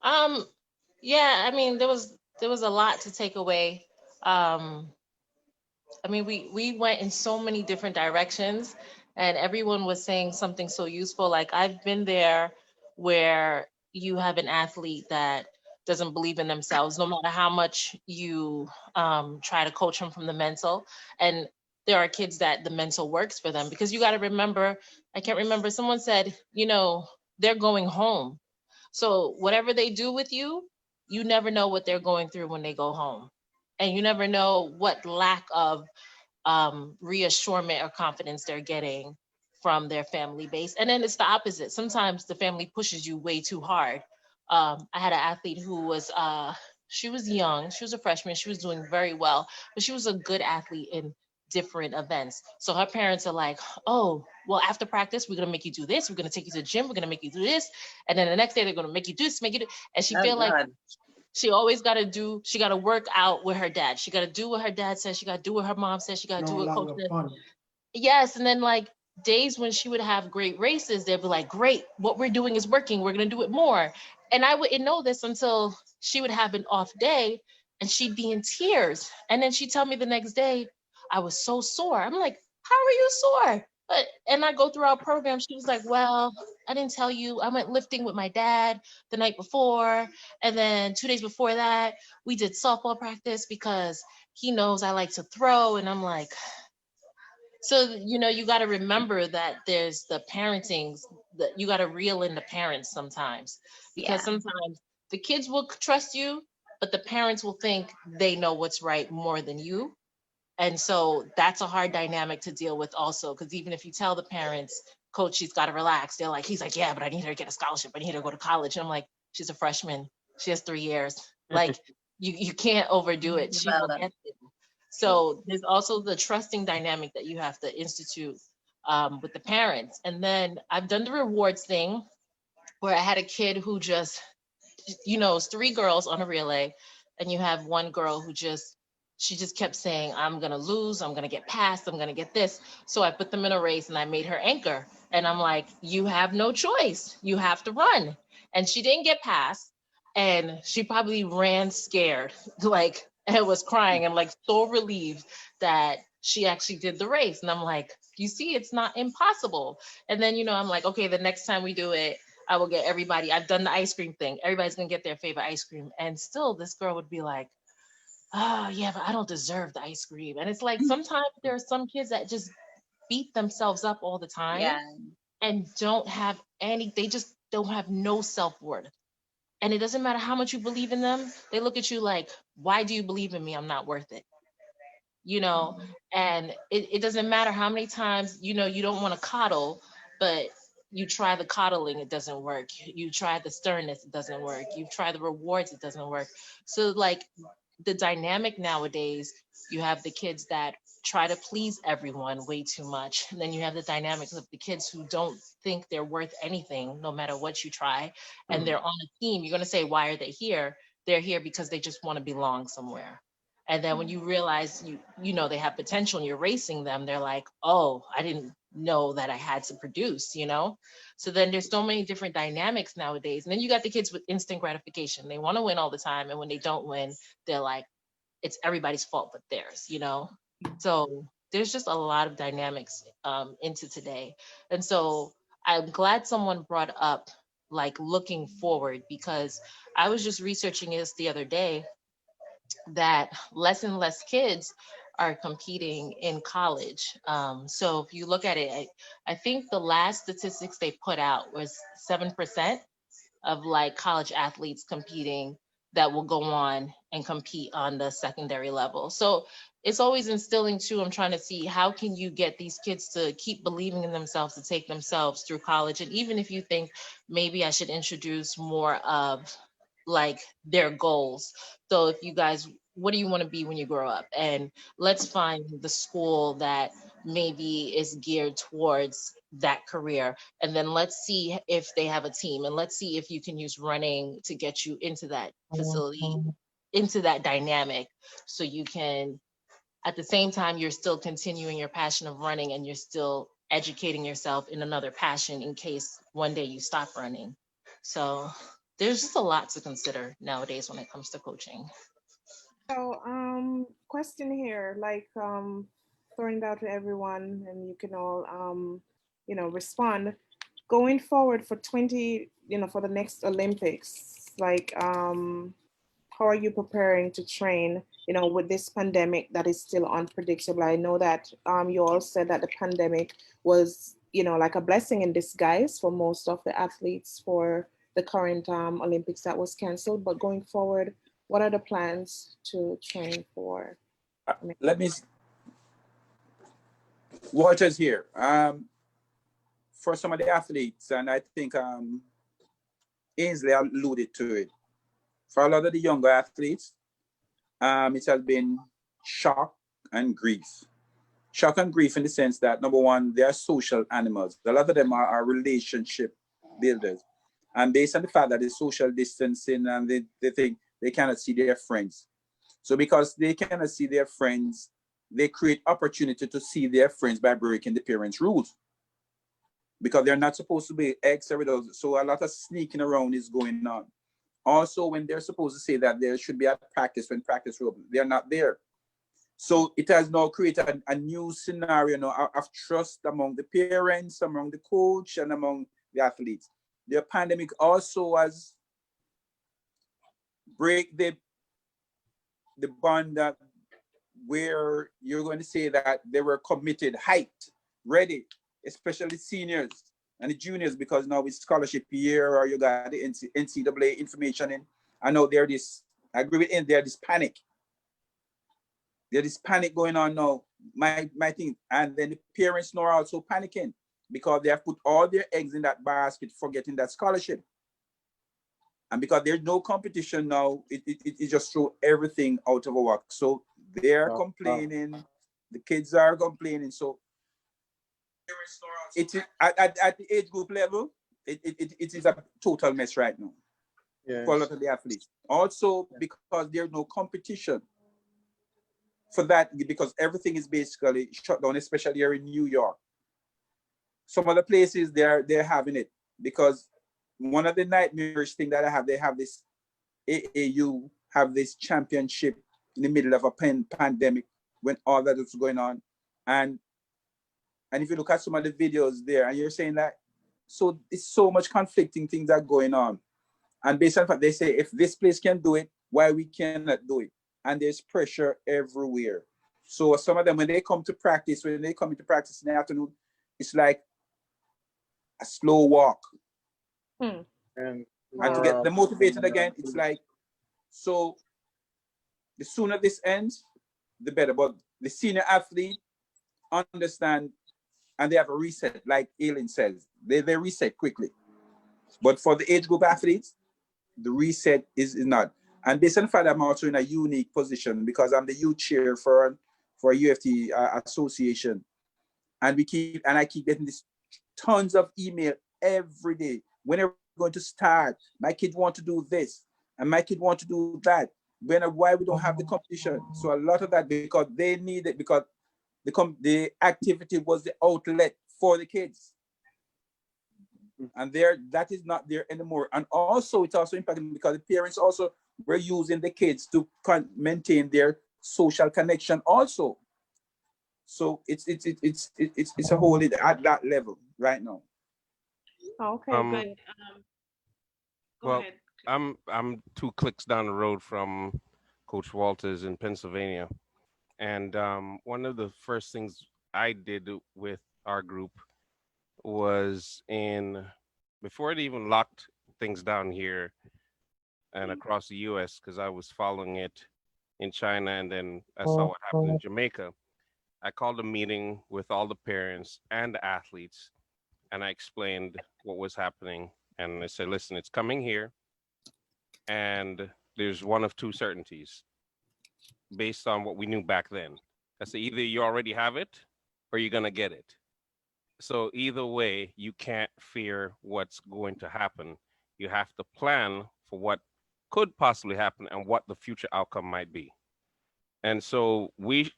Yeah, I mean, there was a lot to take away. Um, I mean, we went in so many different directions, and everyone was saying something so useful. Like, I've been there where you have an athlete that doesn't believe in themselves, no matter how much you try to coach them from the mental. And there are kids that the mental works for them, because you got to remember, I can't remember, someone said, they're going home. So whatever they do with you never know what they're going through when they go home. And you never know what lack of reassurance or confidence they're getting from their family base. And then it's the opposite. Sometimes the family pushes you way too hard. I had an athlete who was, she was young, she was a freshman, she was doing very well, but she was a good athlete in different events. So her parents are like, oh, well, after practice, we're going to make you do this. We're going to take you to the gym. We're going to make you do this. And then the next day, they're going to make you do this, make you do. And she Oh, feel like God. she always got to she got to work out with her dad. She got to do what her dad says. She got to do what her mom says. She got to No do what coach longer says. fun. Yes. And then like days when she would have great races, they'd be like, great, what we're doing is working. We're going to do it more. And I wouldn't know this until she would have an off day and she'd be in tears. And then she'd tell me the next day, I was so sore. I'm like, how are you sore? And I go through our program. She was like, well, I didn't tell you. I went lifting with my dad the night before. And then 2 days before that, we did softball practice because he knows I like to throw. And I'm like, so, you got to remember that there's the parentings, that you got to reel in the parents sometimes, because sometimes the kids will trust you, but the parents will think they know what's right more than you. And so that's a hard dynamic to deal with also, because even if you tell the parents, coach, she's got to relax, they're like, he's like, yeah, but I need her to get a scholarship. I need her to go to college. And I'm like, she's a freshman. She has 3 years. Like, you can't overdo it. She will get it. So there's also the trusting dynamic that you have to institute with the parents. And then I've done the rewards thing where I had a kid who just, it's 3 girls on a relay, and you have one girl who she just kept saying, I'm going to lose, I'm going to get passed, I'm going to get this. So I put them in a race and I made her anchor. And I'm like, you have no choice. You have to run. And she didn't get passed. And she probably ran scared, like, and was crying and like so relieved that she actually did the race. And I'm like, you see, it's not impossible. And then, I'm like, okay, the next time we do it, I will get everybody. I've done the ice cream thing. Everybody's going to get their favorite ice cream. And still this girl would be like, oh yeah, but I don't deserve the ice cream. And it's like, sometimes there are some kids that just beat themselves up all the time and they just don't have no self-worth. And it doesn't matter how much you believe in them. They look at you like, why do you believe in me? I'm not worth it. And it doesn't matter how many times, you don't want to coddle, but you try the coddling, it doesn't work. You try the sternness, it doesn't work. You try the rewards, it doesn't work. So like the dynamic nowadays, you have the kids that try to please everyone way too much. And then you have the dynamics of the kids who don't think they're worth anything, no matter what you try. And they're on a team. You're going to say, why are they here? They're here because they just want to belong somewhere. And then when you realize they have potential and you're racing them, they're like, oh, I didn't know that I had to produce, So then there's so many different dynamics nowadays. And then you got the kids with instant gratification. They want to win all the time. And when they don't win, they're like, it's everybody's fault but theirs, So there's just a lot of dynamics into today. And so I'm glad someone brought up like looking forward, because I was just researching this the other day, that less and less kids are competing in college. So if you look at it, I think the last statistics they put out was 7% of like college athletes competing that will go on and compete on the secondary level. So it's always instilling too. I'm trying to see how can you get these kids to keep believing in themselves, to take themselves through college. And even if you think maybe I should introduce more of like their goals. So if you guys, what do you want to be when you grow up? And let's find the school that maybe is geared towards that career. And then let's see if they have a team, and let's see if you can use running to get you into that facility, into that dynamic, so you can at the same time, you're still continuing your passion of running and you're still educating yourself in another passion in case one day you stop running. So there's just a lot to consider nowadays when it comes to coaching. So, question here, like, throwing it out to everyone, and you can all, respond. Going forward for for the next Olympics, like, how are you preparing to train, with this pandemic that is still unpredictable? I know that you all said that the pandemic was, like a blessing in disguise for most of the athletes for the current Olympics that was canceled. But going forward, what are the plans to train for? Let me, Walter's here. For some of the athletes, and I think Ainsley alluded to it. For a lot of the younger athletes, it has been shock and grief. Shock and grief in the sense that, number one, they are social animals. A lot of them are relationship builders. And based on the fact that the social distancing and they think they cannot see their friends. So because they cannot see their friends, they create opportunity to see their friends by breaking the parents' rules. Because they're not supposed to be extra. So a lot of sneaking around is going on. Also, when they're supposed to say that there should be a practice when practice will, they're not there. So it has now created a new scenario now of trust among the parents, among the coach, and among the athletes. The pandemic also has break the bond that where you're going to say that they were committed, hyped, ready, especially seniors and the juniors, because now it's scholarship year or you got the NCAA information in. I know I agree with there's this panic. There's this panic going on now, my thing. And then the parents now are also panicking because they have put all their eggs in that basket for getting that scholarship. And because there's no competition now, it just throw everything out of work. So they're complaining, the kids are complaining. So it is at the age group level, it is a total mess right now. Yes. For a lot of the athletes. Also because there's no competition for that, because everything is basically shut down, especially here in New York. Some other places they're having it, because one of the nightmarish thing that I have, they have this AAU have this championship in the middle of a pandemic when all that was going on. And if you look at some of the videos there, and you're saying that, so it's so much conflicting things that are going on. And based on fact, they say, if this place can do it, why we cannot do it? And there's pressure everywhere. So some of them, when they come into practice in the afternoon, it's like a slow walk. And to get them motivated again, it's like, so the sooner this ends, the better. But the senior athlete understand, and they have a reset, like Aileen says. They reset quickly. But for the age group athletes, the reset is not. And based on the fact that I'm also in a unique position because I'm the youth chair for a UFT association. And I keep getting this tons of email every day. When are we going to start? My kid want to do this, and my kid want to do that. Why we don't have the competition? So a lot of that because they need it, because the activity was the outlet for the kids. And that is not there anymore. And also it's also impacting because the parents also were using the kids to maintain their social connection also. So it's a whole at that level right now. Okay, good. Go ahead. I'm 2 clicks down the road from Coach Walters in Pennsylvania. And one of the first things I did with our group was before it even locked things down here and across the US, because I was following it in China and then I saw what happened in Jamaica. I called a meeting with all the parents and the athletes, and I explained what was happening. And I said, listen, it's coming here, and there's one of 2 certainties based on what we knew back then. I said, either you already have it or you're going to get it. So either way, you can't fear what's going to happen. You have to plan for what could possibly happen and what the future outcome might be. And so we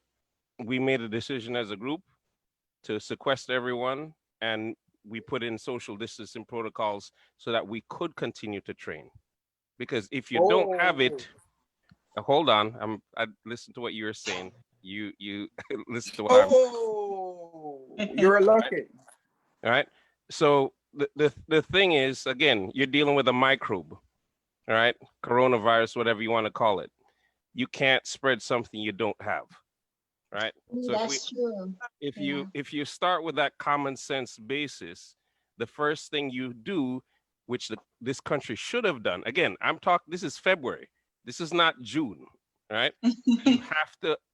we made a decision as a group to sequester everyone, and we put in social distancing protocols so that we could continue to train. Because if you don't have it, hold on, I listen to what you were saying. You listen to what You're lucky. all right. So the thing is, again, you're dealing with a microbe, all right? Coronavirus, whatever you want to call it. You can't spread something you don't have, right? So That's true. if you start with that common sense basis, the first thing you do, which this country should have done, again, this is February. This is not June, right?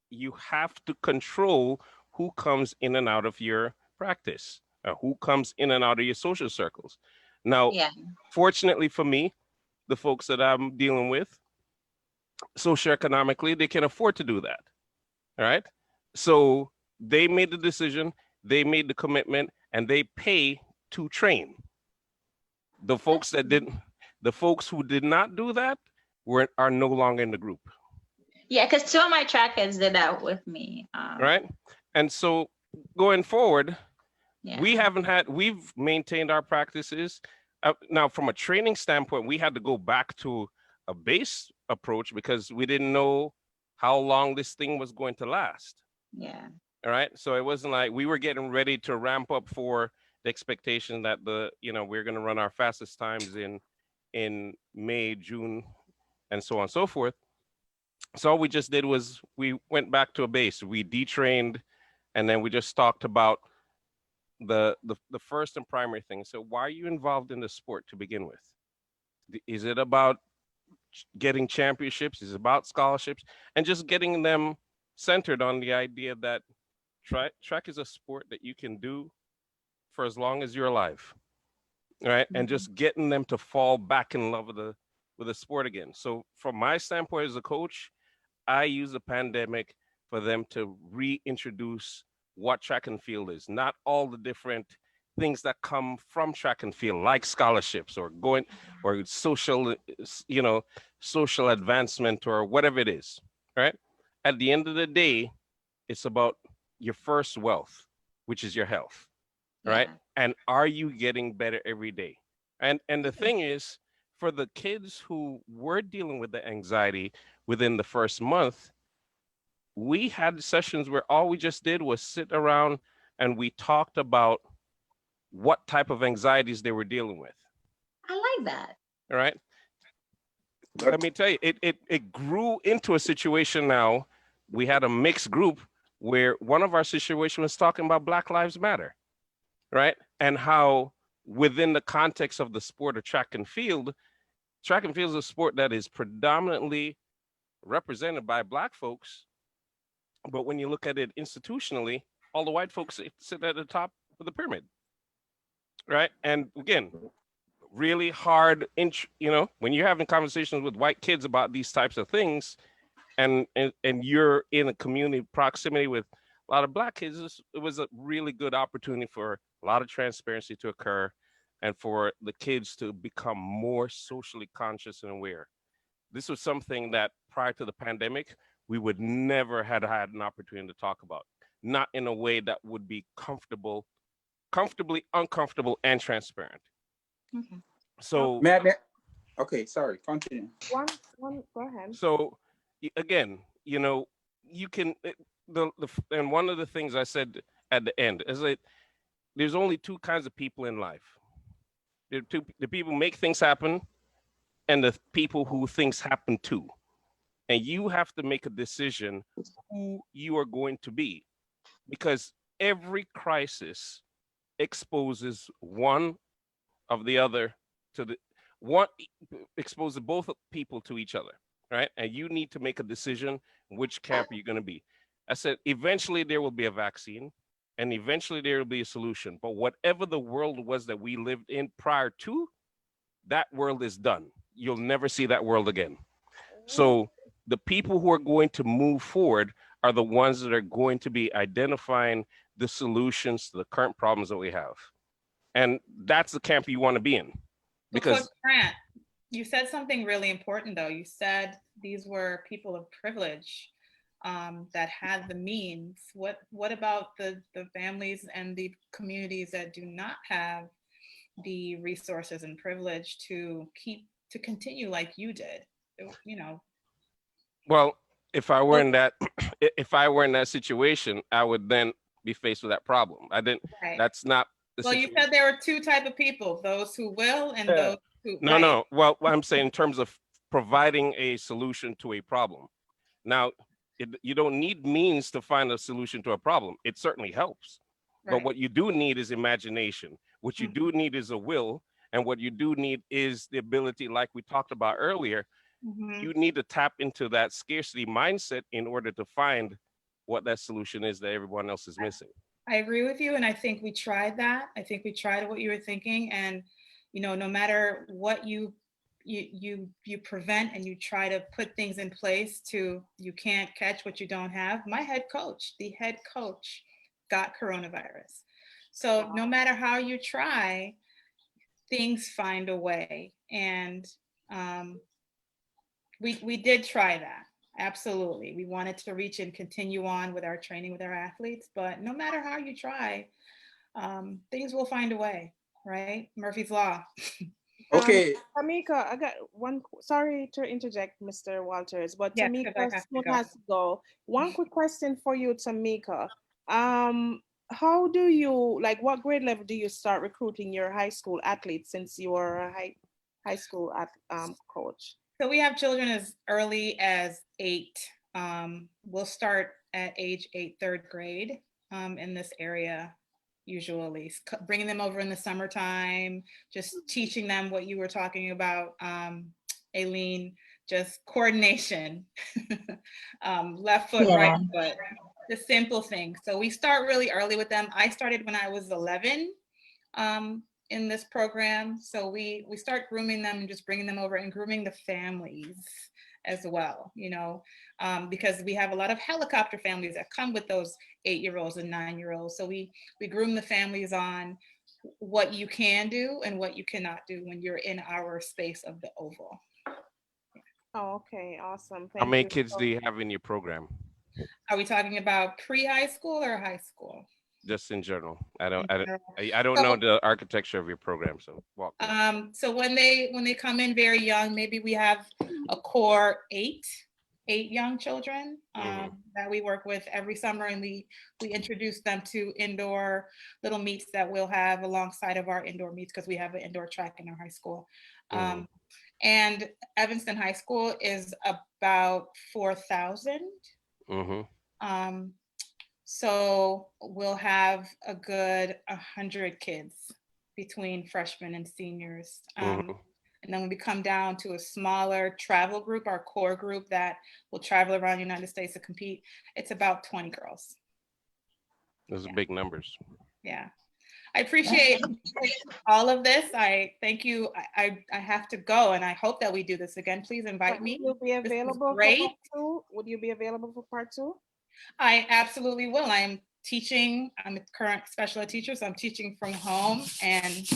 you have to control who comes in and out of your practice, who comes in and out of your social circles. Now, fortunately for me, the folks that I'm dealing with, socioeconomically, they can afford to do that. All right. So they made the decision, they made the commitment, and they pay to train. The folks who did not do that are no longer in the group. Yeah, because two of my trackers did that with me. Right. And so going forward, we've maintained our practices. Now, from a training standpoint, we had to go back to a base approach because we didn't know how long this thing was going to last. Yeah. All right. So it wasn't like we were getting ready to ramp up for the expectation that we're going to run our fastest times in May, June, and so on and so forth. So all we just did was we went back to a base. We detrained, and then we just talked about the first and primary thing. So why are you involved in the sport to begin with? Is it about getting championships? Is it about scholarships? And just getting them centered on the idea that track is a sport that you can do for as long as you're alive, right? And just getting them to fall back in love with the sport again. So from my standpoint as a coach, I use the pandemic for them to reintroduce what track and field is, not all the different things that come from track and field, like scholarships or social advancement or whatever it is, right? At the end of the day, it's about your first wealth, which is your health, right? And are you getting better every day? And the thing is, for the kids who were dealing with the anxiety within the first month, we had sessions where all we just did was sit around and we talked about what type of anxieties they were dealing with. I like that. All right. Let me tell you, it grew into a situation now. We had a mixed group where one of our situations was talking about Black Lives Matter, right? And how within the context of the sport of track and field is a sport that is predominantly represented by Black folks. But when you look at it institutionally, all the white folks sit at the top of the pyramid, right? And again, really hard, when you're having conversations with white kids about these types of things, and you're in a community proximity with a lot of Black kids, it was a really good opportunity for a lot of transparency to occur and for the kids to become more socially conscious and aware. This was something that prior to the pandemic, we would never had an opportunity to talk about, not in a way that would be comfortably uncomfortable and transparent. Okay. So, okay, sorry, continue. One, go ahead. So, again, you can, and one of the things I said at the end is that there's only two kinds of people in life. The people who make things happen and the people who things happen to. And you have to make a decision who you are going to be, because every crisis exposes one of the other exposes both people to each other, right? And you need to make a decision which camp you're going to be. I said, eventually there will be a vaccine and eventually there will be a solution. But whatever the world was that we lived in prior to, that world is done. You'll never see that world again. So the people who are going to move forward are the ones that are going to be identifying the solutions to the current problems that we have. And that's the camp you want to be in. Because Coach Grant, you said something really important though. You said these were people of privilege. that had the means. What about the families and the communities that do not have the resources and privilege to continue like you did? You know. Well, if I were in that, if I were in that situation, I would then be faced with that problem. I didn't. Right. That's not the Well, situation. you said there were two type of people: those who will and those who. No, right. no. Well, what I'm saying in terms of providing a solution to a problem. Now, you don't need means to find a solution to a problem. It certainly helps. But Right. what you do need is imagination. What you do need is a will. And what you do need is the ability, like we talked about earlier, you need to tap into that scarcity mindset in order to find what that solution is that everyone else is missing. I agree with you. And I think we tried that. I think we tried what you were thinking. And, you know, no matter what you prevent and you try to put things in place you can't catch what you don't have. The head coach got coronavirus. So no matter how you try, things find a way. And we did try that. Absolutely. We wanted to reach and continue on with our training with our athletes, but no matter how you try, things will find a way, right? Murphy's Law. Okay. Tamika, I got one, sorry to interject, Mr. Walters, but Yes, 'cause I Tamika have to soon go. has to go. One quick question for you, Tamika. How do you, like, what grade level do you start recruiting your high school athletes, since you are a high school coach? So we have children as early as 8. We'll start at age 8, 3rd grade in this area, usually. Bringing them over in the summertime, just teaching them what you were talking about, Aileen, just coordination, left foot, right foot, the simple things. So we start really early with them. I started when I was 11. In this program. So we start grooming them and just bringing them over and grooming the families as well, you know, because we have a lot of helicopter families that come with those 8-year-olds and 9-year-olds. So we groom the families on what you can do and what you cannot do when you're in our space of the oval. Oh, okay, awesome. How many kids do you have in your program? Are we talking about pre-high school or high school? Just in general. I don't know the architecture of your program, so walk me. So when they come in very young, maybe we have a core 8 young children that we work with every summer, and we introduce them to indoor little meets that we'll have alongside of our indoor meets, because we have an indoor track in our high school. And Evanston High School is about 4,000. So we'll have a good 100 kids between freshmen and seniors. And then when we come down to a smaller travel group, our core group that will travel around the United States to compete, it's about 20 girls. Those are big numbers. Yeah. I appreciate all of this. I thank you. I have to go, and I hope that we do this again. Please invite me. Will you be available for part 2? Would you be available for part 2? I absolutely will. I am teaching. I'm a current special ed teacher, so I'm teaching from home and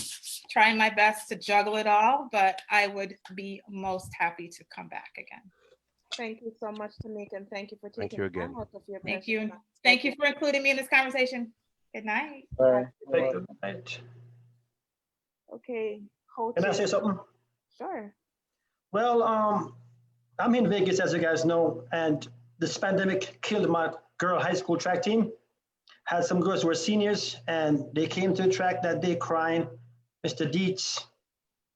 trying my best to juggle it all, but I would be most happy to come back again. Thank you so much, Tamika, and thank you for taking you again. time out of your Thank you. precious time. Thank you for including me in this conversation. Good night. Good night. Okay, coach. Can I say something? Sure. Well, I'm in Vegas, as you guys know, and this pandemic killed my girl high school track team. Had some girls who were seniors, and they came to the track that day crying, "Mr. Dietz,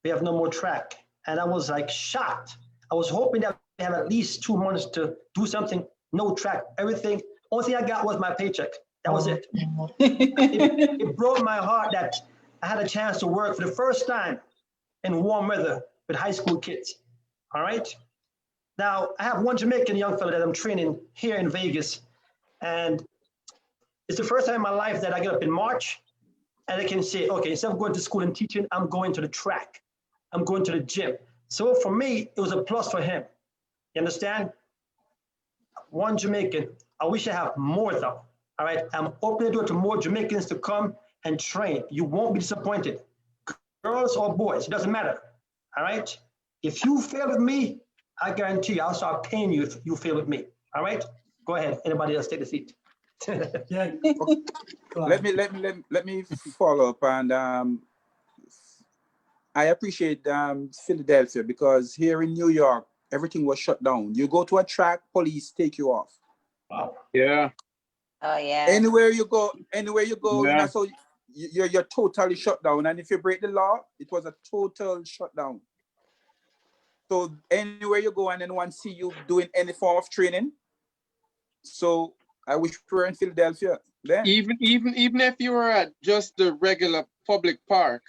we have no more track." And I was like shocked. I was hoping that we have at least 2 months to do something. No track, everything. Only thing I got was my paycheck. That was it. It broke my heart that I had a chance to work for the first time in warm weather with high school kids. All right. Now, I have one Jamaican young fella that I'm training here in Vegas, and it's the first time in my life that I get up in March and I can say, okay, instead of going to school and teaching, I'm going to the track. I'm going to the gym. So for me, it was a plus for him. You understand? One Jamaican. I wish I have more though. All right. I'm opening the door to more Jamaicans to come and train. You won't be disappointed. Girls or boys, it doesn't matter. All right. If you fail with me, I guarantee you I'll start paying you if you fail with me. All right. Go ahead. Anybody else take the seat? Yeah. Let me follow up, and I appreciate Philadelphia, because here in New York everything was shut down. You go to a track, police take you off. Wow. Yeah. Oh yeah. Anywhere you go, you Yeah. know, so you're totally shut down. And if you break the law, it was a total shutdown. So anywhere you go and anyone see you doing any form of training. So I wish we were in Philadelphia then. Even if you were at just the regular public park,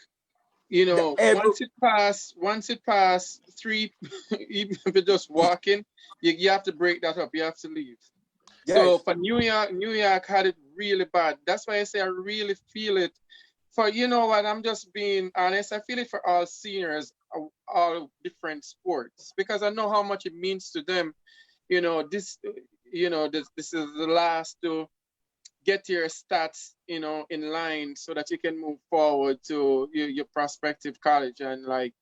you know, once it passed 3, even if you're just walking, you have to break that up. You have to leave. Yes. So for New York had it really bad. That's why I say I really feel it. For, you know what, I'm just being honest, I feel it for all seniors, all different sports, because I know how much it means to them. You know, this is the last to get your stats, you know, in line so that you can move forward to your prospective college, and like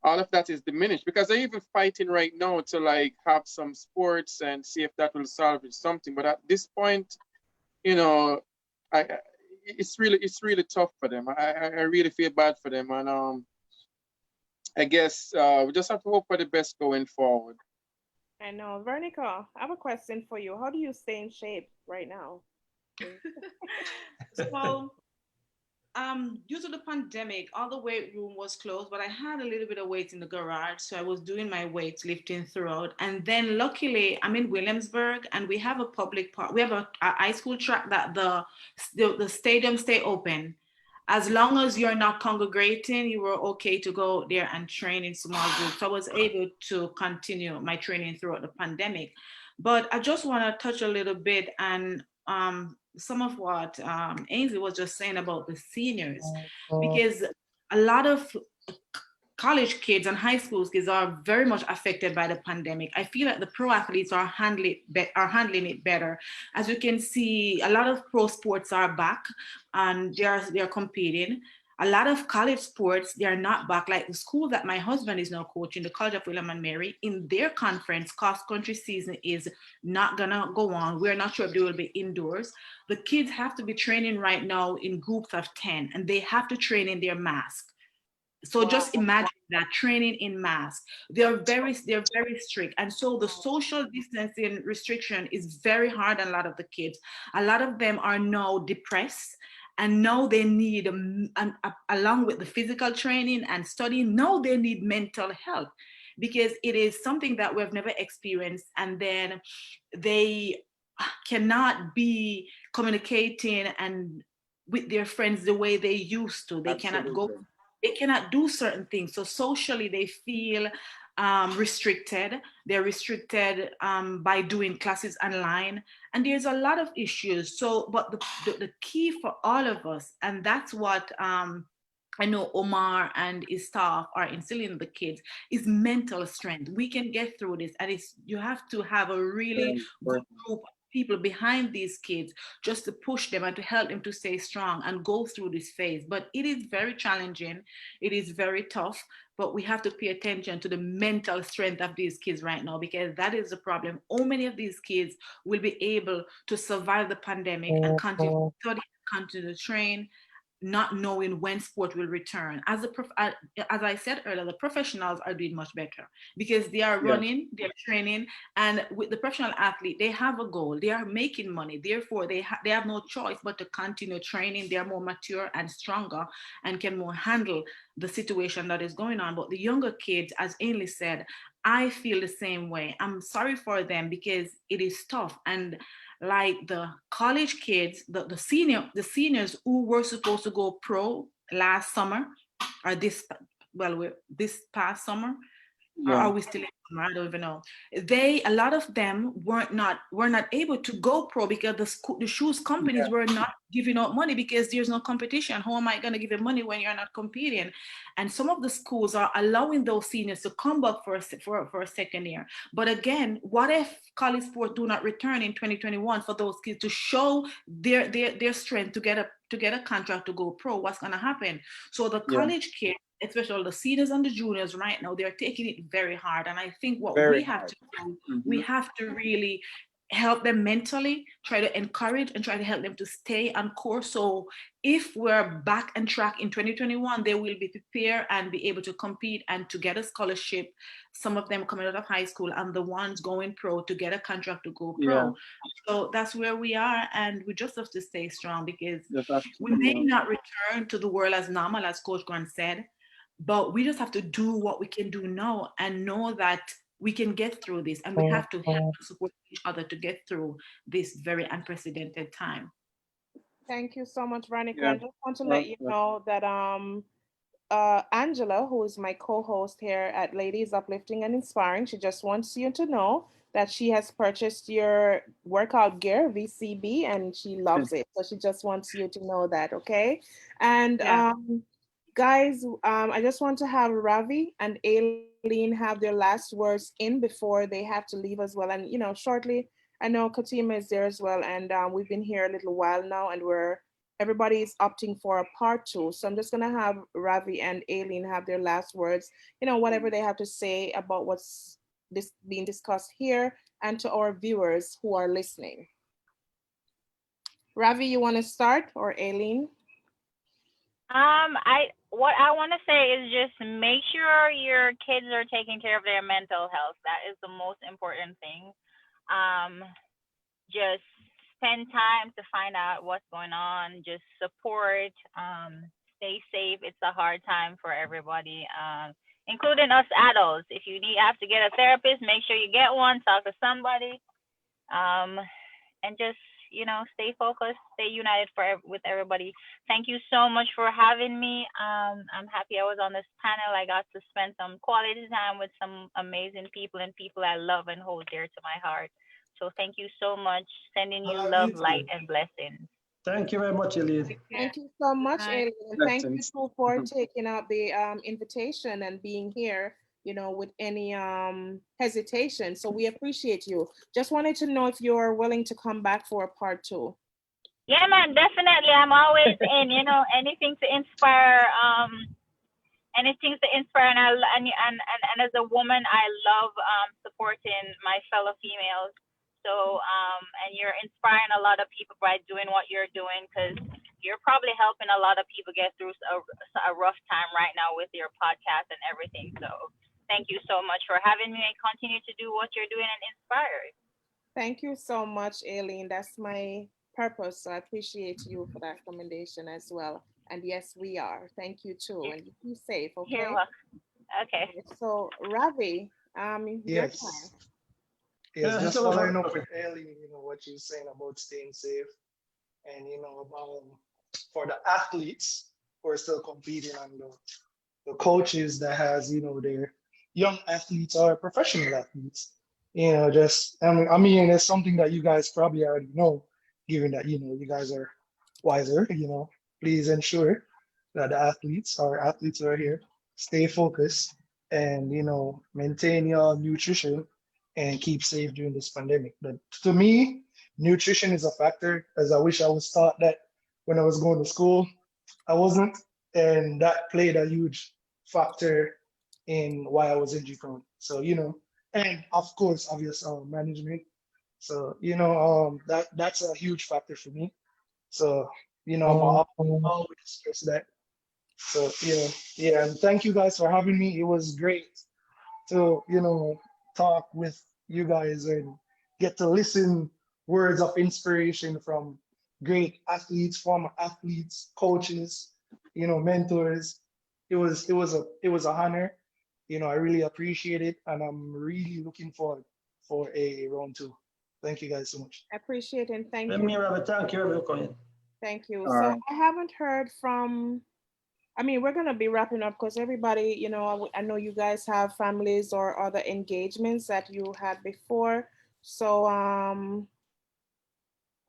all of that is diminished, because they're even fighting right now to like have some sports and see if that will salvage something. But at this point, you know, it's really tough for them. I really feel bad for them, and I guess we just have to hope for the best going forward. I know. Vernica, I have a question for you. How do you stay in shape right now? So, due to the pandemic, all the weight room was closed, but I had a little bit of weight in the garage, so I was doing my weights lifting throughout. And then, luckily, I'm in Williamsburg, and we have a public park. We have a high school track that the stadium stay open. As long as you're not congregating, you were okay to go there and train in small groups. So I was able to continue my training throughout the pandemic. But I just want to touch a little bit and some of what Ainsley was just saying about the seniors, because a lot of college kids and high school kids are very much affected by the pandemic. I feel like the pro athletes are handling it better. As you can see, a lot of pro sports are back and they're competing. A lot of college sports, they are not back. Like the school that my husband is now coaching, the College of William and Mary, in their conference, cross country season is not gonna go on. We're not sure if they will be indoors. The kids have to be training right now in groups of 10, and they have to train in their mask. So just imagine that, training in mask. They're very strict. And so the social distancing restriction is very hard on a lot of the kids. A lot of them are now depressed, and now they need, along with the physical training and studying, now they need mental health, because it is something that we've never experienced. And then they cannot be communicating and with their friends the way they used to. They cannot go, they cannot do certain things. So socially, they feel restricted. They're restricted by doing classes online. And there's a lot of issues. So, but the key for all of us, and that's what I know Omar and his staff are instilling in the kids, is mental strength. We can get through this. And you have to have a really good group of people behind these kids just to push them and to help them to stay strong and go through this phase. But it is very challenging. It is very tough, but we have to pay attention to the mental strength of these kids right now, because that is the problem. How many of these kids will be able to survive the pandemic and continue to study, continue to train, not knowing when sport will return? As I said earlier, the professionals are doing much better because they are running, they're training, and with the professional athlete, they have a goal, they are making money. Therefore, they have no choice but to continue training. They are more mature and stronger and can more handle the situation that is going on. But the younger kids, as Ainley said, I feel the same way. I'm sorry for them because it is tough. And like the college kids, the seniors who were supposed to go pro last summer, or this past summer, or are we still in summer? I don't even know. A lot of them were not able to go pro because the shoes companies were not giving out money because there's no competition. How am I going to give you money when you're not competing? And some of the schools are allowing those seniors to come back for a second year. But again, what if college sports do not return in 2021 for those kids to show their strength to get a contract to go pro? What's going to happen? So the college kids, especially the seniors and the juniors right now, they're taking it very hard. And I think what we have to do, we have to really help them mentally, try to encourage and try to help them to stay on course. So if we're back on track in 2021, they will be prepared and be able to compete and to get a scholarship. Some of them coming out of high school and the ones going pro to get a contract to go pro. Yeah. So that's where we are, and we just have to stay strong because we absolutely. may not return to the world as normal, as Coach Grant said, but we just have to do what we can do now and know that we can get through this, and we have to help and support each other to get through this very unprecedented time. Thank you so much, Veronica. Yeah. I just want to let you know that Angela, who is my co-host here at Ladies Uplifting and Inspiring, she just wants you to know that she has purchased your workout gear, VCB, and she loves it. So she just wants you to know that, okay? And guys, I just want to have Ravi and Aileen have their last words in before they have to leave as well. And, you know, shortly, I know Katima is there as well. And we've been here a little while now, and everybody is opting for a part 2. So I'm just going to have Ravi and Aileen have their last words, you know, whatever they have to say about what's being discussed here and to our viewers who are listening. Ravi, you want to start, or Aileen? What I want to say is just make sure your kids are taking care of their mental health. That is the most important thing. Just spend time to find out what's going on. Just support. Stay safe. It's a hard time for everybody, including us adults. If you have to get a therapist, make sure you get one. Talk to somebody, and just stay focused, stay united with everybody. Thank you so much for having me. I'm happy I was on this panel. I got to spend some quality time with some amazing people and people I love and hold dear to my heart. So thank you so much. Sending you love, light, and blessings. Thank you very much, Aileen. Thank you so much, Aileen. And thank you too for taking up the invitation and being here, you know, with any hesitation. So we appreciate you. Just wanted to know if you're willing to come back for a part 2. Yeah, man, definitely. I'm always in, anything to inspire, and as a woman, I love supporting my fellow females. So, and you're inspiring a lot of people by doing what you're doing, because you're probably helping a lot of people get through a rough time right now with your podcast and everything. So thank you so much for having me, and continue to do what you're doing and inspire. Thank you so much, Aileen. That's my purpose. So I appreciate you for that recommendation as well. And yes, we are. Thank you too. And be safe, okay? You're welcome. Okay. So Ravi, your Yes. time. Yes, just following up with Ellie, what you're saying about staying safe, and for the athletes who are still competing, and the coaches that has their young athletes or professional athletes, it's something that you guys probably already know, given that you guys are wiser. Please ensure that the athletes who are here stay focused and maintain your nutrition and keep safe during this pandemic. But to me, nutrition is a factor, as I wish I was taught that when I was going to school. I wasn't, and that played a huge factor in why I was injury prone. So, and of course, obvious management. So, that's a huge factor for me. So, I'm always stress that. So, yeah, and thank you guys for having me. It was great to talk with you guys and get to listen words of inspiration from great athletes, former athletes, coaches, mentors. It was a honor. I really appreciate it, and I'm really looking forward for a round 2. Thank you guys so much. I appreciate it, and thank you. Thank you. Thank you. So I haven't heard from. We're going to be wrapping up because everybody, I know you guys have families or other engagements that you had before. So I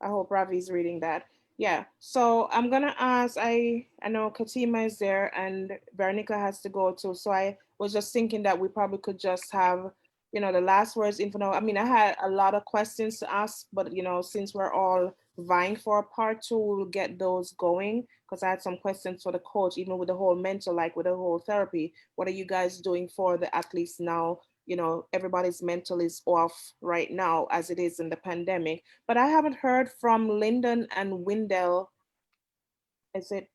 hope Ravi's reading that. Yeah. So I'm going to ask, I know Katima is there and Veronica has to go too. So I was just thinking that we probably could just have, the last words. I had a lot of questions to ask, but, since we're all vying for a part 2, we'll get those going, because I had some questions for the coach, even with the whole mental, like with the whole therapy. What are you guys doing for the athletes now, everybody's mental is off right now as it is in the pandemic. But I haven't heard from Lyndon and Wendell. Is it?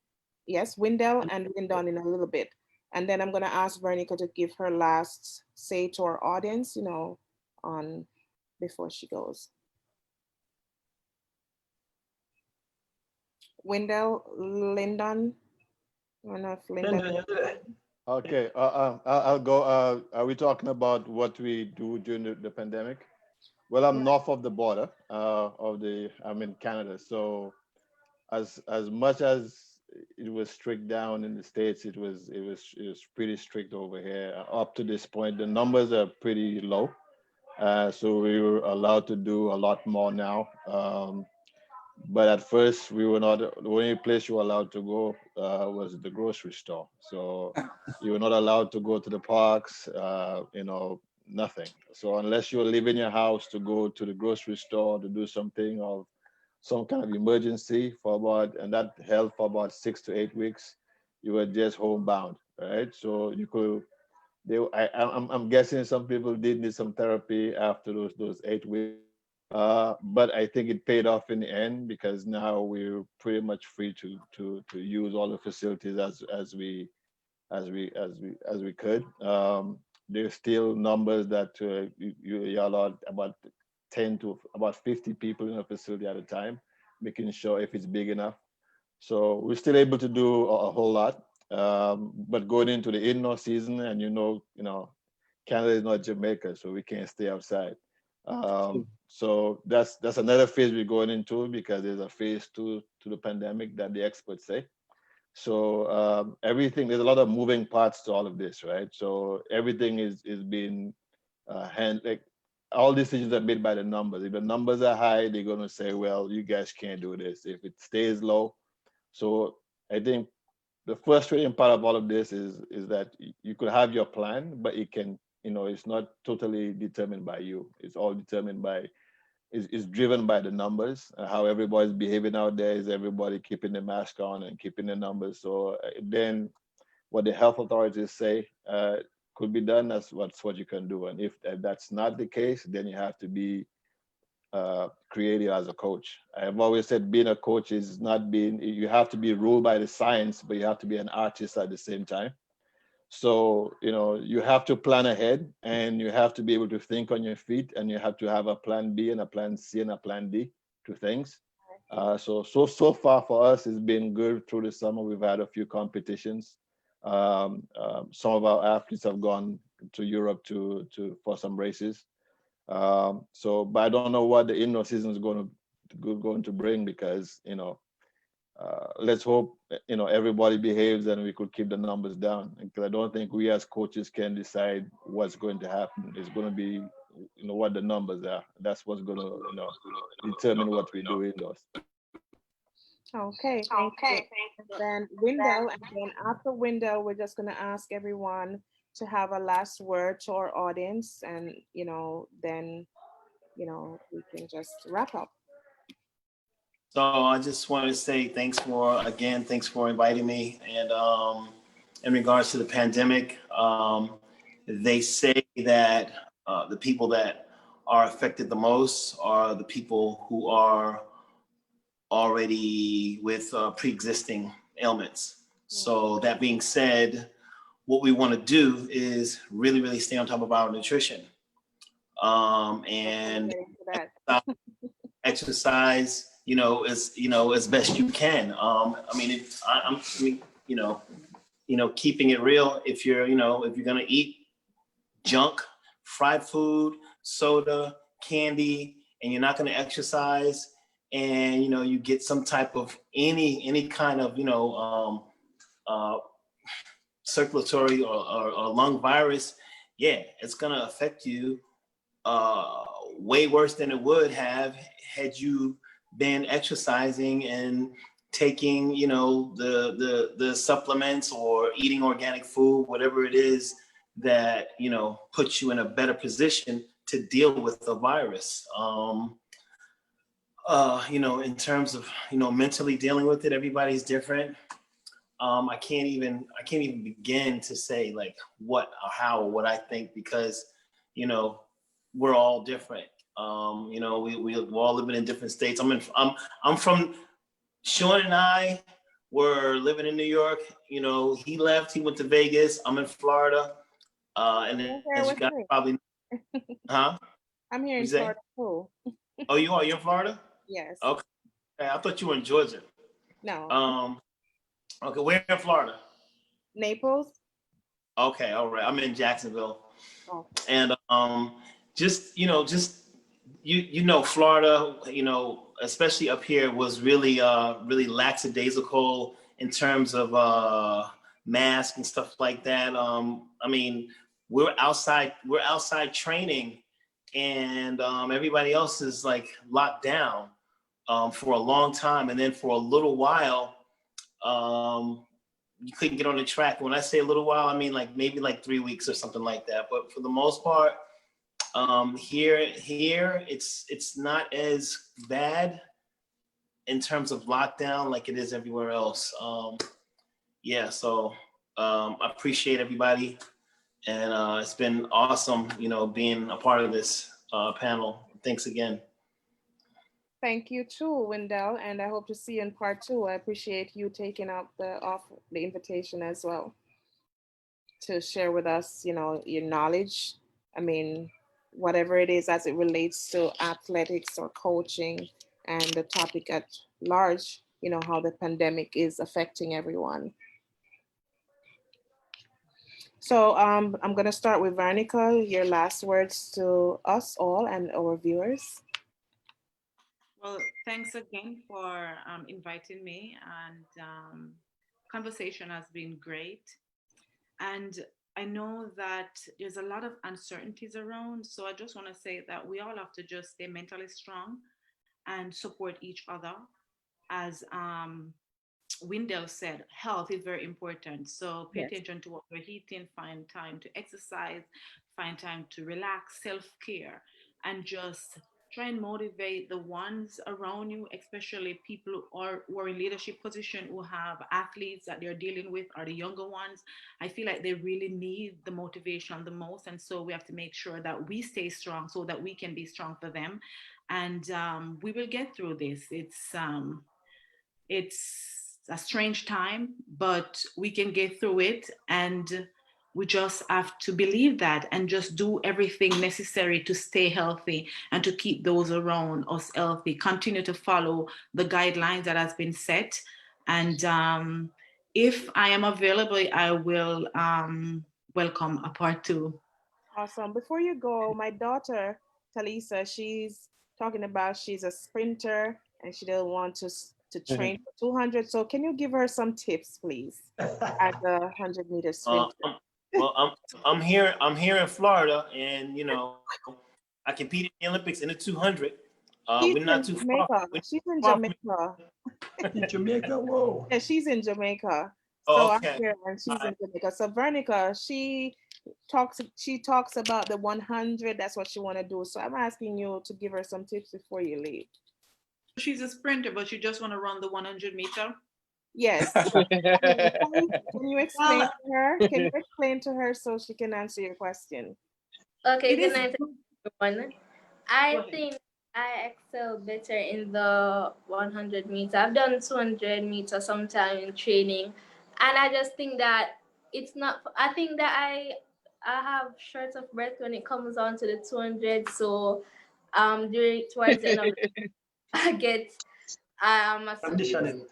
Yes, Wendell and Lyndon in a little bit. And then I'm going to ask Veronica to give her last say to our audience, on before she goes. Wendell, Lyndon. I don't know if Lyndon. Okay, I'll go. Are we talking about what we do during the pandemic? Well, I'm north of the border I'm in Canada. So as much as it was strict down in the States, it was pretty strict over here. Up to this point, the numbers are pretty low. So we were allowed to do a lot more now. But at first, we were not. The only place you were allowed to go was the grocery store. So you were not allowed to go to the parks. Nothing. So unless you were leaving your house to go to the grocery store to do something of some kind of emergency and that held for about 6 to 8 weeks, you were just homebound, right? So you could. I'm guessing some people did need some therapy after those 8 weeks. But I think it paid off in the end because now we're pretty much free to use all the facilities as we could. There's still numbers that you're allowed about 10 to about 50 people in a facility at a time, making sure if it's big enough. So we're still able to do a whole lot. But going into the indoor season, and Canada is not Jamaica, so we can't stay outside. So that's another phase we're going into because there's a phase 2 to the pandemic that the experts say. So there's a lot of moving parts to all of this, right? So everything is being all decisions are made by the numbers. If the numbers are high, they're going to say, well, you guys can't do this. If it stays low. So I think the frustrating part of all of this is that you could have your plan, but it can, it's not totally determined by you. It's all determined by, it's driven by the numbers. How everybody's behaving out there. Is everybody keeping the mask on and keeping the numbers? So then what the health authorities say could be done, that's what you can do. And if that's not the case, then you have to be creative as a coach. I've always said being a coach is not being, you have to be ruled by the science, but you have to be an artist at the same time. So, you have to plan ahead and you have to be able to think on your feet, and you have to have a plan B and a plan C and a plan D to things. So far for us, it's been good through the summer. We've had a few competitions. Some of our athletes have gone to Europe for some races. But I don't know what the indoor season is going to bring because let's hope everybody behaves and we could keep the numbers down, because I don't think we as coaches can decide what's going to happen. It's going to be what the numbers are. That's what's going to determine what we do indoors. Okay, thank you. And then Wendell, and then after Wendell, we're just going to ask everyone to have a last word to our audience, and then we can just wrap up. So I just want to say thanks for inviting me. And in regards to the pandemic, they say that the people that are affected the most are the people who are already with pre-existing ailments. So that being said, what we want to do is really, really stay on top of our nutrition and exercise, as best you can. Keeping it real. If you're gonna eat junk, fried food, soda, candy, and you're not gonna exercise, and you get some type of any kind of circulatory or lung virus, it's gonna affect you way worse than it would have had you been exercising and taking the supplements or eating organic food, whatever it is that puts you in a better position to deal with the virus. In terms of mentally dealing with it, everybody's different. I can't even begin to say like what or how or what I think, because you know, we're all different. You know, we're all living in different states. I'm from, Sean and I were living in New York. You know, he left, he went to Vegas. I'm in Florida. And then, as you guys probably, huh? I'm here in What'd you say? Florida too. Oh, you are? You're in Florida? Yes. Okay. I thought you were in Georgia. No. Okay, where in Florida? Naples. Okay, all right. I'm in Jacksonville. Oh. And just you know, Florida, you know, especially up here, was really really lackadaisical in terms of masks and stuff like that. I mean, we're outside training, and everybody else is like locked down for a long time, and then for a little while, you couldn't get on the track. When I say a little while, I mean like maybe like 3 weeks or something like that. But for the most part, here it's not as bad in terms of lockdown like it is everywhere else. Yeah, so I appreciate everybody, and it's been awesome, you know, being a part of this panel. Thanks again. Thank you too, Wendell, and I hope to see you in part 2. I appreciate you taking up the invitation as well to share with us, you know, your knowledge. I mean, whatever it is as it relates to athletics or coaching and the topic at large, you know, how the pandemic is affecting everyone. So I'm going to start with Varnica. Your last words to us all and our viewers. Well, thanks again for inviting me, and conversation has been great. And I know that there's a lot of uncertainties around, so I just want to say that we all have to just stay mentally strong and support each other. As Wendell said, health is very important. So pay attention to what we're eating, find time to exercise, find time to relax, self-care, and just try and motivate the ones around you, especially people who are in leadership position, who have athletes that they're dealing with, or the younger ones. I feel like they really need the motivation the most. And so we have to make sure that we stay strong so that we can be strong for them. And we will get through this. It's a strange time, but we can get through it, and we just have to believe that and just do everything necessary to stay healthy and to keep those around us healthy. Continue to follow the guidelines that has been set, and if I am available, I will welcome a part 2. Awesome. Before you go, my daughter Talisa, she's talking about she's a sprinter and she doesn't want to train for 200. So can you give her some tips, please, as a 100-meter sprinter? Well, I'm here in Florida, and you know, I competed in the Olympics in the 200. We're not too far. She's in Jamaica. In Jamaica, whoa. Yeah, she's in Jamaica. Oh, so okay. I'm here and she's in Jamaica. So Vernica, she talks about the 100. That's what she want to do. So I'm asking you to give her some tips before you leave. She's a sprinter, but she just want to run the 100-meter. Yes. Can you explain to her? Can you explain to her so she can answer your question? Okay, good night, everyone. I think I excel better in the 100 meter. I've done 200 meter sometime in training, and I just think that it's not. I think that I have short of breath when it comes on to the 200. So towards the end of the I get a conditioning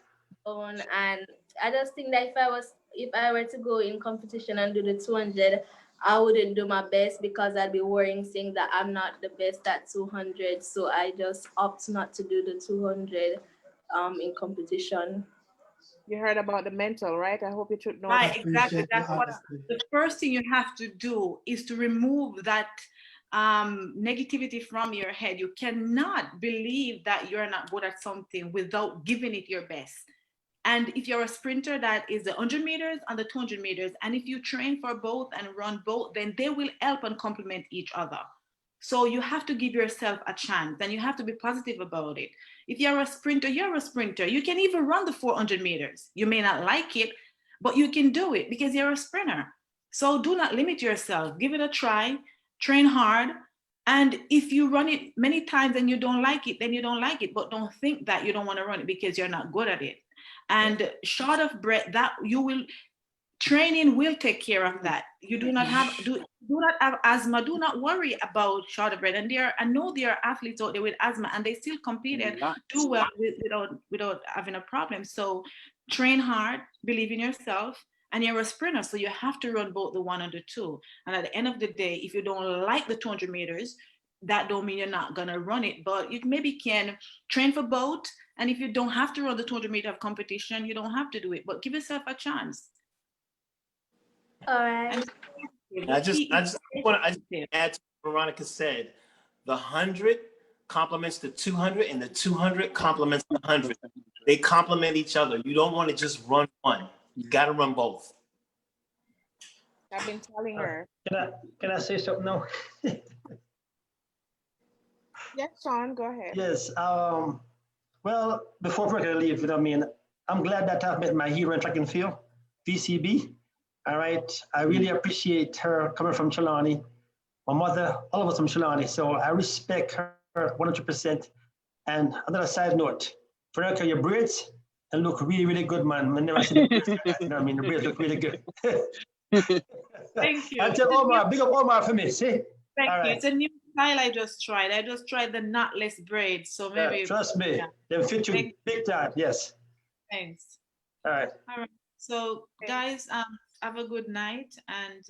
on, and I just think that if I were to go in competition and do the 200, I wouldn't do my best because I'd be worrying saying that I'm not the best at 200. So I just opt not to do the 200 in competition. You heard about the mental, right? I hope you should know. Right, exactly. That's what the first thing you have to do is to remove that negativity from your head. You cannot believe that you're not good at something without giving it your best. And if you're a sprinter, that is the 100 meters and the 200 meters. And if you train for both and run both, then they will help and complement each other. So you have to give yourself a chance, and you have to be positive about it. If you're a sprinter, you're a sprinter. You can even run the 400 meters. You may not like it, but you can do it because you're a sprinter. So do not limit yourself. Give it a try. train hard. And if you run it many times and you don't like it, then you don't like it. But don't think that you don't want to run it because you're not good at it. And short of breath, that you will, training will take care of that. You do not have asthma. Do not worry about short of breath. And I know there are athletes out there with asthma and they still compete and do well without having a problem. So train hard, believe in yourself, and you're a sprinter, so you have to run both the 1 and the 2. And at the end of the day, if you don't like the 200 meters, that don't mean you're not gonna run it, but you maybe can train for both. And if you don't have to run the 200 meter of competition, you don't have to do it, but give yourself a chance. All right. I just want to add to what Veronica said. The 100 complements the 200, and the 200 complements the 100. They complement each other. You don't want to just run one. You got to run both. I've been telling her. Can I say something now? Yes, Sean, go ahead. Yes. Well, before we're going to leave, I'm glad that I've met my hero in track and field, VCB. All right. I really appreciate her coming from Chilani. My mother, all of us from Chilani. So I respect her 100%. And another side note, Veronica, your braids and look really, really good, man. I never seen the braids like that. You know what I mean? The braids look really good. Thank you. And tell Omar, big up Omar for me. See? Thank all you. right. It's a new style I just tried. I just tried the knotless braids. So maybe. Yeah, trust me. Yeah. They fit you big time. Yes. Thanks. All right. All right. So guys, have a good night, and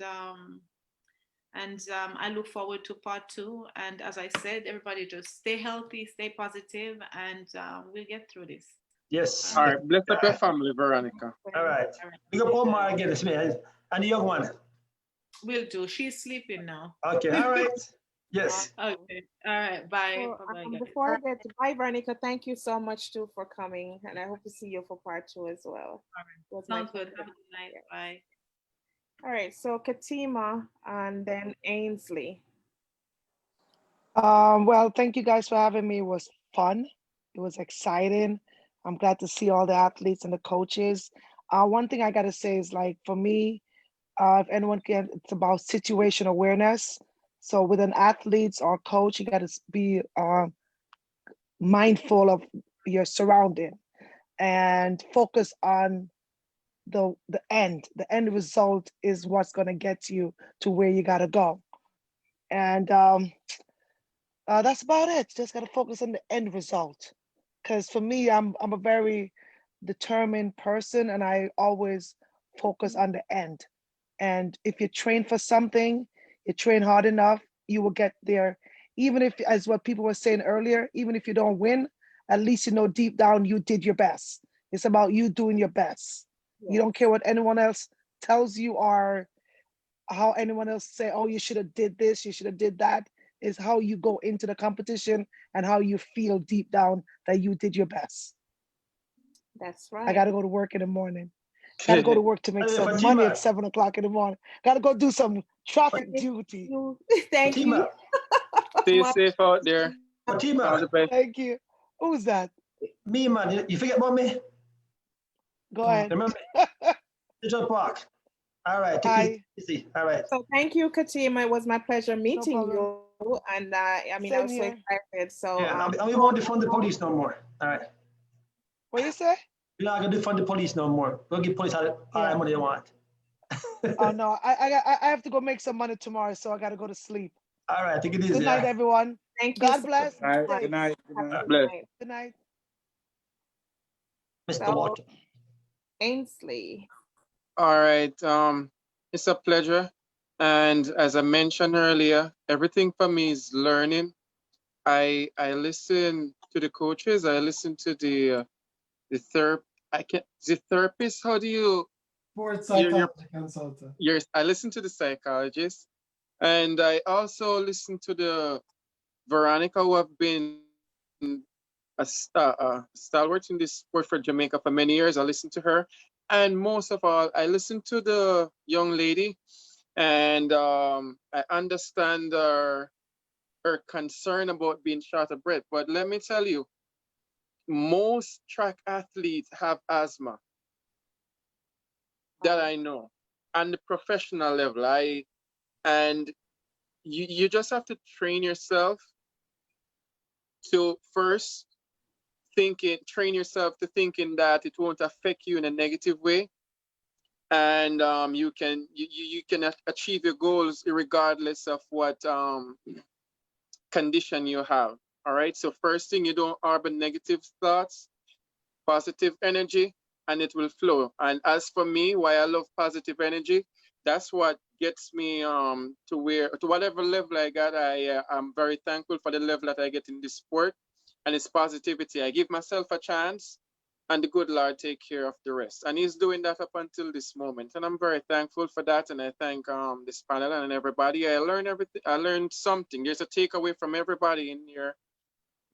I look forward to part 2. And as I said, everybody just stay healthy, stay positive, and we'll get through this. Yes. All right. Bless up your family, Veronica. All right. Big up Omar again, and the young one. Will do. She's sleeping now. Okay. All right. Yes. Okay. All right. Bye. So, Bye-bye, before I get to bye, Veronica, thank you so much too for coming, and I hope to see you for part 2 as well. All right. Sounds good. Have a good night. Bye. All right. So Katima and then Ainsley. Well, thank you guys for having me. It was fun. It was exciting. I'm glad to see all the athletes and the coaches. One thing I gotta say is, like, for me, if anyone can, it's about situation awareness. So with an athlete or coach, you gotta be mindful of your surrounding and focus on the end. The end result is what's gonna get you to where you gotta go. And that's about it. Just gotta focus on the end result. Because for me, I'm a very determined person, and I always focus on the end. And if you train for something, you train hard enough, you will get there. Even if, as what people were saying earlier, even if you don't win, at least you know deep down you did your best. It's about you doing your best. Yeah. You don't care what anyone else tells you or how anyone else say, oh, you should have did this, you should have did that. Is how you go into the competition and how you feel deep down that you did your best. That's right. I got to go to work in the morning. Got to go to work to make some money at 7 o'clock in the morning. Got to go do some traffic duty. Thank you. Stay safe out there. Fatima. All the best. Thank you. Who's that? Me, man. You forget about me? Go ahead. Remember? Central Park. All right. Take it easy. All right. So thank you, Katima. It was my pleasure meeting you. And I mean, I was so excited. So yeah, and we won't defund the police no more. All right. What you say? We're not gonna defund the police no more. We'll give police all the money they want. Oh no, I have to go make some money tomorrow, so I gotta go to sleep. All right, take it easy. Good night, everyone. Thank you. God bless. All right, good night. Good night. Bless. Good night. Mr. Water. Ainsley. All right. It's a pleasure. And as I mentioned earlier, everything for me is learning. I listen to the coaches. I listen to the therapist. How do you? Sports psychology consultant. Yes, I listen to the psychologist, and I also listen to the Veronica, who have been a stalwart in this sport for Jamaica for many years. I listen to her, and most of all, I listen to the young lady, and I understand her concern about being short of breath. But let me tell you, most track athletes have asthma that I know, on the professional level. And you just have to train yourself to first train yourself to thinking that it won't affect you in a negative way, and you can achieve your goals regardless of what condition you have. All right. So first thing, you don't harbor negative thoughts, positive energy, and it will flow. And as for me, why I love positive energy, that's what gets me to whatever level I got. I'm very thankful for the level that I get in this sport, and it's positivity. I give myself a chance, and the good Lord take care of the rest. And He's doing that up until this moment, and I'm very thankful for that. And I thank this panel and everybody. I learned everything. I learned something. There's a takeaway from everybody in here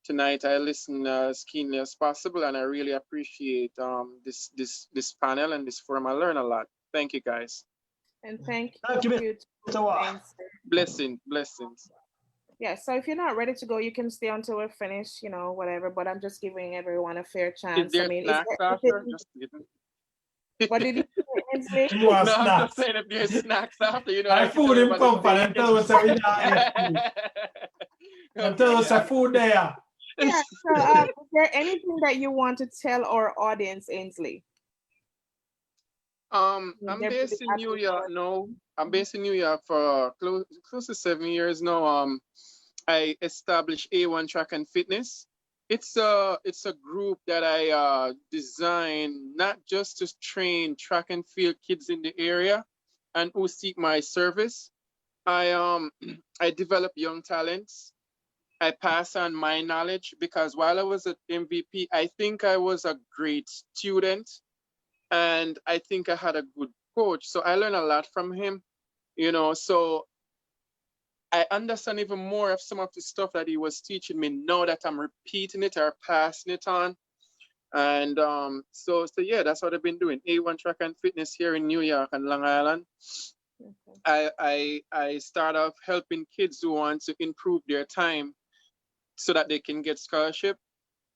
tonight. I listen as keenly as possible, and I really appreciate this panel and this forum. I learn a lot. Thank you, guys. And thank Thank you, you. Mr. Wah. Blessings. Yeah, so if you're not ready to go, you can stay until we're finished, whatever. But I'm just giving everyone a fair chance. Is there snacks after? Just kidding. What did you say, Ainsley? No, I'm just saying if there's snacks after, I food him come for and tell us we not eat. And tell us the food there. Yeah, so is there anything that you want to tell our audience, Ainsley? I'm based in New York now. I'm based in New York for close to 7 years now. I established A1 Track and Fitness. It's a group that I designed not just to train track and field kids in the area and who seek my service. I develop young talents. I pass on my knowledge because while I was at MVP, I think I was a great student. And I think I had a good coach. So I learned a lot from him, so I understand even more of some of the stuff that he was teaching me now that I'm repeating it or passing it on. And so yeah, that's what I've been doing. A1 Track and Fitness here in New York and Long Island. I start off helping kids who want to improve their time so that they can get scholarship.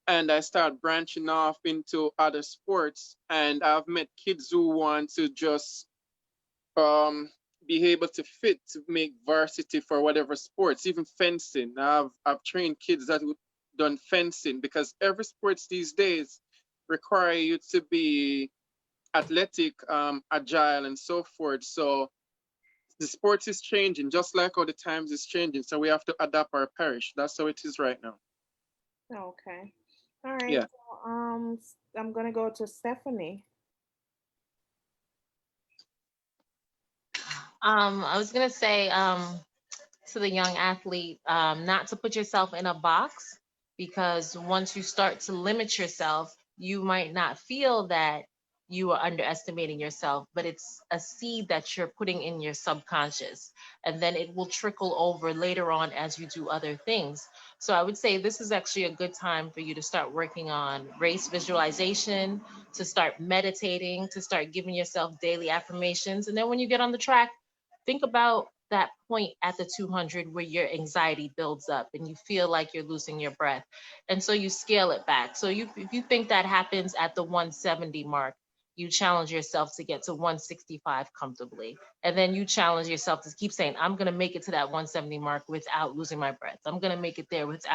And I start branching off into other sports, and I've met kids who want to just be able to fit to make varsity for whatever sports, even fencing. I've trained kids that have done fencing because every sports these days require you to be athletic, agile, and so forth. So the sports is changing, just like how the times is changing. So we have to adapt our parish. That's how it is right now. Okay. All right. Yeah. So, I'm gonna go to Stephanie. I was gonna say to the young athlete, not to put yourself in a box, because once you start to limit yourself, you might not feel that you are underestimating yourself, but it's a seed that you're putting in your subconscious, and then it will trickle over later on as you do other things. So I would say this is actually a good time for you to start working on race visualization, to start meditating, to start giving yourself daily affirmations. And then when you get on the track, think about that point at the 200 where your anxiety builds up and you feel like you're losing your breath. And so you scale it back. So if you think that happens at the 170 mark, you challenge yourself to get to 165 comfortably. And then you challenge yourself to keep saying, I'm going to make it to that 170 mark without losing my breath. I'm going to make it there with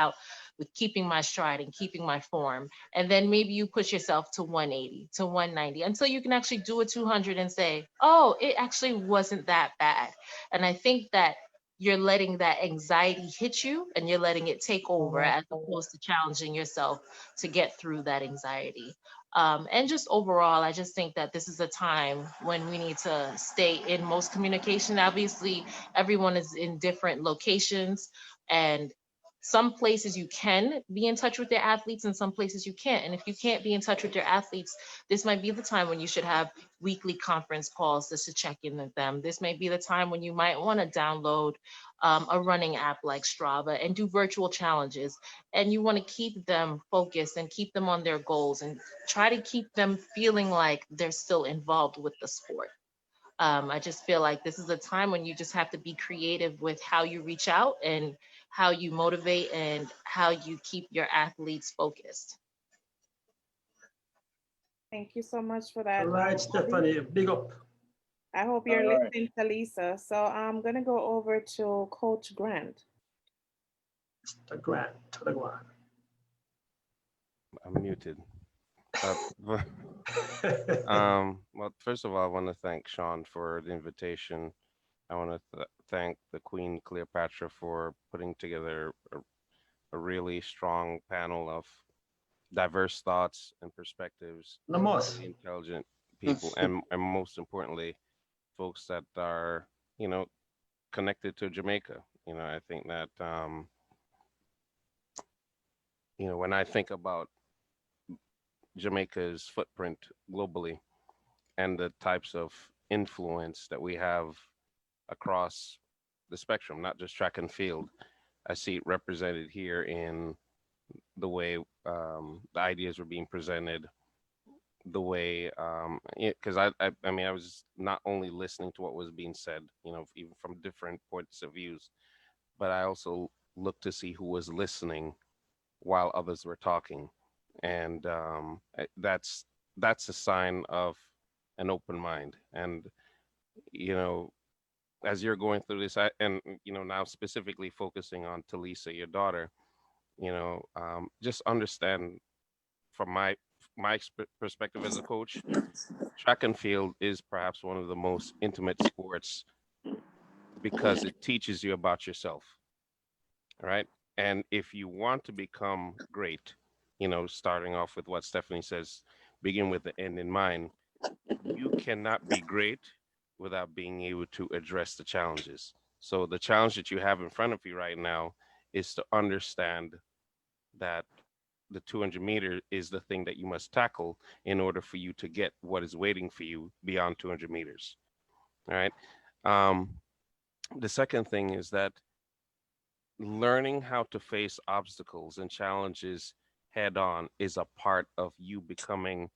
keeping my stride and keeping my form. And then maybe you push yourself to 180, to 190, until you can actually do a 200 and say, oh, it actually wasn't that bad. And I think that you're letting that anxiety hit you and you're letting it take over as opposed to challenging yourself to get through that anxiety. And just overall, I just think that this is a time when we need to stay in most communication. Obviously, everyone is in different locations, and some places you can be in touch with your athletes and some places you can't. And if you can't be in touch with your athletes, this might be the time when you should have weekly conference calls just to check in with them. This may be the time when you might want to download a running app like Strava and do virtual challenges. And you want to keep them focused and keep them on their goals and try to keep them feeling like they're still involved with the sport. I just feel like this is a time when you just have to be creative with how you reach out and how you motivate and how you keep your athletes focused. Thank you so much for that. All right, Stephanie, big up. I hope All you're right. listening to Lisa. So I'm gonna go over to Coach Grant. Mr. Grant, to the ground. I'm muted. Well, first of all, I want to thank Sean for the invitation. I want to thank the Queen Cleopatra for putting together a really strong panel of diverse thoughts and perspectives, No most. really intelligent people, and most importantly, folks that are, you know, connected to Jamaica. You know, I think that, you know, when I think about Jamaica's footprint globally and the types of influence that we have across the spectrum, not just track and field, I see it represented here in the way the ideas were being presented, the way, because I mean, I was not only listening to what was being said, you know, even from different points of views, but I also looked to see who was listening while others were talking, and that's a sign of an open mind. And you know, as you're going through this, and you know, now specifically focusing on Talisa, your daughter, you know, just understand from my perspective as a coach, track and field is perhaps one of the most intimate sports because it teaches you about yourself, right? And if you want to become great, you know, starting off with what Stephanie says, begin with the end in mind. You cannot be great without being able to address the challenges. So the challenge that you have in front of you right now is to understand that the 200-meter is the thing that you must tackle in order for you to get what is waiting for you beyond 200 meters. All right. Um, the second thing is that learning how to face obstacles and challenges head on is a part of you becoming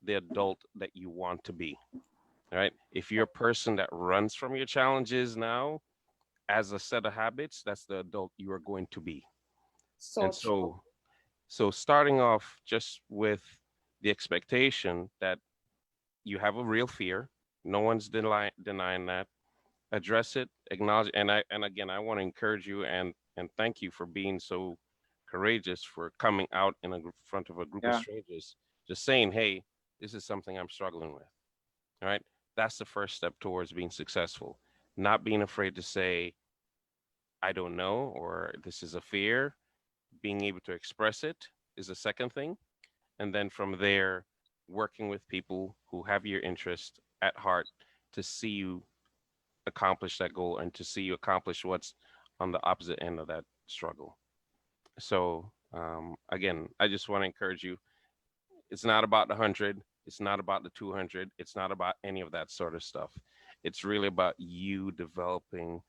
the adult that you want to be. All right. If you're a person that runs from your challenges now as a set of habits, that's the adult you are going to be. So And true. so starting off just with the expectation that you have a real fear, no one's denying that. Address it, acknowledge, and again, I want to encourage you and thank you for being so courageous for coming out in front of a group of Yeah. strangers, just saying, "Hey, this is something I'm struggling with." All right, that's the first step towards being successful. Not being afraid to say, "I don't know," or "This is a fear." Being able to express it is the second thing, and then from there, working with people who have your interest at heart to see you accomplish that goal and to see you accomplish what's on the opposite end of that struggle. So again, I just want to encourage you. It's not about the 100. It's not about the 200. It's not about any of that sort of stuff. It's really about you developing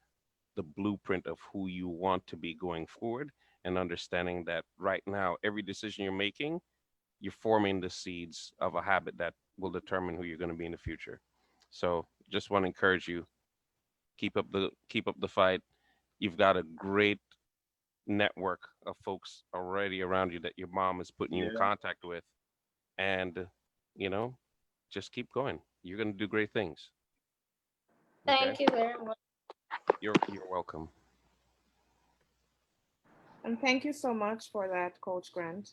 the blueprint of who you want to be going forward and understanding that right now, every decision you're making, you're forming the seeds of a habit that will determine who you're going to be in the future. So just want to encourage you, keep up the fight. You've got a great network of folks already around you that your mom is putting you in Yeah. contact with, and you know, just keep going. You're going to do great things. Okay, Thank you very much. you're welcome. And thank you so much for that, Coach Grant.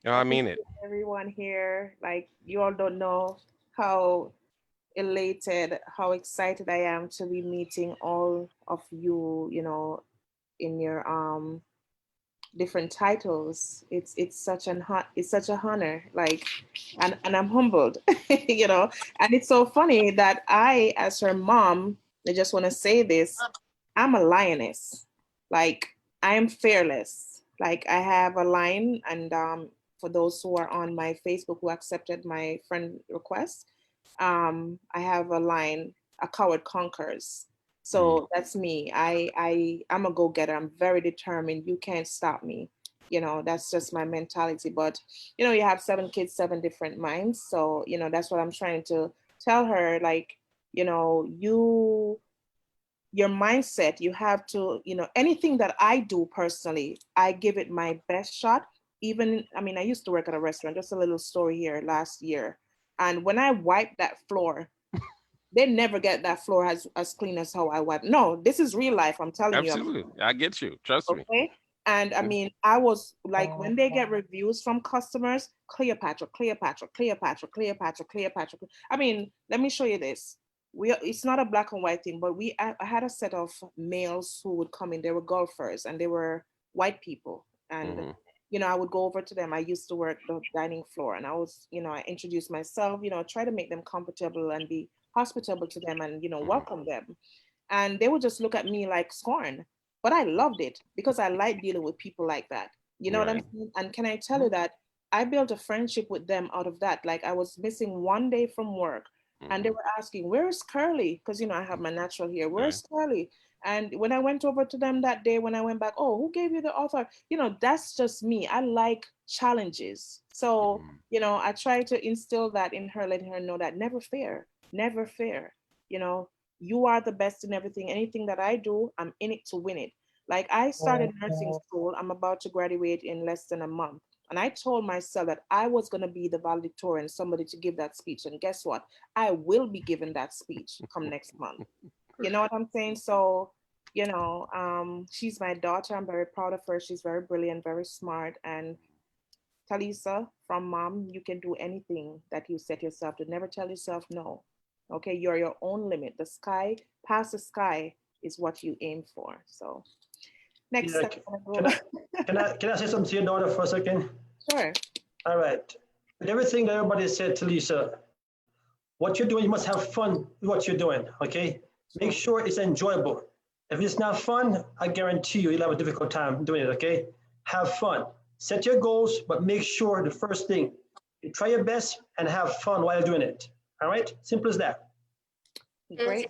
No, I I mean it. appreciate everyone here. Like, you all don't know how elated, how excited I am to be meeting all of you, you know, in your different titles. It's such it's such a honor. Like, and I'm humbled, you know. And it's so funny that I, as her mom, I just want to say this, I'm a lioness. Like, I am fearless. Like, I have a line, and for those who are on my Facebook who accepted my friend request, I have a line: "A coward conquers." So that's me. I'm a go-getter. I'm very determined. You can't stop me. You know, that's just my mentality. But you know, you have 7 kids, 7 different minds. So you know, that's what I'm trying to tell her. Like, you know, your mindset, you have to, you know, anything that I do personally, I give it my best shot. Even, I mean, I used to work at a restaurant, just a little story here last year. And when I wiped that floor, they never get that floor as clean as how I wipe. No, this is real life. I'm telling you. Absolutely. I get you. Trust me. Okay. And I mean, I was like, when they get reviews from customers, Cleopatra, Cleopatra, Cleopatra, Cleopatra, Cleopatra. I mean, let me show you this. It's not a black and white thing, but I had a set of males who would come in. They were golfers and they were white people. And, you know, I would go over to them. I used to work the dining floor and I was, you know, I introduced myself, you know, try to make them comfortable and be hospitable to them and, you know, welcome them. And they would just look at me like scorn. But I loved it because I like dealing with people like that. You know what I'm saying? And can I tell you that I built a friendship with them out of that? Like I was missing one day from work and they were asking, where's Curly? Because, you know, I have my natural hair. Where's Curly? And when I went over to them that day, when I went back, oh, who gave you the offer? You know, that's just me. I like challenges. So, you know, I try to instill that in her, letting her know that never fear, never fear. You know, you are the best in everything. Anything that I do, I'm in it to win it. Like I started nursing school. I'm about to graduate in less than a month. And I told myself that I was going to be the valedictorian, somebody to give that speech. And guess what? I will be giving that speech come next month. You know what I'm saying? So, you know, she's my daughter. I'm very proud of her. She's very brilliant, very smart. And Talisa, from mom, you can do anything that you set yourself to. Never tell yourself no. Okay, you're your own limit. The sky, past the sky is what you aim for. So next Yeah, can I say something to your daughter for a second? Sure. All right. With everything that everybody said to Lisa, what you're doing, you must have fun with what you're doing, okay? Make sure it's enjoyable. If it's not fun, I guarantee you'll have a difficult time doing it, okay? Have fun. Set your goals, but make sure the first thing, you try your best and have fun while you're doing it. All right? Simple as that. Great.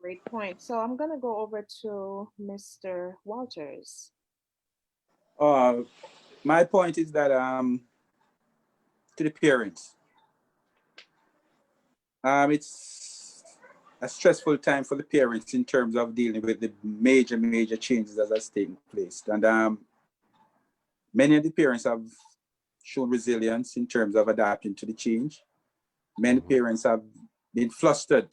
Great point. So I'm going to go over to Mr. Walters. My point is that to the parents, it's a stressful time for the parents in terms of dealing with the major changes that has taken place. And many of the parents have shown resilience in terms of adapting to the change. Many parents have been flustered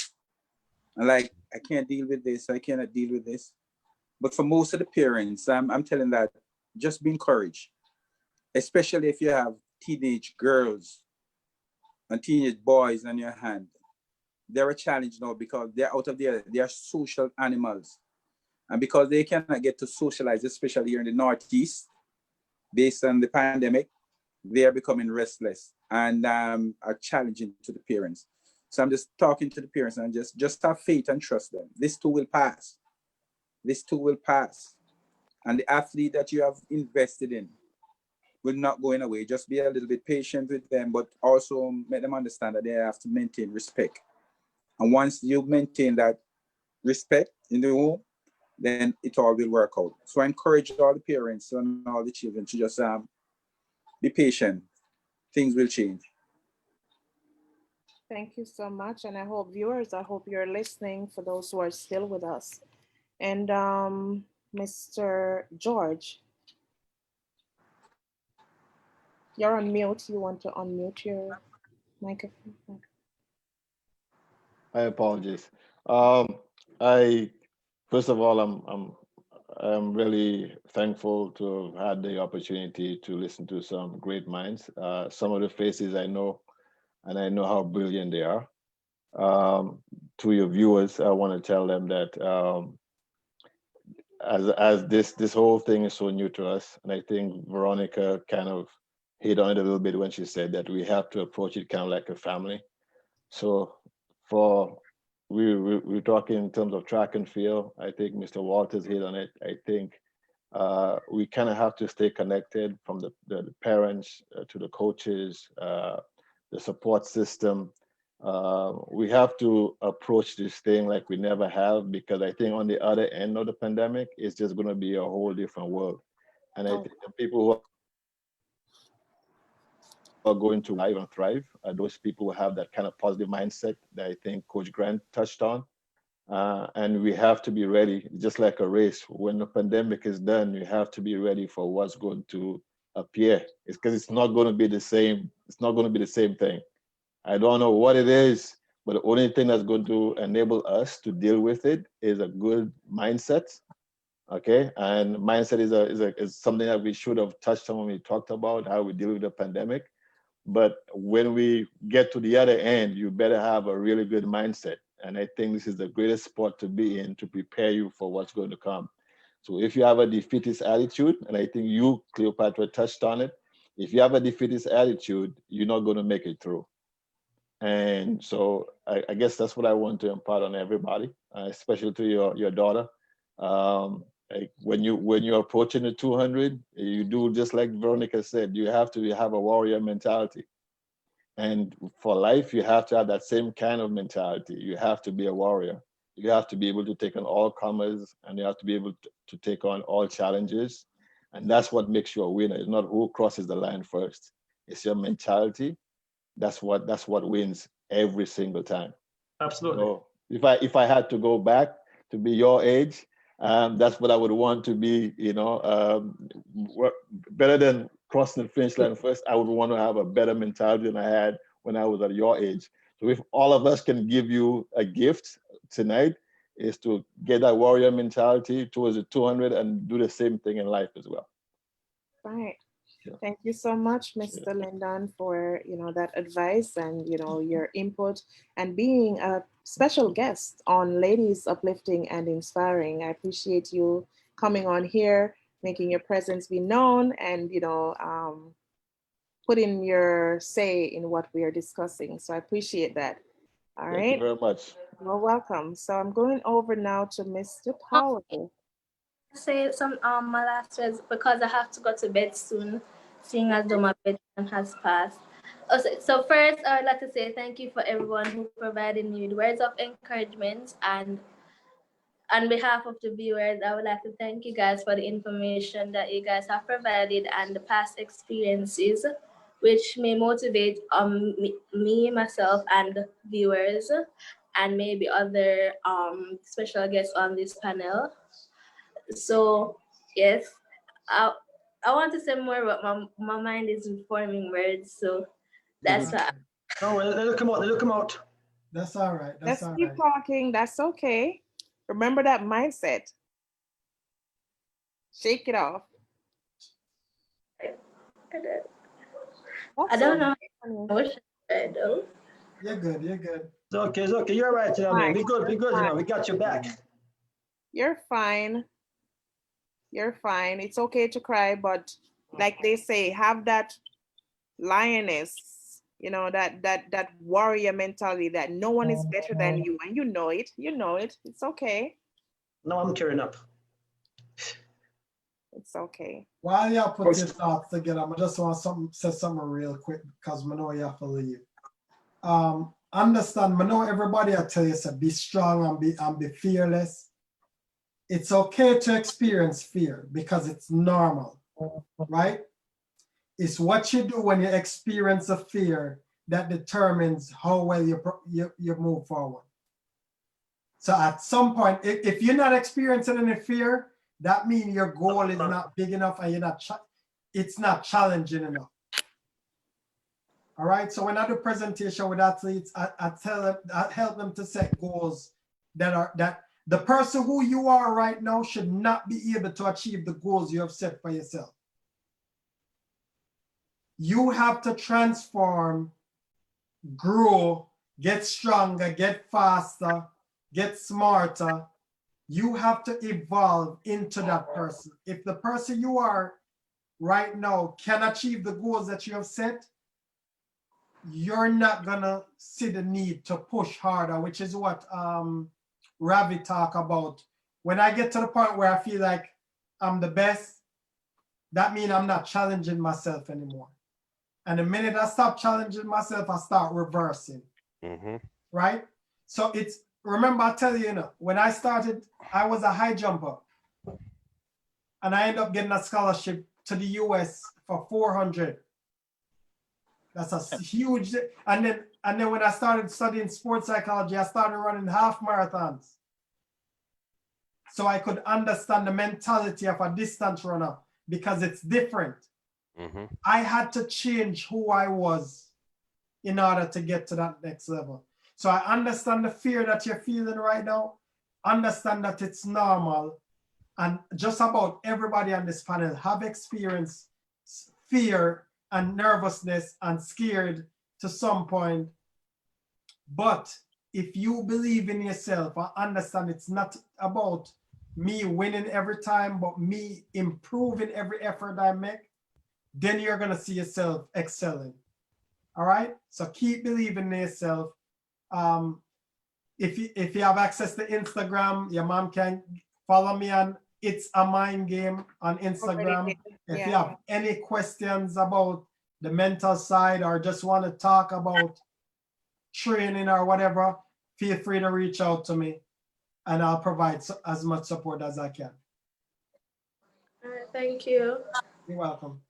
and like, I can't deal with this, I cannot deal with this. But for most of the parents, I'm telling that just be encouraged, especially if you have teenage girls and teenage boys on your hand. They're a challenge now because they're out of there, they are social animals. And because they cannot get to socialize, especially here in the Northeast, based on the pandemic, they are becoming restless and are challenging to the parents. So I'm just talking to the parents and just have faith and trust them. This too will pass. This too will pass. And the athlete that you have invested in will not go away. Just be a little bit patient with them, but also make them understand that they have to maintain respect. And once you maintain that respect in the home, then it all will work out. So I encourage all the parents and all the children to just be patient. Things will change. Thank you so much. And I hope viewers, I hope you're listening for those who are still with us. And Mr. George, you're on mute. You want to unmute your microphone? I apologize. First of all, I'm really thankful to have had the opportunity to listen to some great minds. Some of the faces I know, and I know how brilliant they are. To your viewers, I want to tell them that as this whole thing is so new to us, and I think Veronica kind of hit on it a little bit when she said that we have to approach it kind of like a family. So we're talking in terms of track and field. I think Mr. Walters hit on it. I think we kind of have to stay connected from the parents to the coaches, the support system. We have to approach this thing like we never have, because I think on the other end of the pandemic, it's just going to be a whole different world. And I think the people who are going to live and thrive are those people who have that kind of positive mindset that I think Coach Grant touched on. And we have to be ready, just like a race. When the pandemic is done, you have to be ready for what's going to appear. It's because it's not going to be the same. It's not going to be the same thing. I don't know what it is, but the only thing that's going to enable us to deal with it is a good mindset. Okay, and mindset is something that we should have touched on when we talked about how we deal with the pandemic. But when we get to the other end, you better have a really good mindset. And I think this is the greatest spot to be in to prepare you for what's going to come. So if you have a defeatist attitude, and I think you, Cleopatra, touched on it, if you have a defeatist attitude, you're not going to make it through. And so I guess that's what I want to impart on everybody, especially to your daughter. Like when you're approaching the 200, you do just like Veronica said, you have to have a warrior mentality. And for life, you have to have that same kind of mentality. You have to be a warrior. You have to be able to take on all comers, and you have to be able to take on all challenges. And that's what makes you a winner. It's not who crosses the line first. It's your mentality. That's what wins every single time. Absolutely. So if I had to go back to be your age, that's what I would want to be. Better than crossing the finish line first. I would want to have a better mentality than I had when I was at your age. So if all of us can give you a gift tonight, is to get that warrior mentality towards the 200 and do the same thing in life as well. Right. Yeah. Thank you so much, Mr. Lyndon, for that advice and your input and being a special guest on Ladies Uplifting and Inspiring. I appreciate you coming on here, making your presence be known, and putting your say in what we are discussing. So I appreciate that. All right. Thank you very much. You're welcome. So I'm going over now to Mr. Powell. Say some my last words because I have to go to bed soon, seeing as though my bedtime has passed. So first, I would like to say thank you for everyone who provided me with words of encouragement, and on behalf of the viewers, I would like to thank you guys for the information that you guys have provided and the past experiences, which may motivate me, myself, and viewers, and maybe other special guests on this panel. So yes, I want to say more, but my mind is forming words. So that's what. No, let it come out. Let it come out. That's all right. Let's keep talking. That's okay. Remember that mindset. Shake it off. I don't know what I do. You're good. You're good. It's okay. It's okay. You're right. Man. Be good. Be good. We got your back. You're fine. You're fine. It's okay to cry, but like they say, have that lioness, that warrior mentality that no one is better than you, and you know it. You know it. It's okay. No, I'm tearing up. It's okay. While y'all put your thoughts together, I just want to say something real quick because I know you have to leave. Understand, I know everybody I tell you, so be strong and be fearless. It's okay to experience fear because it's normal, right? It's what you do when you experience a fear that determines how well you move forward. So at some point, if you're not experiencing any fear, that means your goal is not big enough and it's not challenging enough. All right. So when I do presentation with athletes, I help them to set goals that the person who you are right now should not be able to achieve the goals you have set for yourself. You have to transform, grow, get stronger, get faster, get smarter. You have to evolve into that person. If the person you are right now can achieve the goals that you have set, you're not gonna see the need to push harder, which is what Ravi talk about. When I get to the point where I feel like I'm the best, that means I'm not challenging myself anymore. And the minute I stop challenging myself, I start reversing. Mm-hmm. Right? So remember I tell you, when I started, I was a high jumper. And I ended up getting a scholarship to the US for 400. That's a huge, and then when I started studying sports psychology, I started running half marathons. So I could understand the mentality of a distance runner because it's different. Mm-hmm. I had to change who I was in order to get to that next level. So I understand the fear that you're feeling right now. Understand that it's normal. And just about everybody on this panel have experienced fear and nervousness and scared to some point. But if you believe in yourself, I understand it's not about me winning every time, but me improving every effort I make, then you're going to see yourself excelling. All right? So keep believing in yourself. If you have access to Instagram, your mom can follow me on It's a Mind Game on Instagram. If you have any questions about the mental side or just want to talk about training or whatever, feel free to reach out to me and I'll provide as much support as I can. All right, thank you. You're welcome.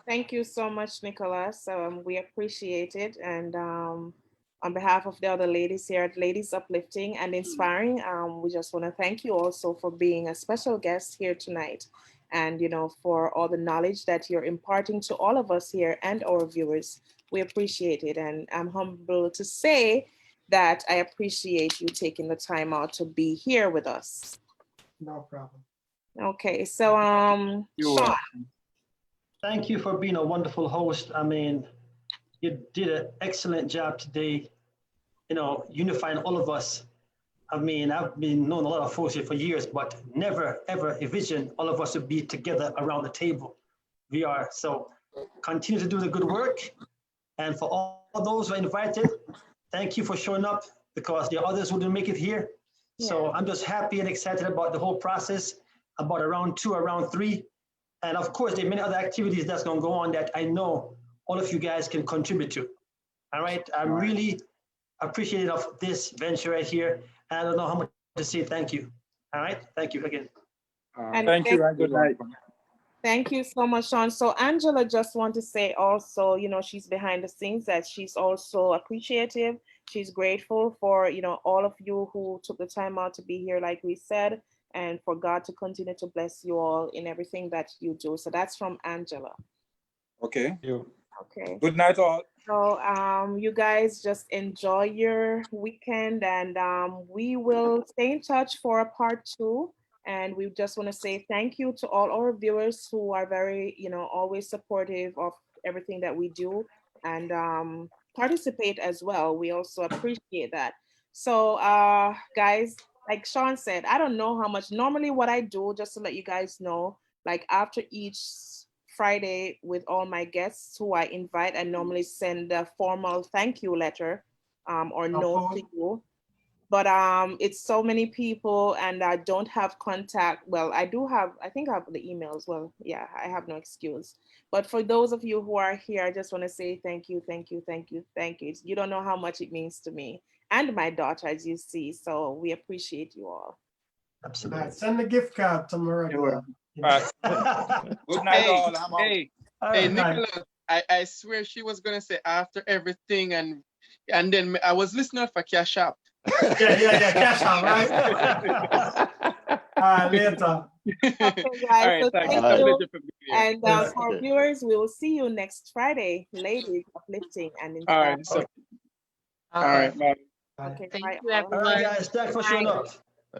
Thank you so much, Nicholas. We appreciate it. And on behalf of the other ladies here at Ladies Uplifting and Inspiring, we just want to thank you also for being a special guest here tonight. And, you know, for all the knowledge that you're imparting to all of us here and our viewers. We appreciate it. And I'm humbled to say that I appreciate you taking the time out to be here with us. No problem. Okay, so Sean. Thank you for being a wonderful host. I mean, you did an excellent job today, you know, unifying all of us. I mean, I've been knowing a lot of folks here for years, but never, ever envisioned all of us would be together around the table. We are. So continue to do the good work. And for all those who are invited, thank you for showing up because there are others who didn't make it here. Yeah. So I'm just happy and excited about the whole process, about round 2 or round 3. And of course, there are many other activities that's going to go on that I know all of you guys can contribute to. All right. I'm really appreciative of this venture right here. And I don't know how much to say thank you. All right. Thank you again. And thank you and good night. Thank you so much, Sean. So Angela just want to say also, you know, she's behind the scenes that she's also appreciative. She's grateful for, you know, all of you who took the time out to be here, like we said, and for God to continue to bless you all in everything that you do. So that's from Angela. Okay. Okay. Good night, all. So you guys just enjoy your weekend, and we will stay in touch for a part 2. And we just want to say thank you to all our viewers who are very, you know, always supportive of everything that we do and participate as well. We also appreciate that. So guys, like Sean said, I don't know how much, normally what I do, just to let you guys know, like after each Friday with all my guests who I invite, I normally send a formal thank you letter or note to you. But it's so many people and I don't have contact. Well, I do have, I think I have the emails. Well, yeah, I have no excuse. But for those of you who are here, I just want to say thank you, thank you, thank you, thank you. You don't know how much it means to me and my daughter, as you see. So we appreciate you all. Absolutely. All right, send the gift card to Maria. Good night, all. I'm out. Hey, Nicholas, I swear she was going to say after everything and then I was listening for Cash App. Yeah, Cash App, right? All right, later. Okay, guys. All right, so thank you. you. And for viewers, we will see you next Friday. Ladies Uplifting and Inspiring. All right, so, all right, bye. Okay, Thank bye. you, everyone. All right, guys. Thanks for showing up.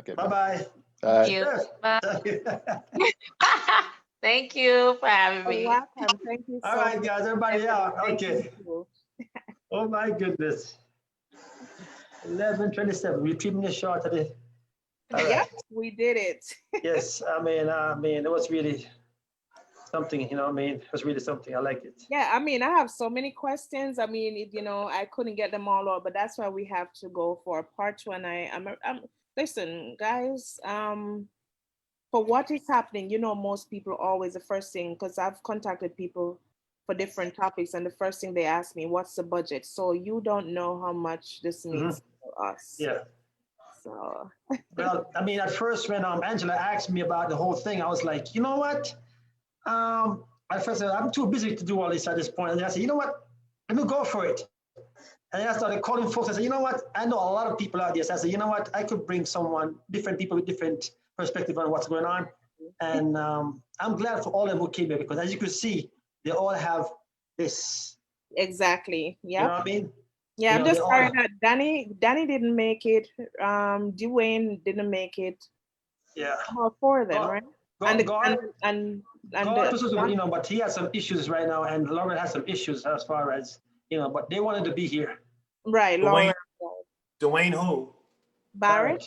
Okay. Bye-bye. Thank you. Bye. Thank you for having me. You're welcome. Thank you so All right, much. guys. Everybody out. Thank Okay. you. Oh, my goodness. 11:27. We're 3 minutes short of it. All Yep, right. we did it. Yes, I mean, it was really something, you know, it was really something. I like it. Yeah, I mean, I have so many questions. I mean, you know, I couldn't get them all out, but that's why we have to go for a part 2. And I'm listen, guys, for what is happening, you know, most people always the first thing, because I've contacted people for different topics, and the first thing they ask me, what's the budget? So you don't know how much this means for us. Yeah. So. Well, I mean, at first when Angela asked me about the whole thing, I was like, you know what? At first, I'm too busy to do all this at this point. And I said, you know what? Let me go for it. And then I started calling folks. I said, you know what? I know a lot of people out there. So I said, you know what? I could bring different people with different perspective on what's going on. And I'm glad for all of them who came here because as you can see, they all have this Exactly. You know Yep. what I mean? Yeah, You I'm know, they just sorry all, that Danny didn't make it. Dwayne didn't make it. yeah. About four of them, God, right? God, And God, and God was, you know, but he has some issues right now, and Lauren has some issues as far as, you know, but they wanted to be here. right, Dwayne, Laura Dwayne who? Barrett.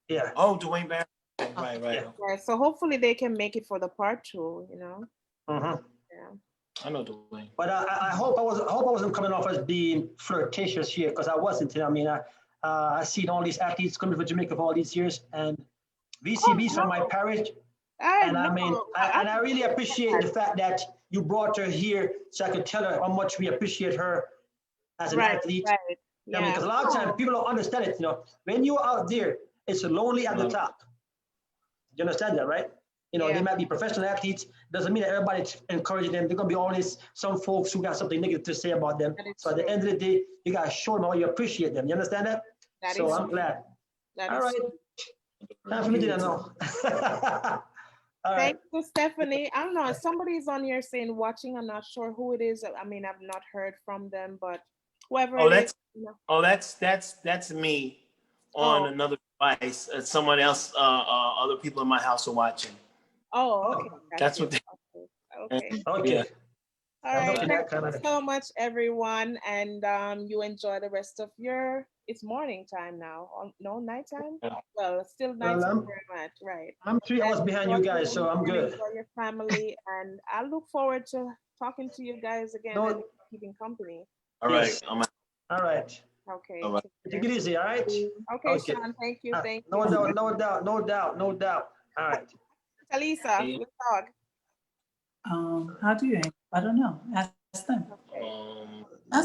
Yeah. Oh, Dwayne Barrett. Right, right. Yeah. Yeah, so hopefully they can make it for the part 2, you know. Mm-hmm. Yeah. I know Dwayne. But I hope I wasn't coming off as being flirtatious here, because I wasn't. I mean, I seen all these athletes coming from Jamaica for all these years, and VCB's from my parish, and I mean, I really appreciate the fact that you brought her here, so I could tell her how much we appreciate her as an athlete. Right. I Yeah. mean, because a lot of times people don't understand it. You know, when you're out there, it's lonely at the top. You understand that, right? You know, they might be professional athletes. Doesn't mean that everybody's encouraging them. There's gonna be always some folks who got something negative to say about them. So at the end of the day, you gotta show them how you appreciate them. You understand that? So I'm glad. All right. Time for me to know. All right. Thank you, Stephanie. I don't know. Somebody's on here saying watching. I'm not sure who it is. I mean, I've not heard from them, but whoever Oh, it is. that's me on another device. Someone else, other people in my house are watching. Oh, okay. That's what. Okay. Okay. Yeah. All right. Thank you so much, everyone, and you enjoy the rest of your. It's morning time now. No, nighttime. Yeah. Well, still Well, nighttime very much, right? I'm 3 hours behind you guys, so I'm good. Enjoy your family, and I look forward to talking to you guys again and keeping company. All right. All right. Okay. All right. Take it easy, all right? Okay, Sean. Thank you. Thank you. No doubt, no doubt, no doubt, no doubt. All right. Talisa, let's talk. How do you? I don't know.